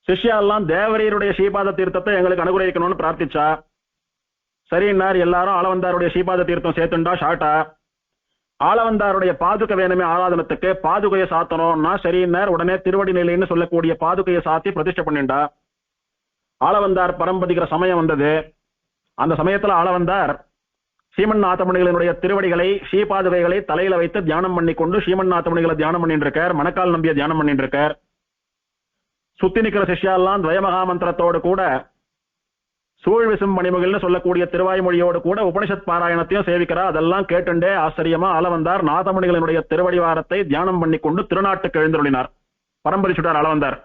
சிஷ்யா எல்லாம் தேவரீருடைய ஸ்ரீபாத தீர்த்தத்தை எங்களுக்கு அனுகிரகிக்கணும்னு பிரார்த்திச்சா. சரின்னார். எல்லாரும் ஆளவந்தாருடைய ஸ்ரீபாத தீர்த்தம் சேர்த்துண்டா ஷார்ட்டா. ஆளவந்தாருடைய பாதுகை வேணுமே ஆராதனத்துக்கு, பாதுகையை சாத்தணும்னா சரின்னார். உடனே திருவடி நிலைன்னு சொல்லக்கூடிய பாதுகையை சாத்தி பிரதிஷ்டை பண்ணிண்டா. ஆளவந்தார் பரம்பதிக்கிற சமயம் வந்தது. அந்த சமயத்துல ஆளவந்தார் ஸ்ரீமன் நாதமணிகளினுடைய திருவடிகளை, ஸ்ரீபாதுகைகளை தலையில வைத்து தியானம் பண்ணி கொண்டு ஸ்ரீமன் நாதமணிகளை தியானம் பண்ணிட்டு இருக்கார். மணக்கால் நம்பிய தியானம் பண்ணிட்டு இருக்கார். சுத்தி நிக்கிற சிஷ்யாலாம் துவயமகாமந்திரத்தோடு கூட சூழ்விசும் மணிமுகில்னு சொல்லக்கூடிய திருவாய்மொழியோடு கூட உபனிஷத் பாராயணத்தையும் சேவிக்கிறார். அதெல்லாம் கேட்டுண்டே ஆச்சரியமா ஆளவந்தார் நாதமணிகளினுடைய திருவடிவாரத்தை தியானம் பண்ணி கொண்டு திருநாட்டுக்கு எழுந்தருளினார். பரம்பரிச்சுட்டார் ஆளவந்தார்.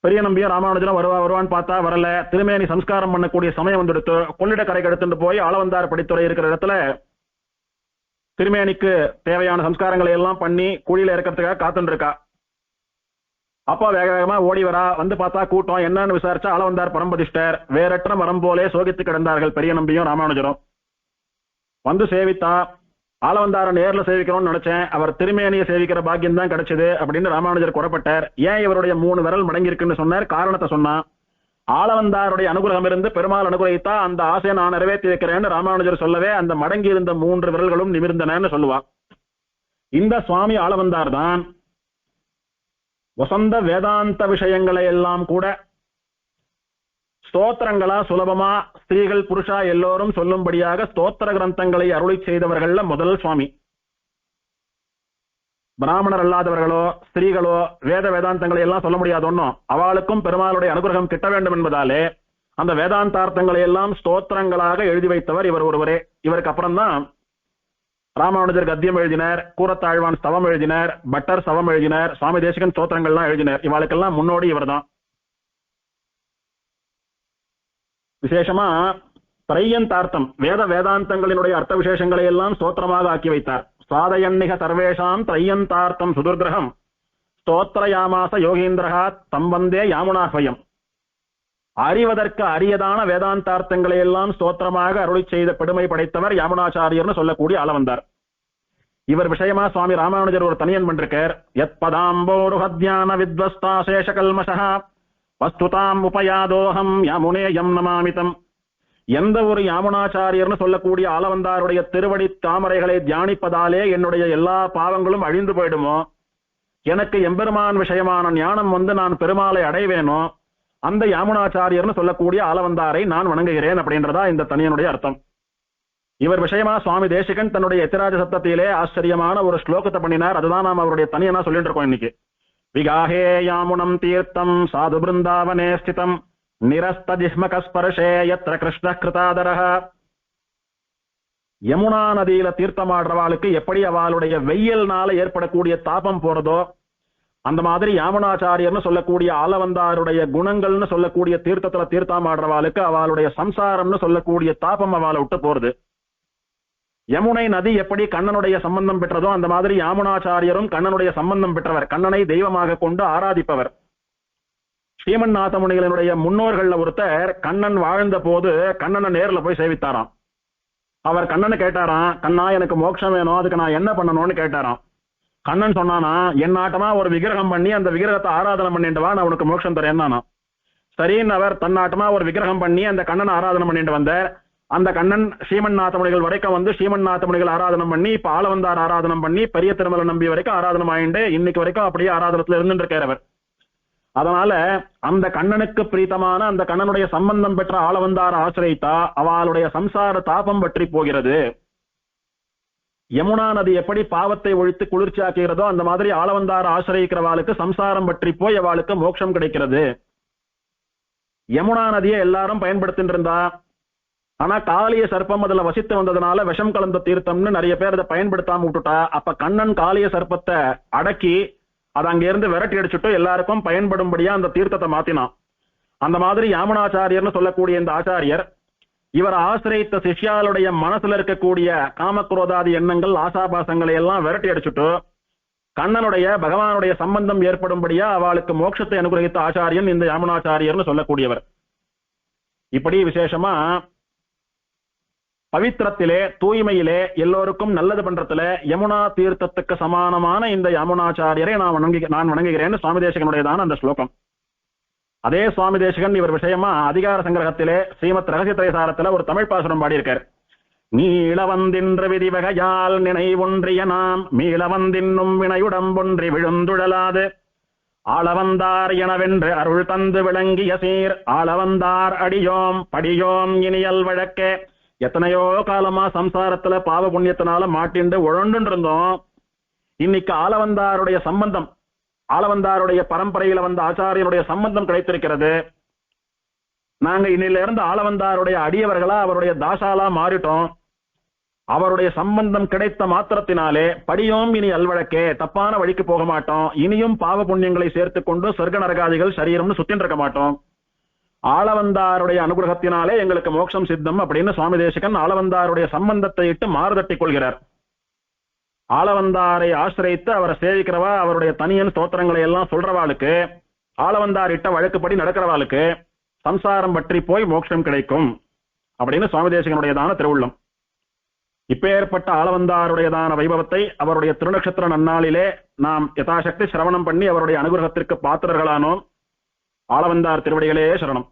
பெரிய நம்பியும் ராமானுஜரும் வருவான்னு பார்த்தா வரல. திருமேனி சம்ஸ்காரம் பண்ணக்கூடிய சமயம் வந்துடுத்து. கொள்ளிட கரைக்கு எடுத்துட்டு போய் ஆளவந்தார் படித்துறை இருக்கிற இடத்துல திருமேனிக்கு தேவையான சம்ஸ்காரங்களை எல்லாம் பண்ணி குழியில இறக்கிறதுக்காக காத்துட்டு இருக்கா. அப்பா வேக வேகமா ஓடி வரா. வந்து பார்த்தா கூட்டம். என்னன்னு விசாரிச்சா ஆளவந்தார் பரம்பதிஷ்டர். வேறற்ற மரம் போலே சோகித்து கிடந்தார்கள் பெரிய நம்பியும் ராமானுஜரும். வந்து சேவித்தா. ஆளவந்தார நேர்ல சேவிக்கணும்னு நினைச்சேன், அவர் திருமேனியை சேவிக்கிற பாக்கியம் தான் கிடைச்சது அப்படின்னு ராமானுஜர் குறப்பட்டார். ஏன் இவருடைய 3 விரல் மடங்கி இருக்குன்னு சொன்னார். காரணத்தை சொன்னா, ஆளவந்தாருடைய அனுகிரகம் இருந்து பெருமாள் அனுகிரகித்தா அந்த ஆசையை நான் நிறைவேற்றி வைக்கிறேன்னு ராமானுஜர் சொல்லவே அந்த மடங்கி இருந்த 3 விரல்களும் நிமிர்ந்தனன்னு சொல்லுவா. இந்த சுவாமி ஆளவந்தார் தான் வசந்த வேதாந்த விஷயங்களை எல்லாம் கூட ஸ்தோத்திரங்களா சுலபமா ஸ்திரீகள் புருஷா எல்லோரும் சொல்லும்படியாக ஸ்தோத்திர கிரந்தங்களை அருளி செய்தவர்கள்ல முதல் சுவாமி. பிராமணர் அல்லாதவர்களோ ஸ்திரீகளோ வேதாந்தங்களை எல்லாம் சொல்ல முடியாது ஒன்னும். அவளுக்கும் பெருமாளுடைய அனுகிரகம் கிட்ட வேண்டும் என்பதாலே அந்த வேதாந்தார்த்தங்களை எல்லாம் ஸ்தோத்திரங்களாக எழுதி வைத்தவர் இவர் ஒருவரே. இவருக்கு அப்புறம் தான் ராமானுஜர் கத்தியம் எழுதினார், கூரத்தாழ்வான் ஸ்தவம் எழுதினார், பட்டர் ஸ்தவம் எழுதினார், சுவாமி தேசிகன் ஸ்தோத்திரங்கள்லாம் எழுதினார். இவாளுக்கெல்லாம் முன்னோடி இவர் தான். விசேஷமா திரையந்தார்த்தம் வேதாந்தங்களினுடைய அர்த்த விசேஷங்களை எல்லாம் ஸ்தோத்திரமாக ஆக்கி வைத்தார். சாதயன்னிக சர்வேஷாம் திரையந்தார்த்தம் சுதுர்கிரகம் ஸ்தோத்திரயாமாச யோகீந்திரஹா தம்பந்தே யாமுனாஹ்வயம். அறிவதற்கு அரியதான வேதாந்தார்த்தங்களை எல்லாம் ஸ்தோத்திரமாக அருளி செய்த பெருமை படைத்தவர் யாமுனாச்சாரியர்னு சொல்லக்கூடிய ஆளவந்தார். இவர் விஷயமா சுவாமி ராமானுஜர் ஒரு தனியன் பண்றார். யத் பதாம்போருஹத்யான வித்வஸ்தா சேஷகல்மஷா வஸ்துதாம் உபயாதோஹம் யாமுனேயம் நமாமிதம் எந்த ஒரு யாமுனாச்சாரியர்னு சொல்லக்கூடிய ஆளவந்தாருடைய திருவடி தாமரைகளை தியானிப்பதாலே என்னுடைய எல்லா பாவங்களும் அழிந்து போயிடுமோ, எனக்கு எம்பெருமான் விஷயமான ஞானம் வந்து நான் பெருமாளை அடைவேனோ, அந்த யாமுனாச்சாரியர்னு சொல்லக்கூடிய ஆளவந்தாரை நான் வணங்குகிறேன் அப்படின்றதா இந்த தனியனுடைய அர்த்தம். இவர் விஷயமா சுவாமி தேசிகன் தன்னுடைய எத்திராஜ சப்தத்திலே ஆச்சரியமான ஒரு ஸ்லோகத்தை பண்ணினார். அதுதான் நாம் அவருடைய தனியனா சொல்லிட்டு இருக்கோம் இன்னைக்கு. விகாஹே யாமுனம் தீர்த்தம் சாது பிருந்தாவனே ஸ்திதம் நிரஸ்த ஜிஹ்மகஸ்பர்ஷே யத்ர கிருஷ்ண கிருதாதரஹ. யமுனா நதியில தீர்த்தமாடுறவாளுக்கு எப்படி அவளுடைய வெயில்னால ஏற்படக்கூடிய தாபம் போறதோ, அந்த மாதிரி யாமுனாச்சாரியர்னு சொல்லக்கூடிய ஆளவந்தாருடைய குணங்கள்னு சொல்லக்கூடிய தீர்த்தத்துல தீர்த்தமாடுறவாளுக்கு அவளுடைய சம்சாரம்னு சொல்லக்கூடிய தாபம் அவளை விட்டு போறது. யமுனை நதி எப்படி கண்ணனுடைய சம்பந்தம் பெற்றதோ அந்த மாதிரி யாமுனாச்சாரியரும் கண்ணனுடைய சம்பந்தம் பெற்றவர், கண்ணனை தெய்வமாக கொண்டு ஆராதிப்பவர். ஸ்ரீமன்னாத முனிகளினுடைய முன்னோர்கள்ல ஒருத்தர் கண்ணன் வாழ்ந்த போது கண்ணனை நேர்ல போய் சேவித்தாராம். அவர் கண்ணனை கேட்டாராம், கண்ணா எனக்கு மோட்சம் வேணும், அதுக்கு நான் என்ன பண்ணணும்னு கேட்டாராம். கண்ணன் சொன்னானா, என்னாட்டமா ஒரு விக்கிரகம் பண்ணி அந்த விக்கிரகத்தை ஆராதனை பண்ணிட்டு வா, நான் உனக்கு மோட்சம் தரேன்னானா. சரின்னு அவர் தன்னாட்டமா ஒரு விக்கிரகம் பண்ணி அந்த கண்ணனை ஆராதனை பண்ணிட்டு வந்தார். அந்த கண்ணன் ஸ்ரீமன்னாத முனிகள் வரைக்கும் வந்து ஸ்ரீமன்னாத முனிகள் ஆராதனம் பண்ணி, இப்ப ஆளவந்தார் ஆராதனம் பண்ணி, பெரிய திருமலை நம்பி வரைக்கும் ஆராதனம் ஆயிண்டு இன்னைக்கு வரைக்கும் அப்படியே ஆராதனத்துல இருந்துட்டு இருக்கார் அவர். அதனால அந்த கண்ணனுக்கு பிரீத்தமான அந்த கண்ணனுடைய சம்பந்தம் பெற்ற ஆளவந்தார் ஆசிரியித்தா அவளுடைய சம்சார தாபம் பற்றி போகிறது. யமுனா நதி எப்படி பாவத்தை ஒழித்து குளிர்ச்சியாக்குகிறதோ அந்த மாதிரி ஆளவந்தார் ஆசிரியிக்கிறவாளுக்கு சம்சாரம் பற்றி போய் அவளுக்கு மோட்சம் கிடைக்கிறது. யமுனா நதியை எல்லாரும் பயன்படுத்திட்டு இருந்தா, ஆனா காளிய சர்ப்பம் அதுல வசித்து வந்ததுனால விஷம் கலந்த தீர்த்தம்னு நிறைய பேர் அதை பயன்படுத்தாம விட்டுட்டா. அப்ப கண்ணன் காளிய சர்ப்பத்தை அடக்கி அதை அங்க இருந்து விரட்டி அடிச்சுட்டு எல்லாருக்கும் பயன்படும்படியா அந்த தீர்த்தத்தை மாத்தினான். அந்த மாதிரி யாமுனாச்சாரியர்னு சொல்லக்கூடிய இந்த ஆச்சாரியர் இவர் ஆசிரியித்த சிஷ்யாளுடைய மனசுல இருக்கக்கூடிய காமக்ரோதாதி எண்ணங்கள் ஆசாபாசங்களை எல்லாம் விரட்டி அடிச்சுட்டு கண்ணனுடைய பகவானுடைய சம்பந்தம் ஏற்படும்படியா அவளுக்கு மோட்சத்தை அனுகிரகித்த ஆச்சாரியன் இந்த யாமுனாச்சாரியர்னு சொல்லக்கூடியவர். இப்படி விசேஷமா பவித்திரத்திலே தூய்மையிலே எல்லோருக்கும் நல்லது பண்றதுல யமுனா தீர்த்தத்துக்கு சமானமான இந்த யமுனாச்சாரியரை நான் வணங்குகிறேன்னு சுவாமி தேசிகனுடையதான அந்த ஸ்லோகம். அதே சுவாமி தேசிகன் இவர் விஷயமா அதிகார சங்கிரகத்திலே ஸ்ரீமத் ரகசிய திரைசாரத்துல ஒரு தமிழ் பாசுரம் பாடியிருக்கார். நீளவந்தின்ற விதி வகையால் நினைவொன்றிய நாம் மீளவந்தின்னும் வினையுடம்பொன்றி விழுந்துழலாது ஆளவந்தார் எனவென்று அருள் தந்து விளங்கிய சீர் ஆளவந்தார் அடியோம் படியோம் இனியல் வழக்கே. எத்தனையோ காலமா சம்சாரத்துல பாவ புண்ணியத்தினால மாட்டிண்டு உழண்டு இருந்தோம். இன்னைக்கு ஆளவந்தாருடைய சம்பந்தம், ஆளவந்தாருடைய பரம்பரையில வந்த ஆச்சாரியனுடைய சம்பந்தம் கிடைத்திருக்கிறது. நாங்க இன்னில இருந்து ஆளவந்தாருடைய அடியவர்களா அவருடைய தாசாலா மாறிட்டோம். அவருடைய சம்பந்தம் கிடைத்த மாத்திரத்தினாலே படியோம் இனி அல்வழக்கே, தப்பான வழிக்கு போக மாட்டோம். இனியும் பாவ புண்ணியங்களை சேர்த்து கொண்டு சொர்க்க நரகாதிகள் சரீரம்னு சுத்தின்னு இருக்க மாட்டோம். ஆளவந்தாருடைய அனுகிரகத்தினாலே எங்களுக்கு மோட்சம் சித்தம் அப்படின்னு சுவாமி தேசிகன் ஆளவந்தாருடைய சம்பந்தத்தை இட்டு மாறுதட்டிக் கொள்கிறார். ஆளவந்தாரை ஆசிரியித்து அவரை சேவிக்கிறவா அவருடைய தனியன் ஸ்தோத்திரங்களை எல்லாம் சொல்றவாளுக்கு, ஆளவந்தார் இட்ட வழக்குப்படி நடக்கிறவாளுக்கு சம்சாரம் பற்றி போய் மோட்சம் கிடைக்கும் அப்படின்னு சுவாமி தேசிகனுடையதான திருவுள்ளம். இப்பேற்பட்ட ஆளவந்தாருடையதான வைபவத்தை அவருடைய திருநக்ஷத்திர நன்னாளிலே நாம் யதாசக்தி சிரவணம் பண்ணி அவருடைய அனுகிரகத்திற்கு பாத்திரர்களானோம். ஆளவந்தார் திருவடிகளே சரணம்.